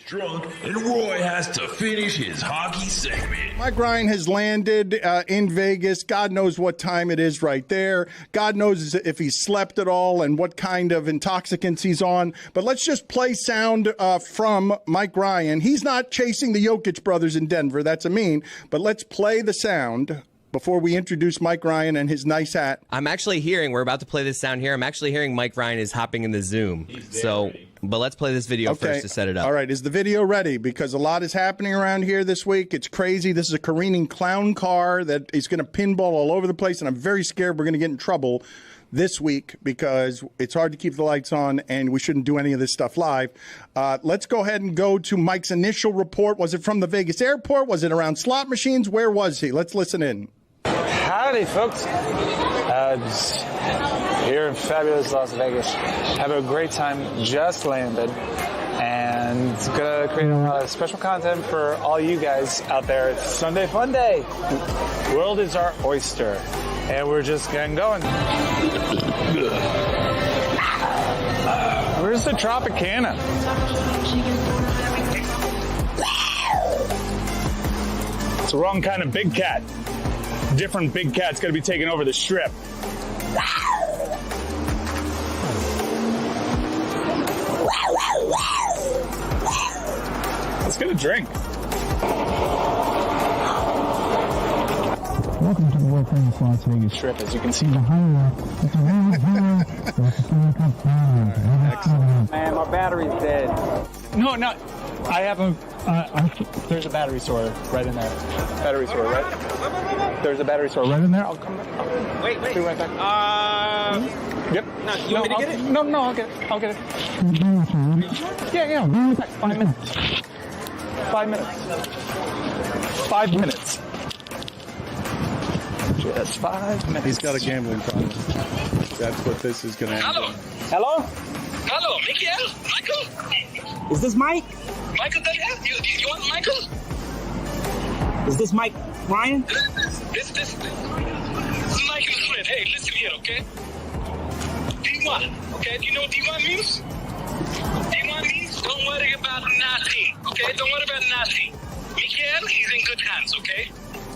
Drunk, and Roy has to finish his hockey segment. Mike Ryan has landed in Vegas. God knows what time it is right there. God knows if he slept at all and what kind of intoxicants he's on. But let's just play sound from Mike Ryan. He's not chasing the Jokic brothers in Denver. That's a mean. But let's play the sound before we introduce Mike Ryan and his nice hat. I'm actually hearing, we're about to play this sound here. I'm actually hearing Mike Ryan is hopping in the Zoom. But let's play this video first to set it up. All right, is the video ready? Because a lot is happening around here this week. It's crazy. This is a careening clown car that is going to pinball all over the place, and I'm very scared we're going to get in trouble this week because it's hard to keep the lights on, and we shouldn't do any of this stuff live. Let's go ahead and go to Mike's initial report. Was it from the Vegas airport? Was it around slot machines? Where was he? Let's listen in. Howdy, folks. Just here in fabulous Las Vegas. Have a great time. Just landed. And gonna create a lot of special content for all you guys out there. It's Sunday Fun Day. World is our oyster. And we're just getting going. Where's the Tropicana? It's the wrong kind of big cat. Different big cat's gonna be taking over the strip. Let's get a drink. Welcome to the world famous Las Vegas Strip, as you can see. Man, my battery's dead. No, I have a. There's a battery store right in there. Battery store, right? There's a battery store right in there. I'll come back. Wait. Be right back. Yep. No, you want me to get it? No, I'll get it. Yeah. Be right back. 5 minutes. 5 minutes. 5 minutes. Just 5 minutes. He's got a gambling problem. That's what this is going to happen. Hello? Hello, Miguel? Michael? Is this Mike? Michael, you want Michael? Is this Mike Ryan? This is Michael's friend. Hey, listen here, okay? D1, okay? Do you know what D1 means? D1 means don't worry about nothing, okay? Don't worry about nothing. Miguel, he's in good hands, okay?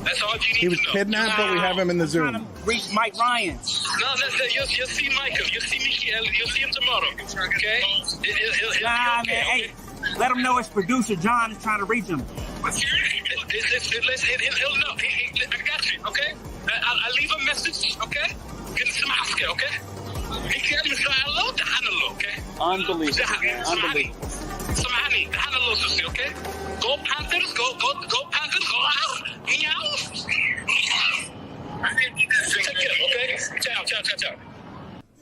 That's all you need to know. He was kidnapped, but we have him in the Zoom. Reach Mike Ryan. No, you'll see Michael. You'll see Miguel. You'll see him tomorrow, okay? He'll be okay, man, hey, let him know his producer, John, is trying to reach him. He'll know. I got you, okay? I'll leave a message, okay? Get some Oscar, okay? Miguel is okay? Unbelievable. Some honey, the honey, okay? Go Panthers, go Panthers, go out. Meow. Take care, okay? Ciao.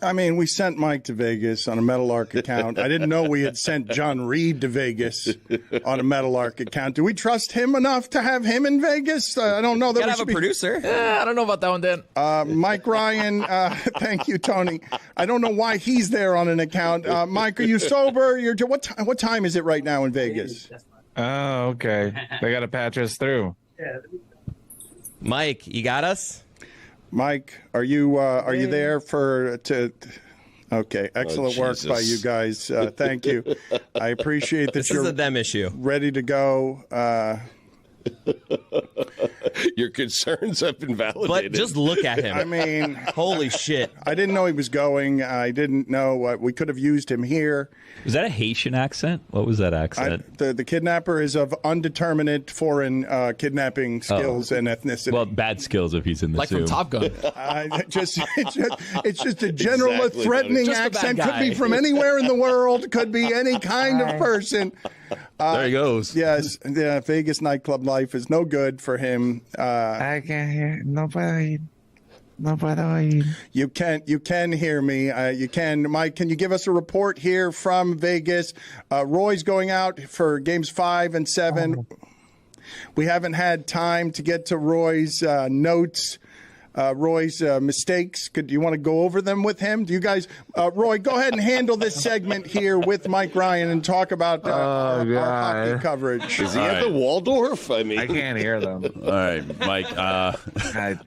I mean, we sent Mike to Vegas on a Meadowlark account. I didn't know we had sent John Reed to Vegas on a Meadowlark account. Do we trust him enough to have him in Vegas? I don't know. Gotta have a producer. I don't know about that one, Dan. Mike Ryan, thank you, Tony. I don't know why he's there on an account. Mike, are you sober? What time is it right now in Vegas? Oh, okay. They got to patch us through. Mike, you got us? Mike, are you there Okay, excellent work by you guys. Thank you. I appreciate that this is a them issue. Ready to go. Your concerns have been validated. But just look at him. I mean, holy shit. I didn't know he was going. I didn't know we could have used him here. Was that a Haitian accent? What was that accent? The kidnapper is of undetermined foreign kidnapping skills and ethnicity. Well, bad skills if he's in the like Zoom. from Top Gun. It's just a general threatening accent. Could be from anywhere in the world. Could be any kind of person. There he goes. Yes, the Vegas nightclub life is no good for him. I can't hear nobody. You can hear me. You can, Mike. Can you give us a report here from Vegas? Roy's going out for games 5 and 7. We haven't had time to get to Roy's notes. Roy's mistakes. Do you want to go over them with him? Do you guys, Roy, go ahead and handle this segment here with Mike Ryan and talk about our hockey coverage. Is he at the Waldorf? I mean, I can't hear them. All right, Mike. I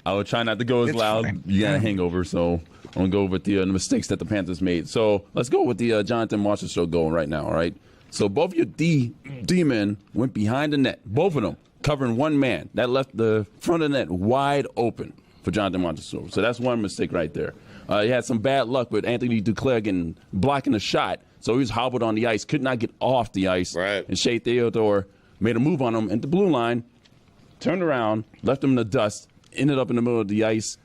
will try not to go as loud. Fine. You got a hangover, so I'm going to go with the mistakes that the Panthers made. So let's go with the Jonathan Marshall show going right now, all right? So both your D-men went behind the net, both of them, covering one man. That left the front of the net wide open for Jonathan Montesoro. So that's one mistake right there. He had some bad luck with Anthony Duclair blocking the shot. So he was hobbled on the ice, could not get off the ice. Right. And Shea Theodore made a move on him at the blue line, turned around, left him in the dust, ended up in the middle of the ice.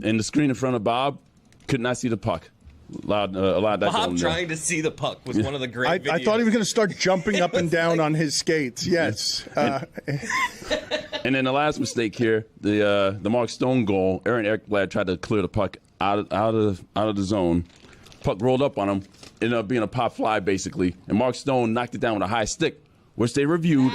And the screen in front of Bob could not see the puck. Allowed that Bob trying to see the puck was one of the great videos. I thought he was going to start jumping up and down on his skates. Yes. And then the last mistake here, the Mark Stone goal. Aaron Ekblad tried to clear the puck out of the zone. Puck rolled up on him. Ended up being a pop fly, basically. And Mark Stone knocked it down with a high stick, which they reviewed.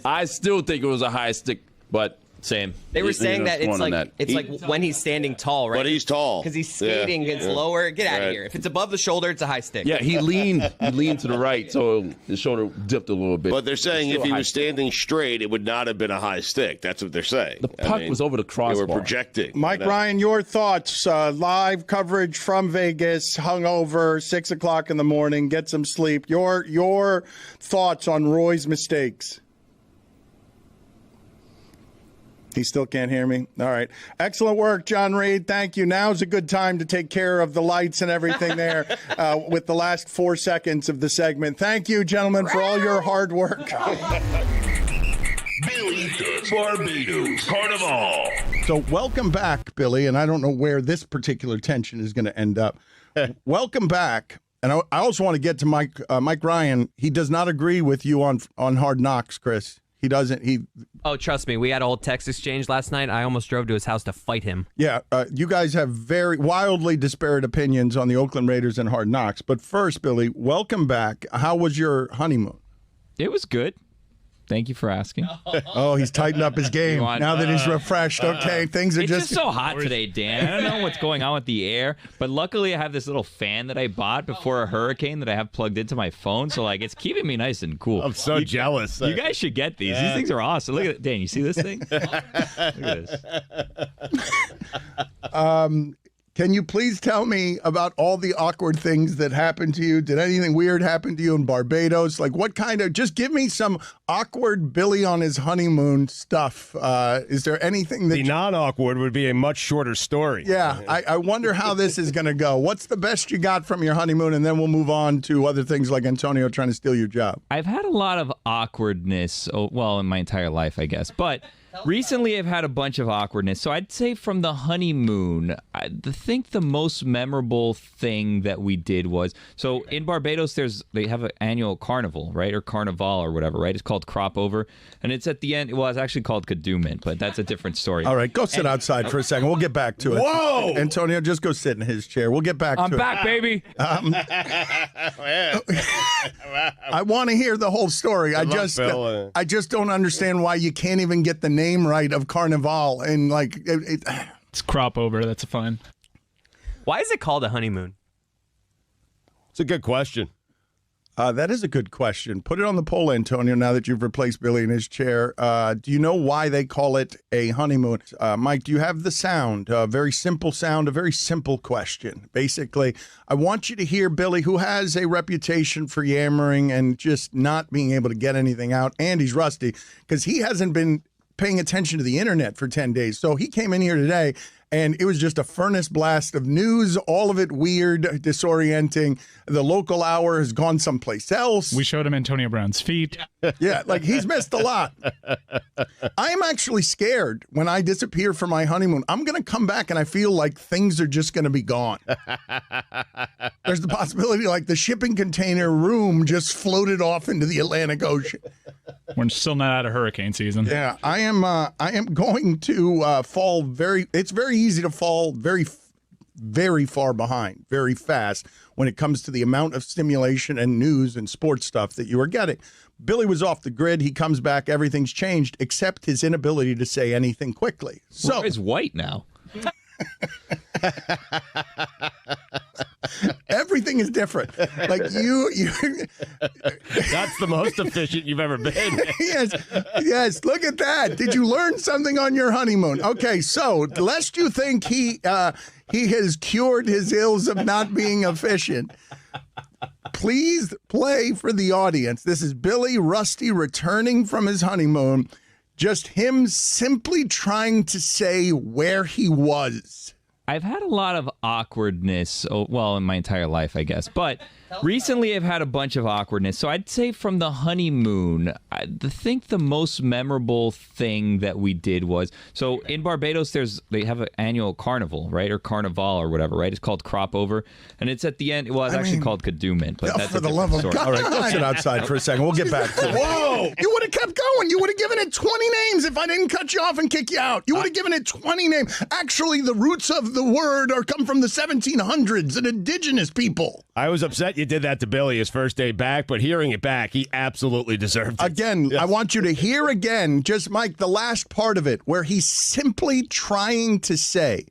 I still think it was a high stick, but same. They were saying that it's like when he's standing tall, right? But he's tall. Because he's skating against lower. Get out of here. If it's above the shoulder, it's a high stick. Yeah, he leaned to the right, so his shoulder dipped a little bit. But they're saying if he was standing straight, it would not have been a high stick. That's what they're saying. The puck was over the crossbar. They were projecting. Mike Ryan, your thoughts. Live coverage from Vegas, hungover, 6 o'clock in the morning, get some sleep. Your thoughts on Roy's mistakes. He still can't hear me? All right. Excellent work, John Reed. Thank you. Now's a good time to take care of the lights and everything there with the last 4 seconds of the segment. Thank you, gentlemen, for all your hard work. Billy Does Barbados Carnival. So welcome back, Billy, and I don't know where this particular tension is going to end up. Welcome back. And I also want to get to Mike Ryan. He does not agree with you on Hard Knocks, Chris. He doesn't. Oh, trust me. We had a whole text exchange last night. I almost drove to his house to fight him. Yeah, you guys have very wildly disparate opinions on the Oakland Raiders and Hard Knocks. But first, Billy, welcome back. How was your honeymoon? It was good. Thank you for asking. Oh, he's tightened up his game now that he's refreshed. Okay, things are it's just so hot today, Dan. I don't know what's going on with the air, but luckily I have this little fan that I bought before a hurricane that I have plugged into my phone, so like it's keeping me nice and cool. I'm so jealous. You guys should get these. These things are awesome. Look at it, Dan. You see this thing? Look at this. Can you please tell me about all the awkward things that happened to you? Did anything weird happen to you in Barbados? Like what kind of, just give me some awkward Billy on his honeymoon stuff. Is there anything that... The non-awkward would be a much shorter story. Yeah, I wonder how this is going to go. What's the best you got from your honeymoon? And then we'll move on to other things like Antonio trying to steal your job. I've had a lot of awkwardness, well, in my entire life, I guess. But recently I've had a bunch of awkwardness. So I'd say from the honeymoon, I think the most memorable thing that we did was, so in Barbados, they have an annual carnival, right? Or carnival or whatever, right? It's called Crop Over. And it's at the end, well, it's actually called Kadooment, but that's a different story. All right, go sit outside for a second. We'll get back to it. Whoa! Antonio, just go sit in his chair. We'll get back to it. I'm back, baby. I want to hear the whole story. I just don't understand why you can't even get the name right of Carnival and like it's Crop Over. That's fine. Why is it called a honeymoon? It's a good question. That is a good question. Put it on the poll, Antonio, now that you've replaced Billy in his chair. Do you know why they call it a honeymoon? Mike, do you have the sound? A very simple sound, a very simple question. Basically, I want you to hear Billy, who has a reputation for yammering and just not being able to get anything out, and he's rusty, because he hasn't been paying attention to the internet for 10 days. So he came in here today, and it was just a furnace blast of news, all of it weird, disorienting. The local hour has gone someplace else. We showed him Antonio Brown's feet. Yeah, like he's missed a lot. I'm actually scared when I disappear for my honeymoon. I'm going to come back and I feel like things are just going to be gone. There's the possibility like the shipping container room just floated off into the Atlantic Ocean. We're still not out of hurricane season. Yeah, I am going to fall it's very easy to fall very far behind, very fast when it comes to the amount of stimulation and news and sports stuff that you are getting. Billy was off the grid. He comes back. Everything's changed except his inability to say anything quickly. So it's white now. Everything is different. Like you That's the most efficient you've ever been. Yes. Look at that. Did you learn something on your honeymoon? Okay, so lest you think he has cured his ills of not being efficient, please play for the audience. This is Billy Rusty returning from his honeymoon. Just him simply trying to say where he was. I've had a lot of awkwardness, in my entire life, I guess. But recently I've had a bunch of awkwardness. So I'd say from the honeymoon, I think the most memorable thing that we did was, so in Barbados, they have an annual carnival, right? Or carnival or whatever, right? It's called Crop Over. And it's at the end, it's actually called Kadooment, but that's for a the different love of story. God. All All right, go sit outside for a second. We'll get back to it. Whoa! You would have kept going. You would have given it 20 names if I didn't cut you off and kick you out. You would have given it 20 names. Actually, the roots of the word come from the 1700s and indigenous people. I was upset you did that to Billy his first day back, but hearing it back, he absolutely deserved it. Again, yes. I want you to hear again, just Mike, the last part of it, where he's simply trying to say,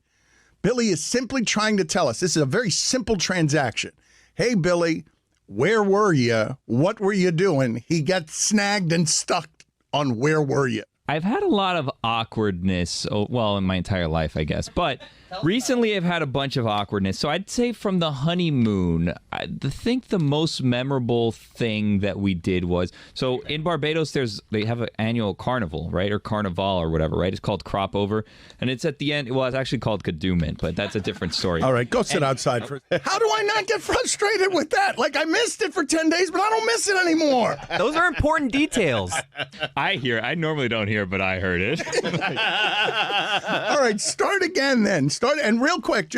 Billy is simply trying to tell us, this is a very simple transaction. Hey, Billy, where were you? What were you doing? He got snagged and stuck on where were you? I've had a lot of awkwardness, in my entire life, I guess. But recently I've had a bunch of awkwardness. So I'd say from the honeymoon, I think the most memorable thing that we did was, so in Barbados, they have an annual carnival, right? Or carnival or whatever, right? It's called Crop Over. And it's at the end, it's actually called Kadooment, but that's a different story. All right, go sit outside for How do I not get frustrated with that? Like, I missed it for 10 days, but I don't miss it anymore. Those are important details. I normally don't hear, but I heard it. All right, start again then. And real quick,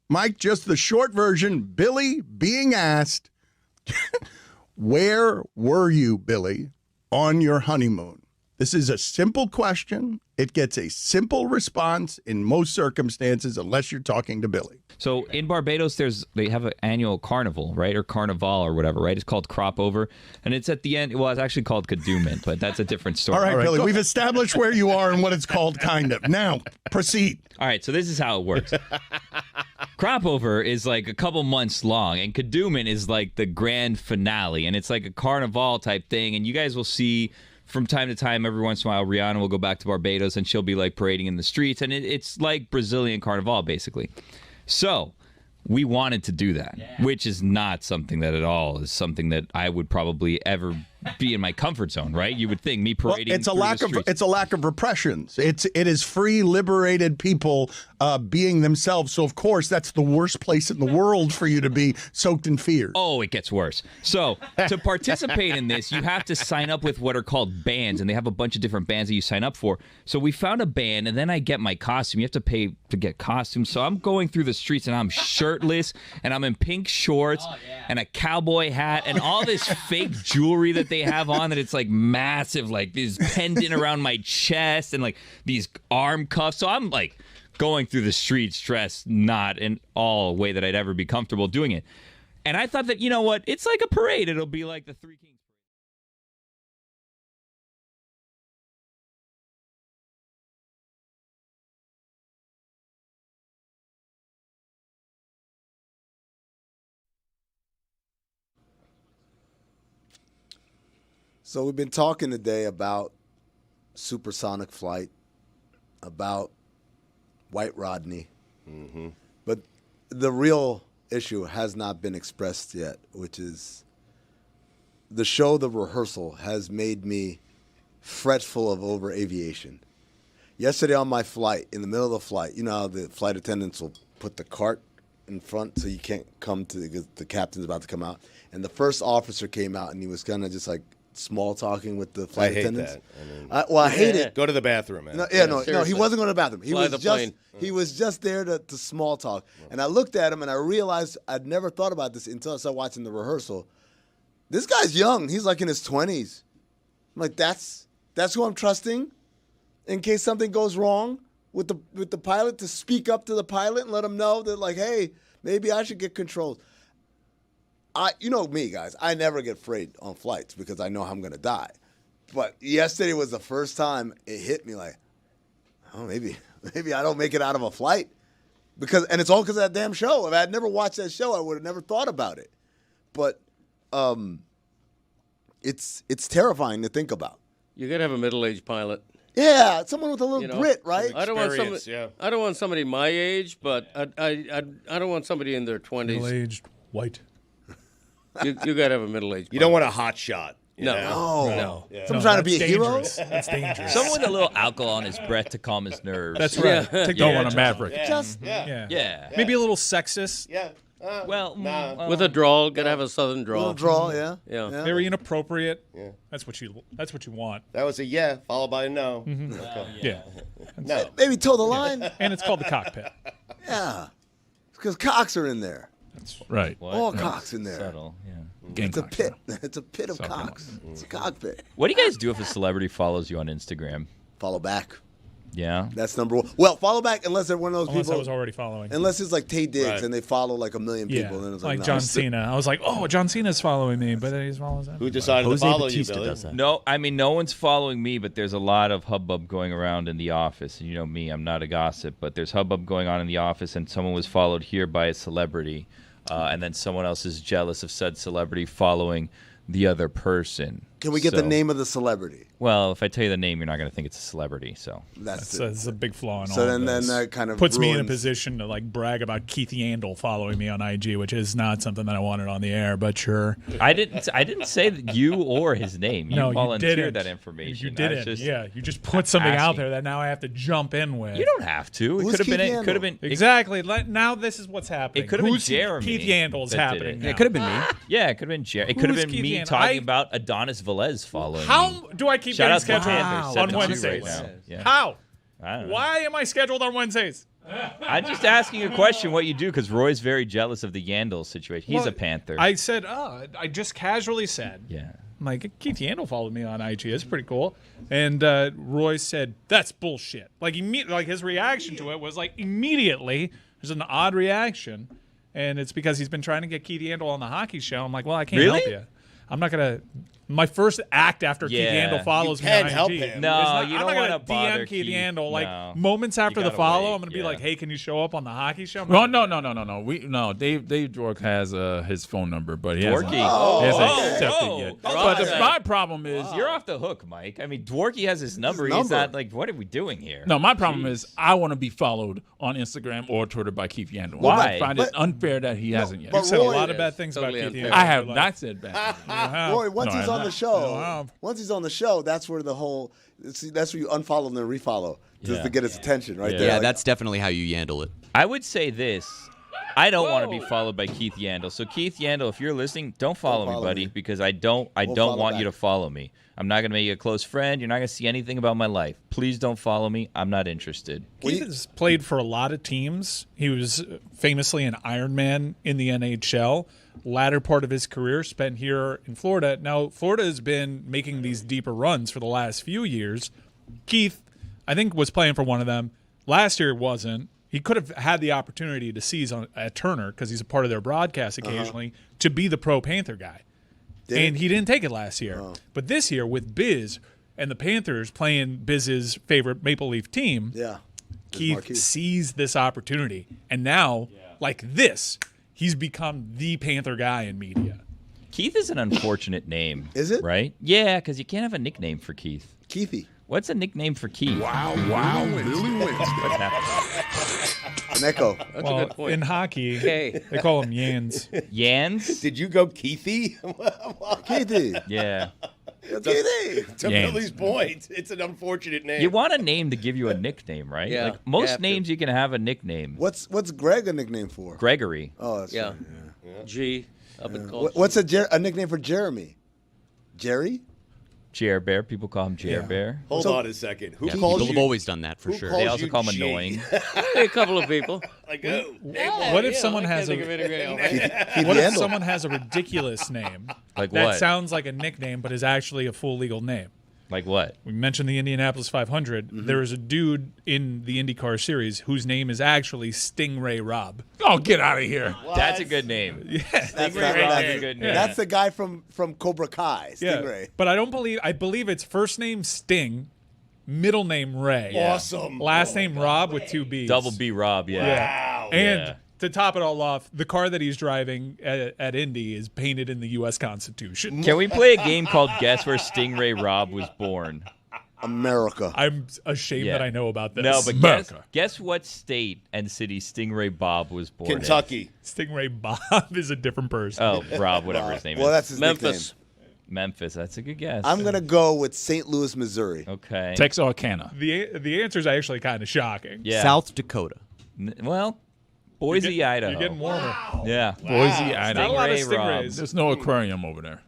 Mike, just the short version. Billy being asked, where were you, Billy, on your honeymoon? This is a simple question. It gets a simple response in most circumstances, unless you're talking to Billy. So in Barbados, they have an annual carnival, right? Or carnival or whatever, right? It's called Crop Over. And it's at the end, it's actually called Kadooment, but that's a different story. All right, Billy, we've established where you are and what it's called, kind of. Now, proceed. All right, so this is how it works. Crop Over is like a couple months long, and Kadooment is like the grand finale, and it's like a carnival type thing, and you guys will see from time to time, every once in a while, Rihanna will go back to Barbados, and she'll be like parading in the streets, and it's like Brazilian carnival, basically. So we wanted to do that, which is not something that at all is something that I would probably ever be in my comfort zone, right? You would think me parading. Well, it's a lack of repressions. It is free, liberated people being themselves. So of course that's the worst place in the world for you to be soaked in fear. Oh, it gets worse. So to participate in this, you have to sign up with what are called bands, and they have a bunch of different bands that you sign up for. So we found a band, and then I get my costume. You have to pay to get costumes. So I'm going through the streets, and I'm shirtless, and I'm in pink shorts and a cowboy hat and all this fake jewelry that they have on, that it's like massive, like this pendant around my chest and like these arm cuffs. So I'm like going through the streets dressed not in all way that I'd ever be comfortable doing it. And I thought that, you know what, it's like a parade. It'll be like the Three Kings. So we've been talking today about supersonic flight, about White Rodney, but the real issue has not been expressed yet, which is the show, The Rehearsal, has made me fretful of over aviation. Yesterday on my flight, in the middle of the flight, you know how the flight attendants will put the cart in front so you can't come to the captain's about to come out, and the first officer came out and he was kind of just like small talking with the flight attendants. I hate it. Go to the bathroom, man. No, he wasn't going to the bathroom. He was just there to small talk. And I looked at him and I realized I'd never thought about this until I started watching The Rehearsal. This guy's young. He's like in his 20s. I'm like, that's who I'm trusting in case something goes wrong with the pilot, to speak up to the pilot and let him know that, like, hey, maybe I should get controls. You know me, guys. I never get afraid on flights because I know I'm going to die. But yesterday was the first time it hit me like, oh, maybe I don't make it out of a flight. And it's all because of that damn show. If I had never watched that show, I would have never thought about it. But it's terrifying to think about. You got to have a middle-aged pilot. Yeah, someone with a little grit, right? I don't want somebody my age, but I don't want somebody in their 20s. Middle-aged, white. You got to have a middle-aged. You don't want a hot shot. No. No. Yeah. Someone trying to be a hero? That's dangerous. Someone with a little alcohol on his breath to calm his nerves. That's right. Yeah. Don't want a maverick. Yeah. Maybe a little sexist. Yeah. Well, With a drawl, got to have a southern drawl. Little draw, yeah. Yeah. Very inappropriate. Yeah. That's what you want. That was a yeah, followed by a no. Mm-hmm. Okay. Yeah. No. Maybe toe the line. And it's called the cockpit. Yeah. Because cocks are in there. Right. All cocks in there. Subtle, yeah. It's a pit. It's a pit of cocks. It's a cockpit. What do you guys do if a celebrity follows you on Instagram? Follow back. Yeah. That's number one. Well, follow back unless they're one of those Unless people. I was already following. Unless it's like Tay Diggs Right. and they follow like a million Yeah. people. And then it's Like no. John Cena. I was like, oh, John Cena's following me, but then he's following that. Who decided to follow you, Billy? No, I mean, no one's following me, but there's a lot of hubbub going around in the office. And you know me, I'm not a gossip, but there's hubbub going on in the office, and someone was followed here by a celebrity, and then someone else is jealous of said celebrity following the other person. Can we get the name of the celebrity? Well, if I tell you the name, you're not going to think it's a celebrity. So That's a big flaw in all So of then this. that kind of puts me in a ruins- position to like brag about Keith Yandel following me on IG, which is not something that I wanted on the air, but sure. I didn't say that you or his name. You No, you volunteered didn't. that information. You didn't. I was just Yeah, you just put something out asking. there that now I have to jump in with. You don't have to. It could have been. It could have been exactly. Now this is what's happening. It could have been Who's Jeremy. Keith Yandel's that did happening. it. now. It could have been me. Yeah, it could have been Jeremy. It could have Who's been Keith me Yandel? talking about Adonis Velez following. How me. do I keep Shout getting out to scheduled Panthers, on 7-2 Wednesdays? right now. Yeah. How? I don't know. Why am I scheduled on Wednesdays? I'm just asking a question what you do because Roy's very jealous of the Yandel situation. He's Well, a Panther. I said, I just casually said, yeah. I'm like, Keith Yandel followed me on IG. It's pretty cool. And Roy said, that's bullshit. Like, like his reaction to it was like immediately, there's an odd reaction. And it's because he's been trying to get Keith Yandel on the hockey show. I'm like, well, I can't Really? help you. I'm not going to. My first act after Keith Yeah. Yandel follows You me on can IG. help him. No, is not- you I'm don't not gonna wanna bother DM Keith Keith. Yandel. Like No. moments after You the gotta follow, wait, I'm going to be yeah. like, hey, can you show up on the hockey show? I'm Well, not- no. Dave Dwork has his phone number, but he hasn't, Dworky. he hasn't Oh, accepted oh, yet. oh, But okay. my problem is You're off the hook, Mike. I mean, Dworky has his number. He's number. not like, what are we doing here? no. My problem is I want to be followed on Instagram or Twitter by Keith Yandel. Why? I find it unfair that he hasn't yet. but You've said a Roy- lot of bad things Totally about Keith unfair. Yandel. I have Like, not said bad. Roy, once No, he's I on have the show, have. once he's on the show, that's where the whole. See, that's where you unfollow and then refollow just Yeah. to get his attention, right Yeah. there. Yeah, Like, that's definitely how you handle it. I would say this. I don't want to be followed by Keith Yandel. So Keith Yandel, if you're listening, don't follow me, follow buddy, me. because I don't follow want you back. to follow me. I'm not going to make you a close friend. You're not going to see anything about my life. Please don't follow me. I'm not interested. Keith has played for a lot of teams. He was famously an Ironman in the NHL. Latter part of his career spent here in Florida. Now, Florida has been making these deeper runs for the last few years. Keith, I think, was playing for one of them. Last year, it wasn't. He could have had the opportunity to seize at Turner because he's a part of their broadcast occasionally to be the pro Panther guy. And he didn't take it last year. But this year, with Biz and the Panthers playing Biz's favorite Maple Leaf team, yeah. Keith seized this opportunity. And now, like this, he's become the Panther guy in media. Keith is an unfortunate name. Is it? Right? Yeah, because you can't have a nickname for Keith. Keithy. What's a nickname for Keith? Wow, Billy Wednesday. An echo. That's a Well, good point. in hockey, Okay. they call him Yans. Yans? Did you go Keithy? Keithy. Yeah. Keithy. To Yams. Billy's point, it's an unfortunate name. You want a name to give you a nickname, right? Yeah, Like you most have to. names you can have a nickname. What's Greg a nickname for? Gregory. Oh, that's Yeah. right. G. Up in culture. What's a nickname for Jeremy? Jerry? Jer Bear. People call him Jer Bear. Hold So- on a second. Who Yeah, calls people you? have always done that for who sure. calls They also you call him G? annoying. A couple of people. Like who? What if someone has Think of a anything else. What if Yandel. someone has a ridiculous name Like that what? sounds like a nickname but is actually a full legal name? Like what? We mentioned the Indianapolis 500. There is a dude in the IndyCar series whose name is actually Stingray Rob. Oh, get out of here. That's a good name. Yeah, That's, Stingray a good name. that's the guy from Cobra Kai, Stingray. But I believe it's first name Sting, middle name Ray. Awesome. Last name Rob with two B's. Double B Rob, yeah. Yeah. And Yeah. to top it all off, the car that he's driving at Indy is painted in the U.S. Constitution. Can we play a game called Guess Where Stingray Rob Was Born? America. I'm ashamed that I know about this. No, but guess what state and city Stingray Bob was born Kentucky. Stingray Bob is a different person. Oh, Rob, whatever his name is. Well, that's his Memphis. Memphis. That's a good guess. I'm going to go with St. Louis, Missouri. Okay. Texarkana. The answer is actually kind of shocking. Yeah. South Dakota. Well, Boise, Idaho. You're getting warmer. Yeah. Boise, Idaho. Not a lot of Stingray Rob. stingrays. There's no aquarium over there.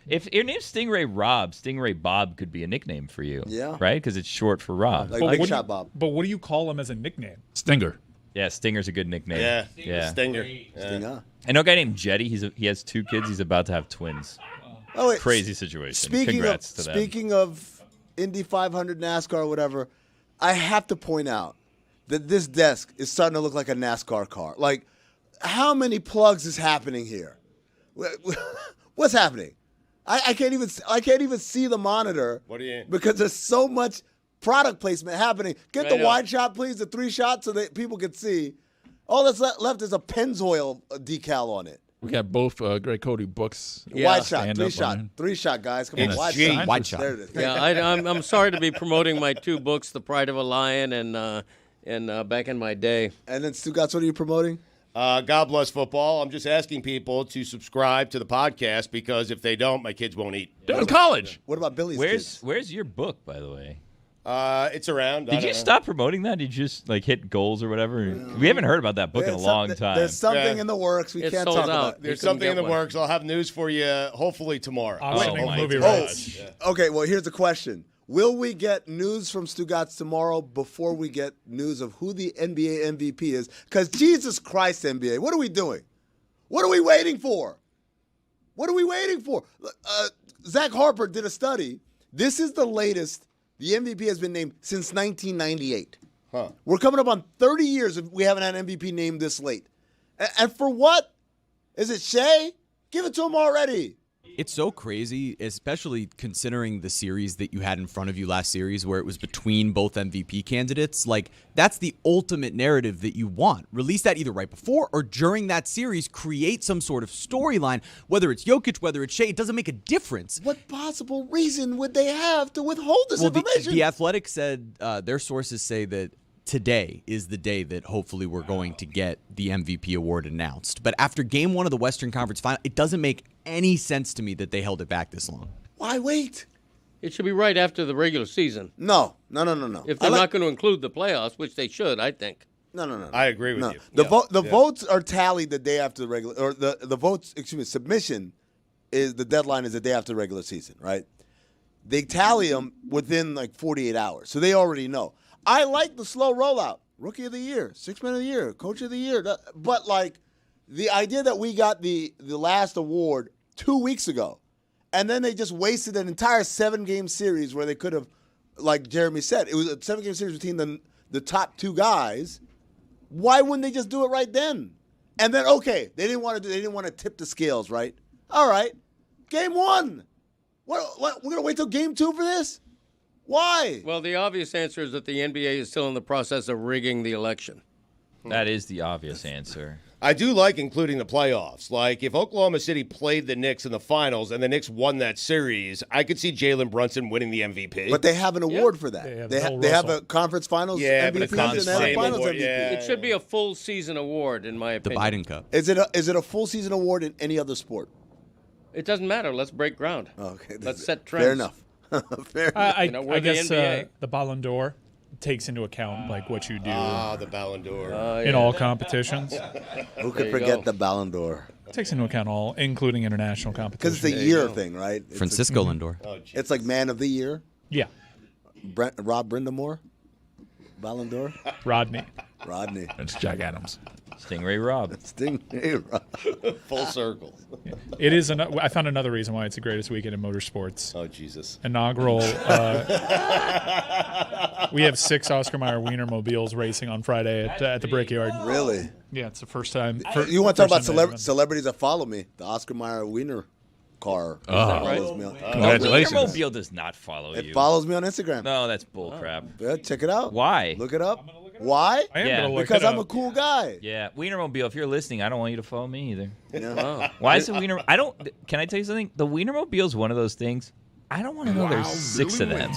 If your name's Stingray Rob, Stingray Bob could be a nickname for you. Yeah. Right? Because it's short for Rob. Like But Big what do Shot you- Bob. But what do you call him as a nickname? Stinger. Yeah, Stinger's a good nickname. Yeah. Stinger. Yeah. Stinger. I know a guy named Jetty. He has 2 kids. He's about to have twins. Oh, wait. Crazy situation. Congrats to them. Speaking of Indy 500, NASCAR, or whatever, I have to point out that this desk is starting to look like a NASCAR car. Like, how many plugs is happening here? What's happening? I can't even see the monitor. What do you? Because there's so much product placement happening. Get the wide shot, please, the 3 shot, so that people can see. All that's left is a Pennzoil decal on it. We got both Greg Cody books. Wide shot, stand 3 up shot, on 3 shot, guys. Come And on, a wide G. shot. Wide shot. There it is. Yeah, I'm sorry to be promoting my 2 books, The Pride of a Lion and Back in My Day. And then Stugotz, what are you promoting? God bless football. I'm just asking people to subscribe to the podcast because if they don't, my kids won't eat. They're in college. What about Billy's kids? Where's your book, by the way? It's around. Did you stop promoting that? Did you just hit goals or whatever? We haven't heard about that book in a long time. There's something in the works. We can't talk about. There's something in the works. I'll have news for you hopefully tomorrow. Okay, well, here's the question. Will we get news from Stugotz tomorrow before we get news of who the NBA MVP is? Because Jesus Christ, NBA, what are we doing? What are we waiting for? What are we waiting for? Zach Harper did a study. This is the latest the MVP has been named since 1998. Huh. We're coming up on 30 years if we haven't had an MVP named this late. And for what? Is it Shea? Give it to him already. It's so crazy, especially considering the series that you had in front of you last series where it was between both MVP candidates. Like, that's the ultimate narrative that you want. Release that either right before or during that series. Create some sort of storyline. Whether it's Jokic, whether it's Shea, it doesn't make a difference. What possible reason would they have to withhold this information? The Athletic said, their sources say that today is the day that hopefully we're going to get the MVP award announced. But after game 1 of the Western Conference Final, it doesn't make any sense to me that they held it back this long. Why wait? It should be right after the regular season. No. If they're not going to include the playoffs, which they should, I think. No. I agree with you. The votes are tallied the day after the regular, or the votes, submission is the deadline is the day after the regular season, right? They tally them within 48 hours. So they already know. I like the slow rollout. Rookie of the year, 6th man of the year, coach of the year. But the idea that we got the last award 2 weeks ago, and then they just wasted an entire 7-game series where they could have, like Jeremy said, it was a 7-game series between the top 2 guys. Why wouldn't they just do it right then? And then they didn't want to tip the scales, right? All right, game 1. What we're gonna wait till game 2 for this? Why? Well, the obvious answer is that the NBA is still in the process of rigging the election. That is the obvious answer. I do like including the playoffs. Like, if Oklahoma City played the Knicks in the finals and the Knicks won that series, I could see Jalen Brunson winning the MVP. But they have an award for that. They have a conference finals MVP but it's not the and they have a same finals award. MVP. It should be a full season award, in my opinion. Biden Cup. Is it a full season award in any other sport? It doesn't matter. Let's break ground. Okay. Let's set trends. Fair enough. Fair enough. I guess the Ballon d'Or takes into account what you do. The Ballon d'Or. In all competitions. Who could forget the Ballon d'Or? Takes into account all, including international competitions. Because it's a year thing, right? Francisco Lindor. It's like Man of the Year. Yeah. Rob Brindamore. Ballon d'Or. Rodney. It's Jack Adams. Stingray Rob. Stingray Rob. Full circle. It is. I found another reason why it's the greatest weekend in motorsports. Oh, Jesus. Inaugural. We have 6 Oscar Mayer Wiener Mobiles racing on Friday at the Brickyard. Really? Yeah, it's the first time. You want to talk about celebrities that follow me? The Oscar Mayer Wiener car. Follows me on, Congratulations. Wiener Mobile does not follow you. It follows me on Instagram. No, that's bullcrap. Yeah, check it out. Why? Look it up. Why? I am gonna look because it up. I'm a cool guy. Yeah, Wienermobile. If you're listening, I don't want you to follow me either. Yeah. Why is the Wiener? I don't. Can I tell you something? The Wienermobile is one of those things. I don't want to know there's 6 of them.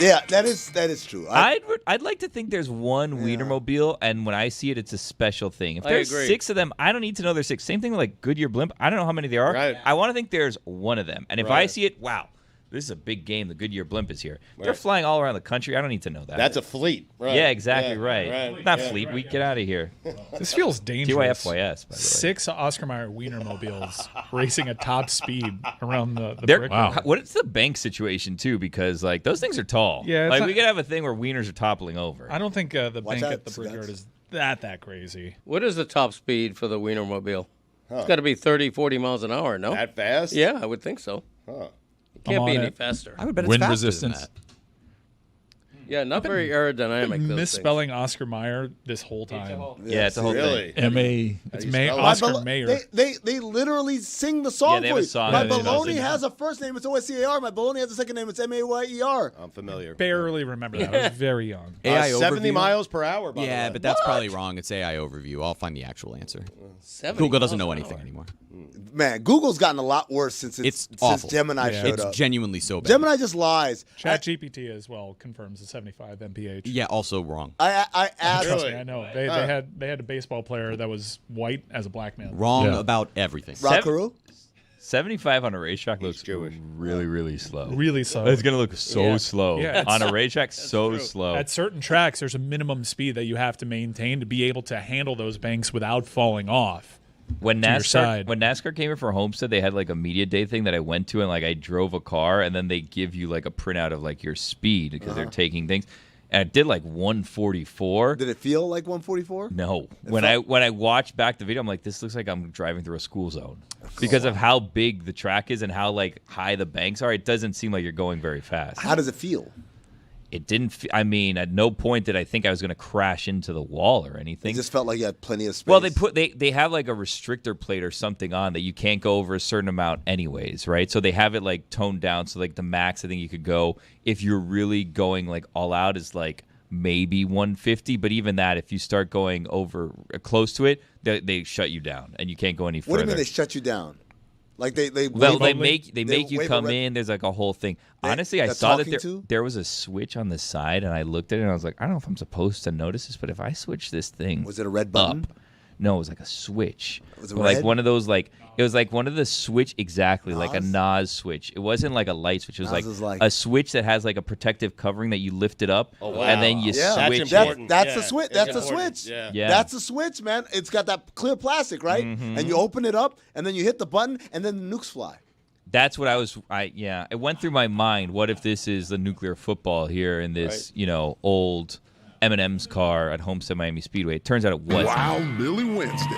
Yeah, that is true. I'd like to think there's one Wienermobile, and when I see it, it's a special thing. If I there's agree. 6 of them, I don't need to know there's 6. Same thing with like Goodyear Blimp. I don't know how many there are. Right. I want to think there's one of them. And if I see it, wow, this is a big game. The Goodyear Blimp is here. They're flying all around the country. I don't need to know that. That's a fleet. Right. Yeah, exactly right. Not Yeah. fleet. We get out of here. This feels dangerous. TYFYS, by the way. 6 Oscar Mayer Wienermobiles racing at top speed around the They're- brick. What's the bank situation too? Because like those things are tall. Yeah, it's like not- we could have a thing where wieners are toppling over. I don't think the Watch bank out, at the Brickyard is that crazy. What is the top speed for the Wienermobile? Huh. It's got to be 30, 40 miles an hour, no? That fast? Yeah, I would think so. Huh. It can't I'm be on any it. faster. I would bet it's Wind faster resistance. than that. Yeah, not very aerodynamic. those Misspelling Oscar Mayer this whole time. Yeah, it's a whole Really? thing. M.A. It's you May spell it? Oscar Mayer. They literally sing the song Yeah, they for have a you. song My that they baloney know. has a first name, it's OSCAR. My baloney has a second name, it's MAYER. I'm familiar. Barely remember that. I was very young. AI 70 overview? miles per hour, by the Yeah, way. but that's probably wrong. It's AI overview. I'll find the actual answer. 70 Google doesn't miles know an anything hour. anymore. Man, Google's gotten a lot worse since It's since awful. Gemini Yeah. showed It's up. genuinely so bad. Gemini just lies. ChatGPT as well confirms the 75 mph. Yeah, also wrong. I asked. Trust Really? me, I know. They had a baseball player that was white as a black man. Wrong Yeah. about everything. Rakaru? 75 on a racetrack looks Jewish. really, really slow. Really slow. It's gonna look so slow Yeah, on a racetrack. So true. slow. At certain tracks, there's a minimum speed that you have to maintain to be able to handle those banks without falling off. When to your side. NASCAR came here for Homestead, they had like a media day thing that I went to, and like I drove a car, and then they give you like a printout of like your speed because they're taking things. And it did like 144. Did it feel like 144? No. When I watched back the video, I'm like, this looks like I'm driving through a school zone because of how big the track is and how like high the banks are. It doesn't seem like you're going very fast. How does it feel? It didn't. I mean, at no point did I think I was going to crash into the wall or anything. It just felt like you had plenty of space. Well, they have like a restrictor plate or something on that you can't go over a certain amount anyways, right? So they have it like toned down. So like the max I think you could go if you're really going like all out is like maybe 150. But even that, if you start going over close to it, they shut you down and you can't go any further. What do you mean they shut you down? Like they make you wave come a red- in. There's like a whole thing. Honestly, I they're saw that talking there was a switch on the side, and I looked at it and I was like, I don't know if I'm supposed to notice this, but if I switch this thing, Was it a red button? up, no, it was like a switch. Was it But like red? one of those like it was like one of the switch exactly like a Nas? Nas switch. It wasn't like a light switch. It was Nas is like- a switch that has like a protective covering that you lift it up Oh, wow. and then you Yeah, switch That's it. important. That's Yeah, the switch. it's That's the important. switch. Yeah. Yeah. That's the switch, man. It's got that clear plastic, right? Mm-hmm. And you open it up, and then you hit the button, and then the nukes fly. That's what it went through my mind. What if this is the nuclear football here in this, old M&M's car at Homestead Miami Speedway? It turns out it wasn't. Wild Billy Wednesday.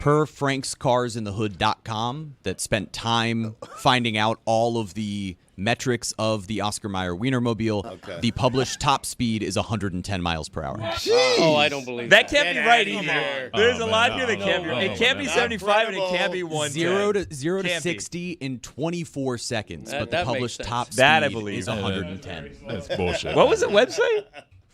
Per frankscarsinthehood.com that spent time finding out all of the metrics of the Oscar Mayer Wienermobile. Okay. The published top speed is 110 miles per hour. Oh, I don't believe That can't be right Get either. outta here. There's a lot here that can't be right. It can't be no. 75 and it can't be 110. 0 to Can't be. 60 in 24 seconds, but the that makes published sense. top speed That I believe. is 110. That's bullshit. What was the website?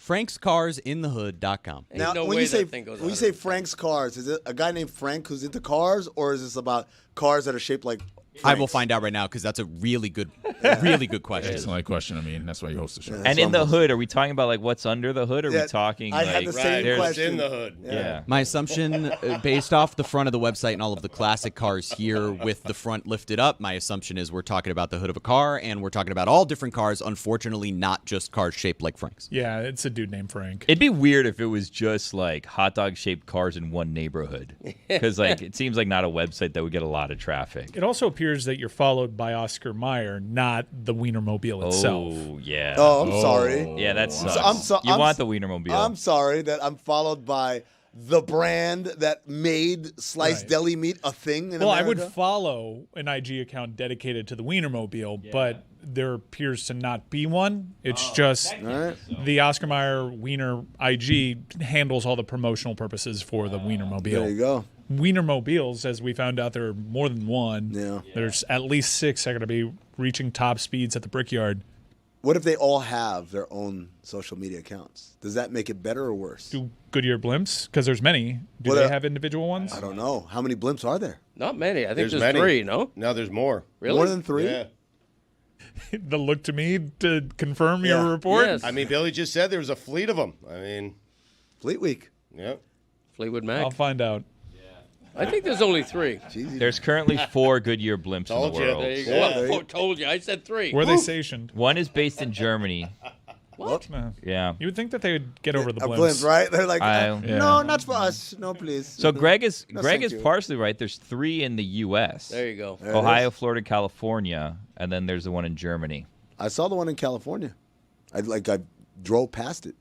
frankscarsinthehood.com. Ain't Now, no when way you say that thing goes when you say Frank's Cars, is it a guy named Frank who's into cars, or is this about cars that are shaped like? I will Franks? find out right now because that's a really good question. That's the only question. I mean, that's why you host the show. Yeah. And in the hood, are we talking about like what's under the hood? Or are Yeah, we talking I like had the same there's- question. in the hood. Yeah. My assumption, based off the front of the website and all of the classic cars here with the front lifted up, my assumption is we're talking about the hood of a car, and we're talking about all different cars, unfortunately not just cars shaped like Frank's. Yeah, it's a dude named Frank. It'd be weird if it was just like hot dog shaped cars in one neighborhood. Because like it seems like not a website that would get a lot of traffic. It also appears that you're followed by Oscar Mayer, not the Wienermobile itself. Oh yeah. Oh, I'm sorry. Yeah, that sucks. I'm want the Wienermobile. I'm sorry that I'm followed by the brand that made sliced Right. deli meat a thing in Well, I would America. follow an IG account dedicated to the Wienermobile, but there appears to not be one. It's just the Oscar Mayer Wiener IG handles all the promotional purposes for the Wienermobile. There you go. Wienermobiles, as we found out, there are more than one. Yeah. There's at least 6 that are going to be reaching top speeds at the Brickyard. What if they all have their own social media accounts? Does that make it better or worse? Do Goodyear blimps? Because there's many. Do Well, they have individual ones? I don't know. How many blimps are there? Not many. I think There's there's many. 3, no? No, there's more. Really? More than 3? Yeah. The look to me to confirm your report. Yes. I mean, Billy just said there was a fleet of them. I mean, Fleet Week. Yep. Fleetwood Mac. I'll find out. I think there's only 3. There's currently 4 Goodyear blimps Told in the you. world. There you go. Well, told you. I said 3. Where are they stationed? One is based in Germany. What? No. Yeah. You would think that they would get over the A blimps. blimp, right? They're like, I- no, not for us. No, please. So Greg is No, Greg thank is you. partially right. There's 3 in the U.S. There you go. There it Ohio, is. Florida, California, and then there's the one in Germany. I saw the one in California. I drove past it.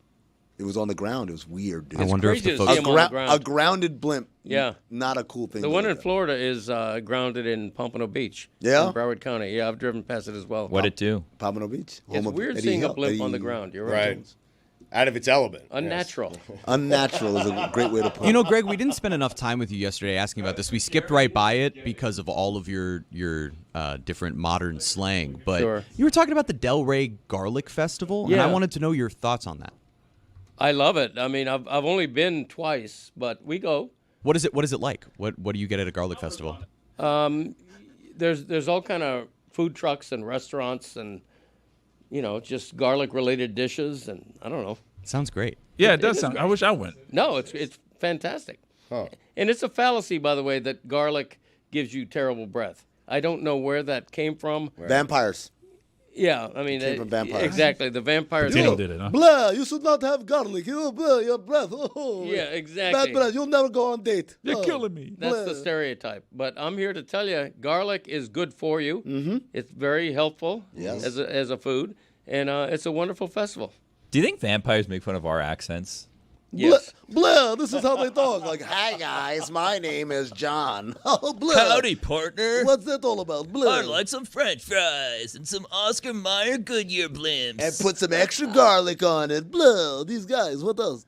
It was on the ground. It was weird, dude. I wonder if crazy the to folks. see 'em on the ground. A grounded blimp. Yeah. Not a cool thing. The to one look in at. Florida is grounded in Pompano Beach. Yeah? In Broward County. Yeah, I've driven past it as well. What'd it do? Pompano Beach. It's home of weird Eddie seeing a Hill- blimp on the Eddie- ground. You're right. Right. Out of its element. Unnatural. Unnatural is a great way to put it. You know, Greg, we didn't spend enough time with you yesterday asking about this. We skipped right by it because of all of your different modern slang. But Sure. you were talking about the Delray Garlic Festival, and Yeah. I wanted to know your thoughts on that. I love it. I mean, I've only been twice, but we go. What is it? What is it like? What do you get at a garlic festival? There's all kind of food trucks and restaurants and just garlic related dishes and I don't know. Sounds great. Yeah, it does is sound. great. I wish I went. No, it's fantastic. And it's a fallacy, by the way, that garlic gives you terrible breath. I don't know where that came from. Vampires. Yeah, I mean, Came from vampires. exactly. The vampires. Patino did it, huh? Blah, you should not have garlic. Blah, your breath. Oh, Yeah, exactly. Bad breath. You'll never go on date. You're Oh. killing me. That's the stereotype. But I'm here to tell you, garlic is good for you. Mm-hmm. It's very helpful Yes. as a food, and it's a wonderful festival. Do you think vampires make fun of our accents? Yes. Blah, this is how they talk. Like, hi guys, my name is John. Oh, blah. Howdy, partner. What's that all about? Blah. I'd like some French fries and some Oscar Mayer Goodyear blimps. And put some extra garlic on it. Blah. These guys, what else?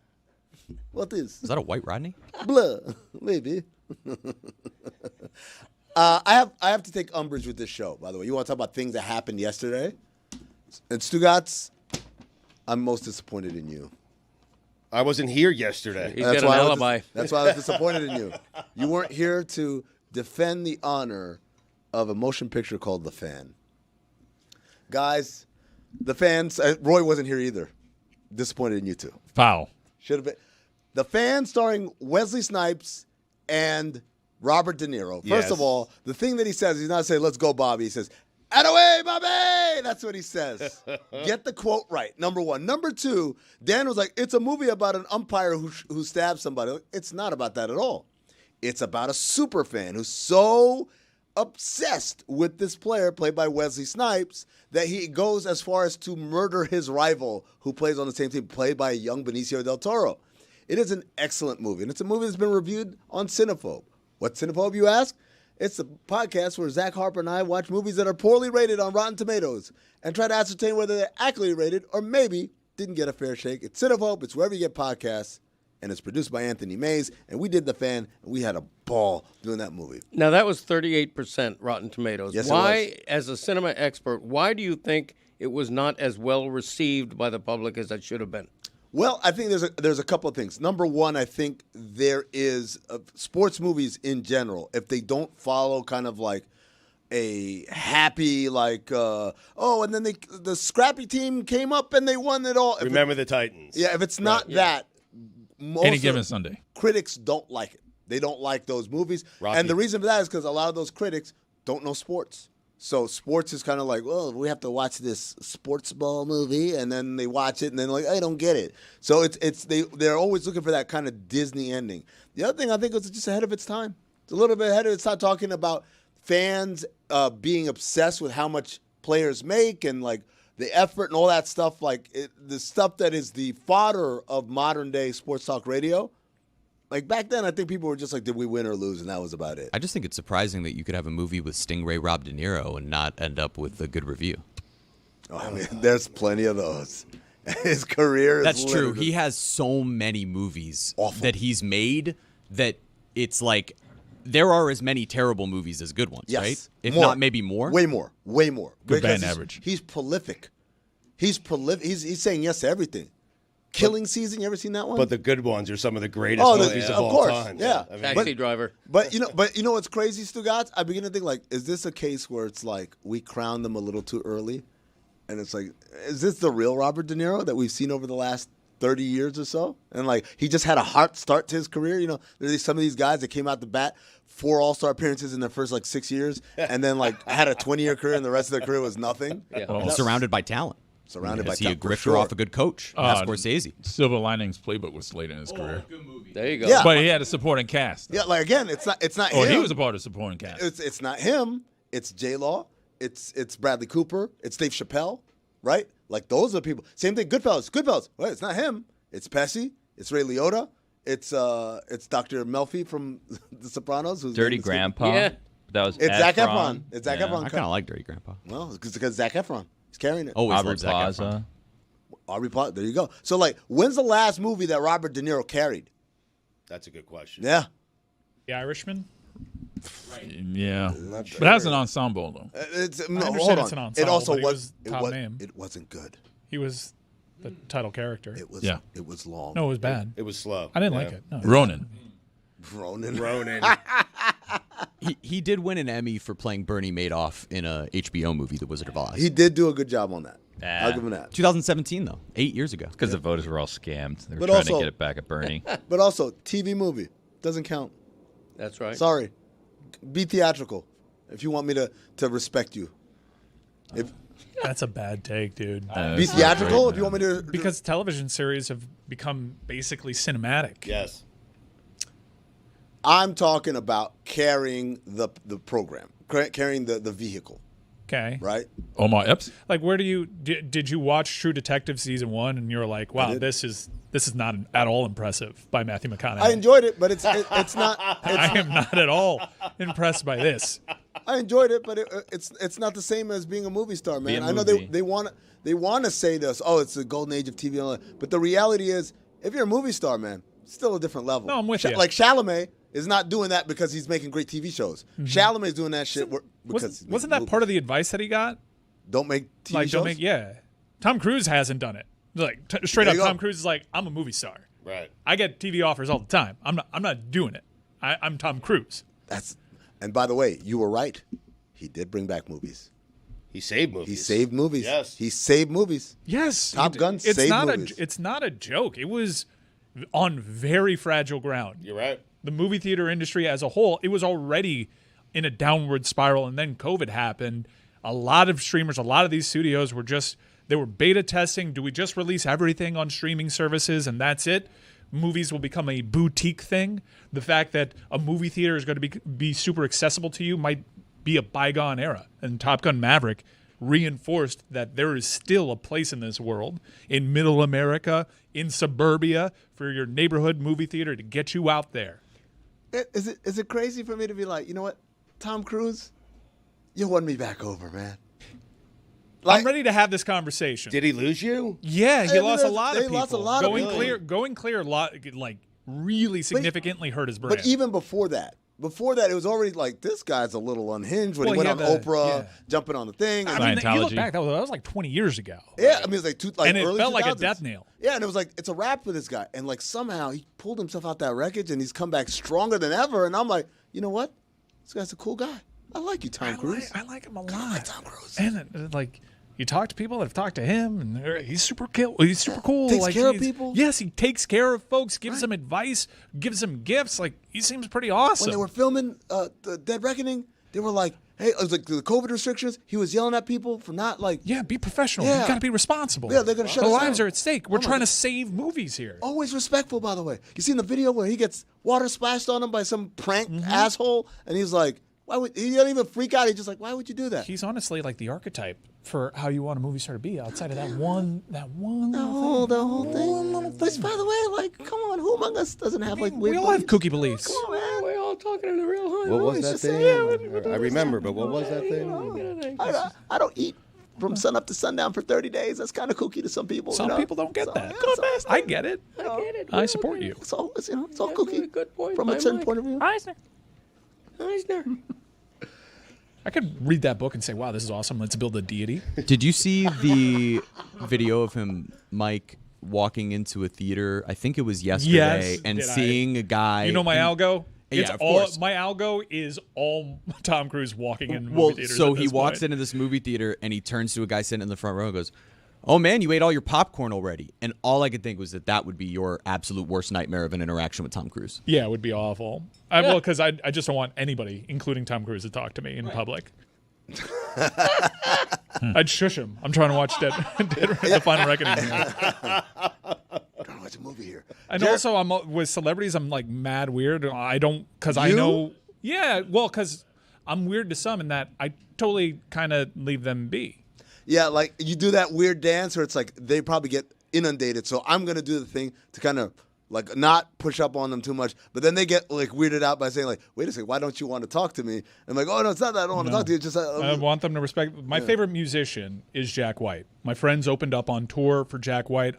What is? Is that a White Rodney? Blah. Maybe. I have to take umbrage with this show, by the way. You want to talk about things that happened yesterday? And Stugotz, I'm most disappointed in you. I wasn't here yesterday. He's got an alibi. That's why I was disappointed in you. You weren't here to defend the honor of a motion picture called The Fan. Guys, The Fans, Roy wasn't here either. Disappointed in you too. Foul. Should have been. The Fan starring Wesley Snipes and Robert De Niro. First Yes. of all, the thing that he says, he's not saying, let's go, Bobby. He says, "Attaway, Bobby!" That's what he says. Get the quote right, number one. Number two, Dan was like, it's a movie about an umpire who stabs somebody. It's not about that at all. It's about a super fan who's so obsessed with this player, played by Wesley Snipes, that he goes as far as to murder his rival who plays on the same team, played by a young Benicio del Toro. It is an excellent movie, and it's a movie that's been reviewed on Cinephobe. What's Cinephobe, you ask? It's a podcast where Zach Harper and I watch movies that are poorly rated on Rotten Tomatoes and try to ascertain whether they're accurately rated or maybe didn't get a fair shake. It's Cinephobe. It's wherever you get podcasts, and it's produced by Anthony Mays. And we did The Fan, and we had a ball doing that movie. Now, that was 38% Rotten Tomatoes. Yes, it why, as a cinema expert, why do you think it was not as well received by the public as it should have been? Well, I think there's a couple of things. Number one, I think there is sports movies in general, if they don't follow kind of like a happy and then the scrappy team came up and they won it all. Remember the Titans. Yeah, if it's not that, most Any of given Sunday. critics don't like it. They don't like those movies. Rocky. And the reason for that is because a lot of those critics don't know sports. So sports is kind of like, well, we have to watch this sports ball movie, and then they watch it, and then like, I don't get it. So they're always looking for that kind of Disney ending. The other thing I think was just ahead of its time. It's a little bit ahead of its time, talking about fans being obsessed with how much players make and like the effort and all that stuff, like the stuff that is the fodder of modern day sports talk radio. Like back then, I think people were just like, did we win or lose? And that was about it. I just think it's surprising that you could have a movie with Stingray Rob De Niro and not end up with a good review. Oh, I mean, there's plenty of those. His career is That's true. literally- He has so many movies that he's made that it's like there are as many terrible movies as good ones, Yes. right? If More. not, maybe more. Way more. Way more. Good Because batting average. He's prolific. He's prolific. He's saying yes to everything. Killing Season. You ever seen that one? But the good ones are some of the greatest movies of all time. Yeah. I mean, Taxi Driver. But you know what's crazy, Stugotz? I begin to think like, is this a case where it's like we crowned them a little too early, and it's like, is this the real Robert De Niro that we've seen over the last 30 years or so? And like he just had a hot start to his career. You know, there's some of these guys that came out the bat 4 All-Star appearances in their first like 6 years, and then like had a 20-year career, and the rest of their career was nothing. Surrounded by talent. Surrounded by Is he a talent, for grifter sure. off a good coach? That's Scorsese. Silver Linings Playbook was late in his career. Good movie. There you go. Yeah. But he had a supporting cast. Yeah, like again, it's not Oh, him. he was a part of the supporting cast. It's not him. It's J-Law. It's Bradley Cooper. It's Dave Chappelle, right? Like those are the people. Same thing. Goodfellas. Well, it's not him. It's Pesci. It's Ray Liotta. It's Dr. Melfi from The Sopranos. Who's Dirty Grandpa. Yeah. That was It's Zac Efron. It's Zac Efron. I kind of like Dirty Grandpa. Well, because Zac Efron. He's carrying it. Always Aubrey loved Zac Plaza. Efron. Aubrey Plaza. There you go. So like, when's the last movie that Robert De Niro carried? That's a good question. Yeah. The Irishman. Yeah. But that's an ensemble, though. It's, I no, understand hold it's on. an It ensemble, also but he was was it top was name. it wasn't good. He was the title character. It was Yeah. it was long. No, it was bad. It was slow. I didn't Yeah. like it. No. Ronan. Ronan. He did win an Emmy for playing Bernie Madoff in a HBO movie, The Wizard of Oz. He did do a good job on that. Yeah. I'll give him that. 2017 though, 8 years ago. Because the voters were all scammed. They were But trying also- to get it back at Bernie. But also, TV movie doesn't count. That's right. Sorry. Be theatrical if you want me to respect you. If That's a bad take, dude. be theatrical if you want me to. Because television series have become basically cinematic. Yes. I'm talking about carrying the program, carrying the vehicle, Okay. right? Omar Epps. Like, where do you did you watch True Detective season 1 and you're like, wow, did. this is not at all impressive by Matthew McConaughey. I enjoyed it, but it's not. I am not at all impressed by this. I enjoyed it, but it's not the same as being a movie star, Be man. a I know movie. they want to say this, oh, it's the golden age of TV, and all that. But the reality is, if you're a movie star, man, it's still a different level. No, I'm with you. Like Chalamet is not doing that because he's making great TV shows. Chalamet's doing that shit because Wasn't that part of the advice that he got? don't make TV Like, shows. don't make, yeah. Tom Cruise hasn't done it. Like, straight There up, you go. Tom Cruise is like, I'm a movie star. Right. I get TV offers all the time. I'm not doing it. I'm Tom Cruise. And by the way, you were right. He did bring back movies. He saved movies. He saved movies. Yes. He saved movies. Yes, Top Gun It's saved not movies. it's not a joke. It was on very fragile ground. You're right. The movie theater industry as a whole, it was already in a downward spiral, and then COVID happened. A lot of streamers, a lot of these studios they were beta testing. Do we just release everything on streaming services and that's it? Movies will become a boutique thing. The fact that a movie theater is going to be super accessible to you might be a bygone era. And Top Gun Maverick reinforced that there is still a place in this world, in middle America, in suburbia, for your neighborhood movie theater to get you out there. Is it crazy for me to be like, you know what, Tom Cruise, you won me back over, man. I'm ready to have this conversation. Did he lose you? Yeah, he Hey, lost a they lot of people. lost a lot of going people. Going clear, like really significantly hurt his brand. But even before that, it was already like, this guy's a little unhinged when Well, he went he on had Oprah, jumping on the thing. I mean, you look back, that was like 20 years ago. Yeah, I mean, it was like and it early felt like a 2000s. death nail. Yeah, and it was like, it's a wrap for this guy. And like somehow he pulled himself out that wreckage and he's come back stronger than ever. And I'm like, you know what? This guy's a cool guy. I like you, Tom Cruise. I like him a lot. I like Tom Cruise. And like, you talk to people that have talked to him, and he's super cool. He's super cool. Takes like, care of he's- people. Yes, he takes care of folks, gives them advice, gives them gifts. Like, he seems pretty awesome. When they were filming the Dead Reckoning, they were like, hey, it was like the COVID restrictions. He was yelling at people for not like. Yeah, be professional. Yeah. You got to be responsible. Yeah, they're gonna shut The us lives down. are at stake. We're Oh my trying to God. save movies here. Always respectful, by the way. You seen the video where he gets water splashed on him by some prank asshole, and he's like, "Why would he doesn't even freak out? He's just like, why would you do that?" He's honestly like the archetype for how you want a movie star to be. Outside of that one, The whole thing. But by the way, like, come on, who among us doesn't have like weird we all have beliefs? kooky beliefs. Come on, man. We're all talking in a real high What was voice. that just thing? saying. I remember, but what was that thing? I don't eat from sun up to sundown for 30 days. That's kind of kooky to some people. Some you know? people don't get So, that. yeah, so, I get it. I get it. I support you. it's all it's all kooky Good point. from a certain point of view. Eisner. Eisner. I could read that book and say, wow, this is awesome. Let's build a deity. Did you see the video of him, Mike, walking into a theater. I think it was yesterday, and seeing a guy. You know my algo. Yeah, It's of all course. my algo is all Tom Cruise walking in movie theaters. So at he this walks point. into this movie theater and he turns to a guy sitting in the front row and goes, "Oh man, you ate all your popcorn already." And all I could think was that would be your absolute worst nightmare of an interaction with Tom Cruise. Yeah, it would be awful. Well, because I just don't want anybody, including Tom Cruise, to talk to me in public. I'd shush him. I'm trying to watch The Final Reckoning here. Trying to watch a movie here. And also, I'm with celebrities. I'm like mad weird. I don't because I know. Yeah, well, because I'm weird to some in that I totally kind of leave them be. Yeah, like you do that weird dance where it's like they probably get inundated. So I'm gonna do the thing to kind of like not push up on them too much, but then they get like weirded out by saying like, "Wait a second, why don't you want to talk to me?" And I'm like, "Oh no, it's not that I don't want to talk to you. It's just I want them to respect. My favorite musician is Jack White. My friends opened up on tour for Jack White.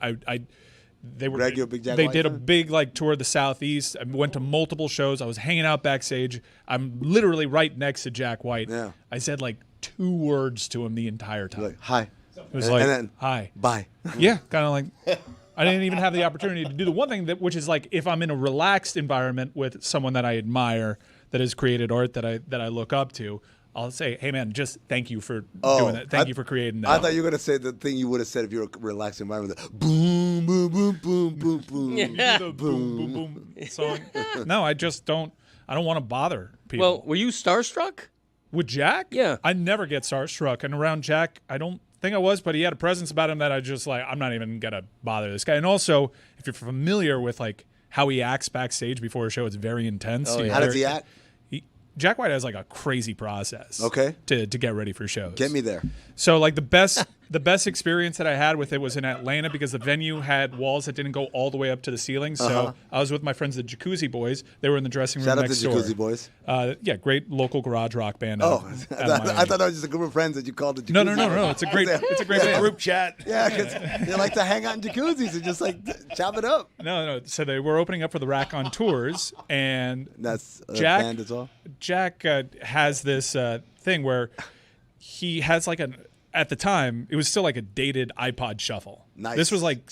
They were Greg, you a big Jack they White did a fan? big like tour of the Southeast. I went to multiple shows. I was hanging out backstage. I'm literally right next to Jack White. Yeah. I said like 2 words to him the entire time. Like, hi. It was And like, then, hi. Bye. Yeah, kind of like. I didn't even have the opportunity to do the one thing which is like if I'm in a relaxed environment with someone that I admire, that has created art that I look up to, I'll say, "Hey man, just thank you for doing that. Thank you for creating that." I thought you were gonna say the thing you would have said if you were a relaxed environment. The boom, boom, boom, boom, boom, boom, Yeah. The boom, boom, boom song. No, I just don't. I don't want to bother people. Well, were you starstruck with Jack? Yeah, I never get starstruck, and around Jack, I don't think I was, but he had a presence about him that I just like. I'm not even gonna bother this guy. And also, if you're familiar with like how he acts backstage before a show, it's very intense. Oh, yeah. How does he act? Jack White has like a crazy process. Okay. To get ready for shows. Get me there. So like the best experience that I had with it was in Atlanta because the venue had walls that didn't go all the way up to the ceiling. So I was with my friends, the Jacuzzi Boys. They were in the dressing room Shout out next to door. Jacuzzi Boys. Yeah, great local garage rock band. Oh, out of I thought that was just a group of friends that you called the Jacuzzi. No. It's a great band. Group chat. Yeah, because they like to hang out in jacuzzis and just like chop it up. No. So they were opening up for the Rack on Tours, and that's Jack. band as well? Jack has this thing where he has like at the time it was still like a dated iPod Shuffle. Nice. This was like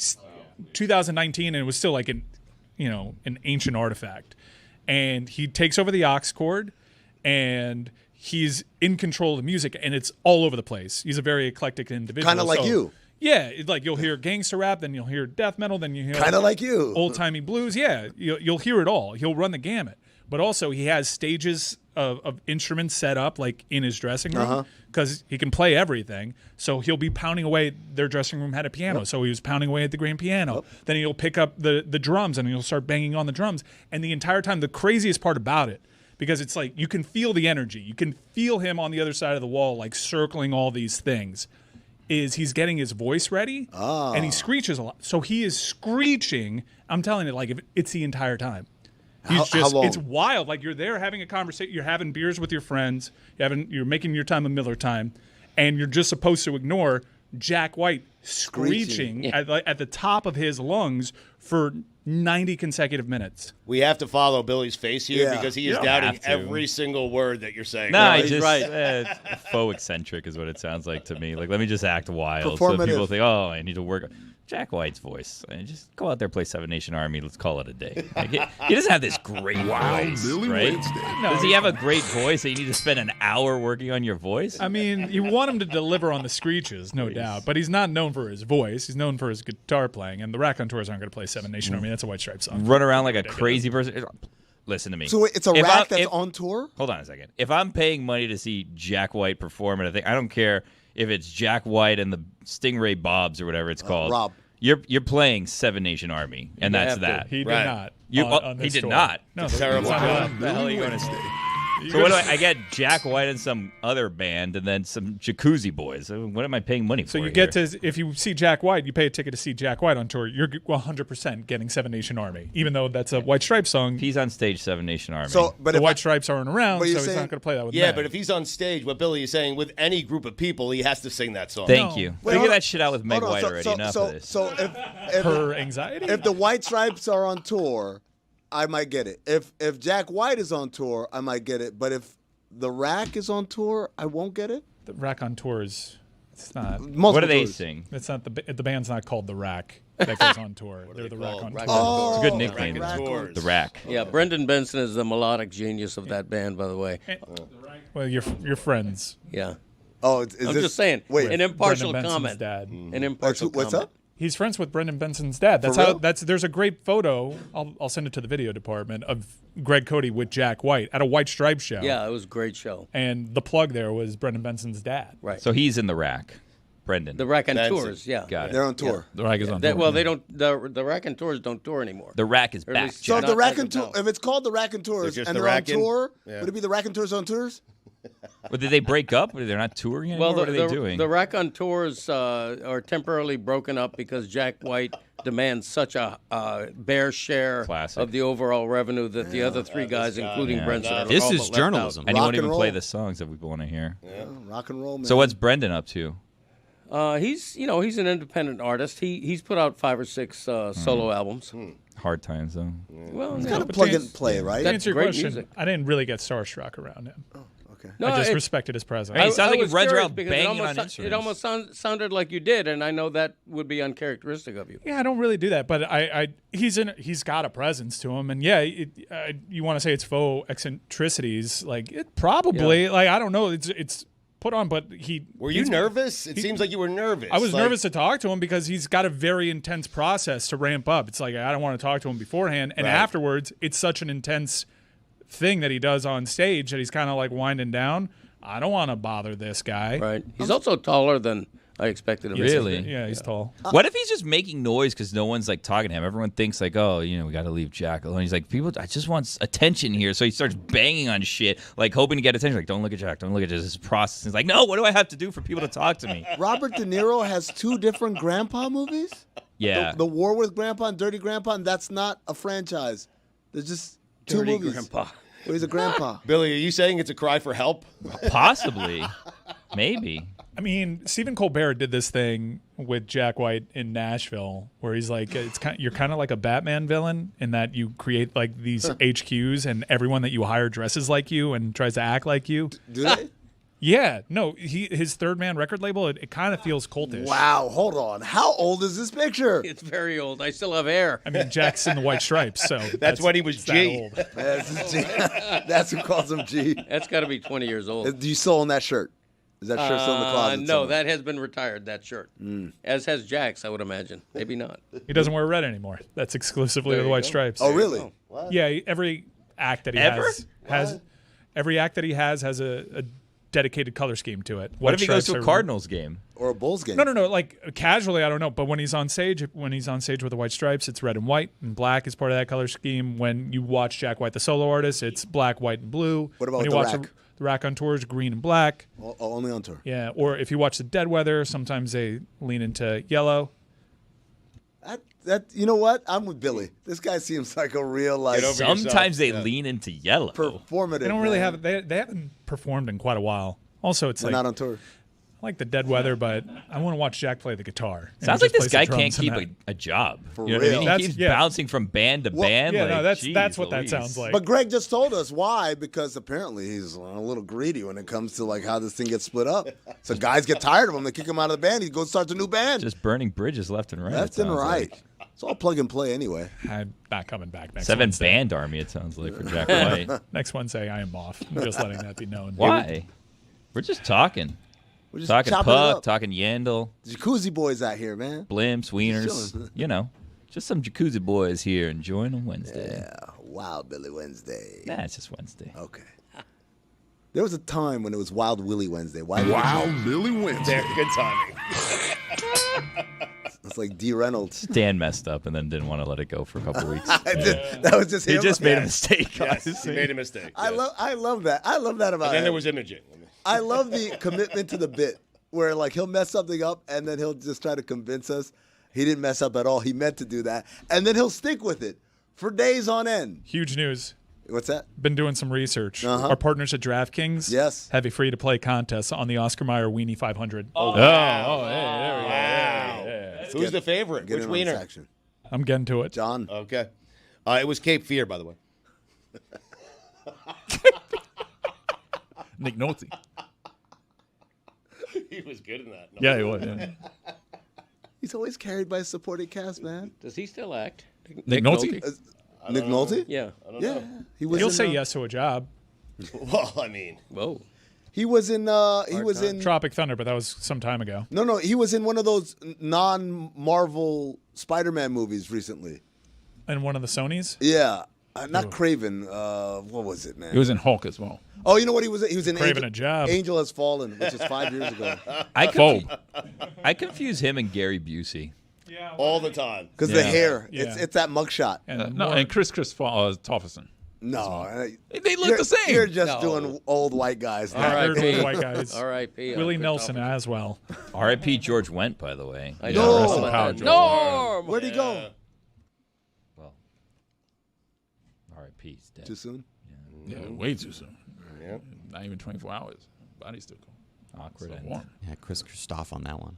2019, and it was still like an ancient artifact. And he takes over the aux cord, and he's in control of the music, and it's all over the place. He's a very eclectic individual. Kind of like you. Yeah, like you'll hear gangster rap, then you'll hear death metal, then you hear Kinda like you. old-timey blues. Yeah, you'll hear it all. He'll run the gamut. But also he has stages of instruments set up like in his dressing room because he can play everything. So he'll be pounding away. Their dressing room had a piano, so he was pounding away at the grand piano. Then he'll pick up the drums and he'll start banging on the drums. And the entire time, the craziest part about it, because it's like you can feel the energy. You can feel him on the other side of the wall like circling all these things. Is he's getting his voice ready, and he screeches a lot. So he is screeching. I'm telling you, like it's the entire time. How long? It's wild. Like you're there having a conversation, you're having beers with your friends, you're making your time a Miller time, and you're just supposed to ignore Jack White screeching at the top of his lungs for 90 consecutive minutes. We have to follow Billy's face here Yeah. because he You is don't doubting have to. every single word that you're saying. No, He's just right. faux eccentric is what it sounds like to me. Like, let me just act wild, so Performative. people think, oh, I need to work. Jack White's voice, and just go out there, play Seven Nation Army. Let's call it a day. Like, he doesn't have this great voice, right? Does he have a great voice that you need to spend an hour working on your voice? I mean, you want him to deliver on the screeches, no doubt, but he's not known for his voice. He's known for his guitar playing, and the Raconteurs aren't going to play Seven Nation Army. That's a White Stripes song. Run around like a crazy person. Listen to me. So wait, it's a If rack that's on tour? Hold on a second. If I'm paying money to see Jack White perform at a thing, I don't care if it's Jack White and the Stingray Bobs or whatever it's called. Rob. You're playing Seven Nation Army, and that's that. He did not. You, on he this did tour. not. No, terrible. What the hell are you going to say? So what do I get? Jack White and some other band, and then some Jacuzzi Boys. What am I paying money for? So you get to, if you see Jack White, you pay a ticket to see Jack White on tour, you're 100% getting Seven Nation Army, even though that's a White Stripes song. He's on stage, Seven Nation Army. So, but the if White Stripes aren't around, but so you're he's saying- not going to play that with Yeah, men. but if he's on stage, what Billy is saying, with any group of people, he has to sing that song. Thank you. Wait, Figure hold on. that shit out with Meg Hold on, White so- already. so- Enough so- of this. So if her anxiety, if the White Stripes are on tour, I might get it. If Jack White is on tour, I might get it. But if the Rack is on tour, I won't get it. the Rack on tours, it's not. Multiple What do they tours. sing? It's not the band's not called the Rack. that goes on tour. They're the Rack on Tour. It's a good nickname. The Rack. Yeah, Brendan Benson is the melodic genius of that band, by the way. Well, you're friends. Yeah. Oh, I'm just saying. Wait, an impartial Brendan Benson's comment. dad. An impartial what's comment. up? He's friends with Brendan Benson's dad. That's For real? There's a great photo. I'll send it to the video department of Greg Cody with Jack White at a White Stripes show. Yeah, it was a great show. And the plug there was Brendan Benson's dad. Right. So he's in the Rack. Brendan. The Rack and Benson. Tours, yeah. Got it. They're on tour. The Rack is on tour. Well, they don't. The Rack and Tours don't tour anymore. The Rack is Or at back. least So if not the Rack as and of Tour, now. if it's called the Rack and Tours just and the they're on Rack and- tour, Yeah. would it be the Rack and Tours on tours? Well, did they break up? Or they're not touring anymore? Well, what are they doing? The Rack on Tours are temporarily broken up because Jack White demands such a bare share Classic. of the overall revenue that the other three guys, including Yeah. Brenson, are This all is but left journalism. out. and he won't Rock and even play roll. the songs that we want to hear. Yeah, rock and roll, man. So what's Brendan up to? He's an independent artist. He's put out 5 or 6 solo albums. Hard times, though. Well, It's you kind know, of plug and play, right? To That's answer your great question, music. I didn't really get starstruck around him. Okay. No, I just it- respected his presence. Hey, he sounds like he was runs curious around because banging on it instruments. almost sounded like you did, and I know that would be uncharacteristic of you. Yeah, I don't really do that, but he's got a presence to him, and yeah, you want to say it's faux eccentricities, like it probably, like I don't know, it's put on, but Were you nervous? It seems like you were nervous. I was Like- nervous to talk to him because he's got a very intense process to ramp up. It's like I don't want to talk to him beforehand, and Right. afterwards, it's such an intense thing that he does on stage that he's kind of like winding down. I don't want to bother this guy. Right. He's also taller than I expected him to be. Really? Yeah, he's tall. What if he's just making noise because no one's like talking to him? Everyone thinks like, oh, we got to leave Jack alone. He's like, I just want attention here. So he starts banging on shit, like hoping to get attention. Like, don't look at Jack. Don't look at this process. He's like, no, what do I have to do for people to talk to me? Robert De Niro has 2 different Grandpa movies? Yeah. The War with Grandpa and Dirty Grandpa, and that's not a franchise. There's just 2 Dirty movies. Grandpa. Where he's a grandpa. Billy, are you saying it's a cry for help? Possibly. Maybe. I mean, Stephen Colbert did this thing with Jack White in Nashville, where he's like, you're kind of like a Batman villain in that you create like these HQs, and everyone that you hire dresses like you and tries to act like you. Do they? Yeah, no, his Third Man record label, it kind of feels cultish. Wow, hold on. How old is this picture? It's very old. I still have hair. I mean, Jack's in the White Stripes, so That's when he was it's that G. old. That's, G. That's who calls him G. That's got to be 20 years old. Do you still own that shirt? Is that shirt still in the closet? No, somewhere? that has been retired, that shirt. As has Jack's, I would imagine. Maybe not. He doesn't wear red anymore. That's exclusively There to the you White go. Stripes. Oh, really? Yeah, every act that he has every act that he has a dedicated color scheme to it. What if he goes to a Stripes are- Cardinals game? Or a Bulls game? No. Like casually, I don't know. But when he's on stage with the White Stripes, it's red and white, and black is part of that color scheme. When you watch Jack White, the solo artist, it's black, white, and blue. What about when you the watch Rack? the Rack on tours, green and black. Only on tour. Yeah, or if you watch the Dead Weather, sometimes they lean into yellow. That you know what? I'm with Billy. This guy seems like a real like. Sometimes they lean into yellow. Performative. They don't really man. have they haven't performed in quite a while. Also, it's They're like not on tour. I like the Dead Weather, but I want to watch Jack play the guitar. And Sounds he like just this plays the guy can't drums in keep that. a job. For You know what I real. mean? That's- He keeps yeah. bouncing from band to band. Yeah, like, no, that's geez what that Louise. sounds like. But Greg just told us why, because apparently he's a little greedy when it comes to like how this thing gets split up. So guys get tired of him, they kick him out of the band. He goes starts a new band. Just burning bridges left and right. Left it and sounds right. like. It's all plug and play anyway. I'm not coming back next 7 Wednesday. band army, it sounds like, for Jack White. Next Wednesday, I am off. I'm just letting that be known. Why? We're just talking. We're just Talking chopping it puck, up. talking Yandel, Jacuzzi boys out here, man. blimps, wieners. chilling. You know, just some jacuzzi boys here enjoying a Wednesday. Yeah, Wild Billy Wednesday. Nah, it's just Wednesday. Okay. There was a time when it was Wild Willy Wednesday. Wild Billy Wednesday. There, good timing. It's like D. Reynolds. Dan messed up and then didn't want to let it go for a couple weeks. That was just He him. just made a Yeah. mistake. Yes, he honestly. made a mistake. I love that. I love that about And then him. there was imaging. I love the commitment to the bit where like he'll mess something up and then he'll just try to convince us he didn't mess up at all. He meant to do that. And then he'll stick with it for days on end. Huge news. What's that? Been doing some research. Uh-huh. Our partners at DraftKings have a free-to-play contest on the Oscar Mayer Weenie 500. Hey, there we go. Wow. Who's the favorite? Get Which in on wiener? this action. I'm getting to it. John. Okay. It was Cape Fear, by the way. Nick Nolte. He was good in that. Yeah, he was. Yeah. He's always carried by a supporting cast, man. Does he still act? Nick Nolte? Nick Nolte? Yeah. Yeah. He was. He'll in, say yes to a job. Well, I mean, whoa. He was in. He was in Tropic Thunder, but that was some time ago. No, he was in one of those non-Marvel Spider-Man movies recently. And one of the Sonys. Yeah, not Craven. What was it, man? He was in Hulk as well. Oh, you know what he was? He was in Craven Angel, a job. Angel Has Fallen, which is 5 years ago. I confuse him and Gary Busey. all the time. Because the hair, it's that mugshot. And Chris Tofferson. No, they look the same. You're just doing old white guys. R.I.P. white guys. R.I.P. Willie Nelson as well. R.I.P. George Wendt, by the way. I know. Norm! Where'd he go? Well, R.I.P. He's dead. Too soon? Yeah, way too soon. Yeah. Not even 24 hours. Body's still cool. Awkward. Yeah, Chris Christoph on that one.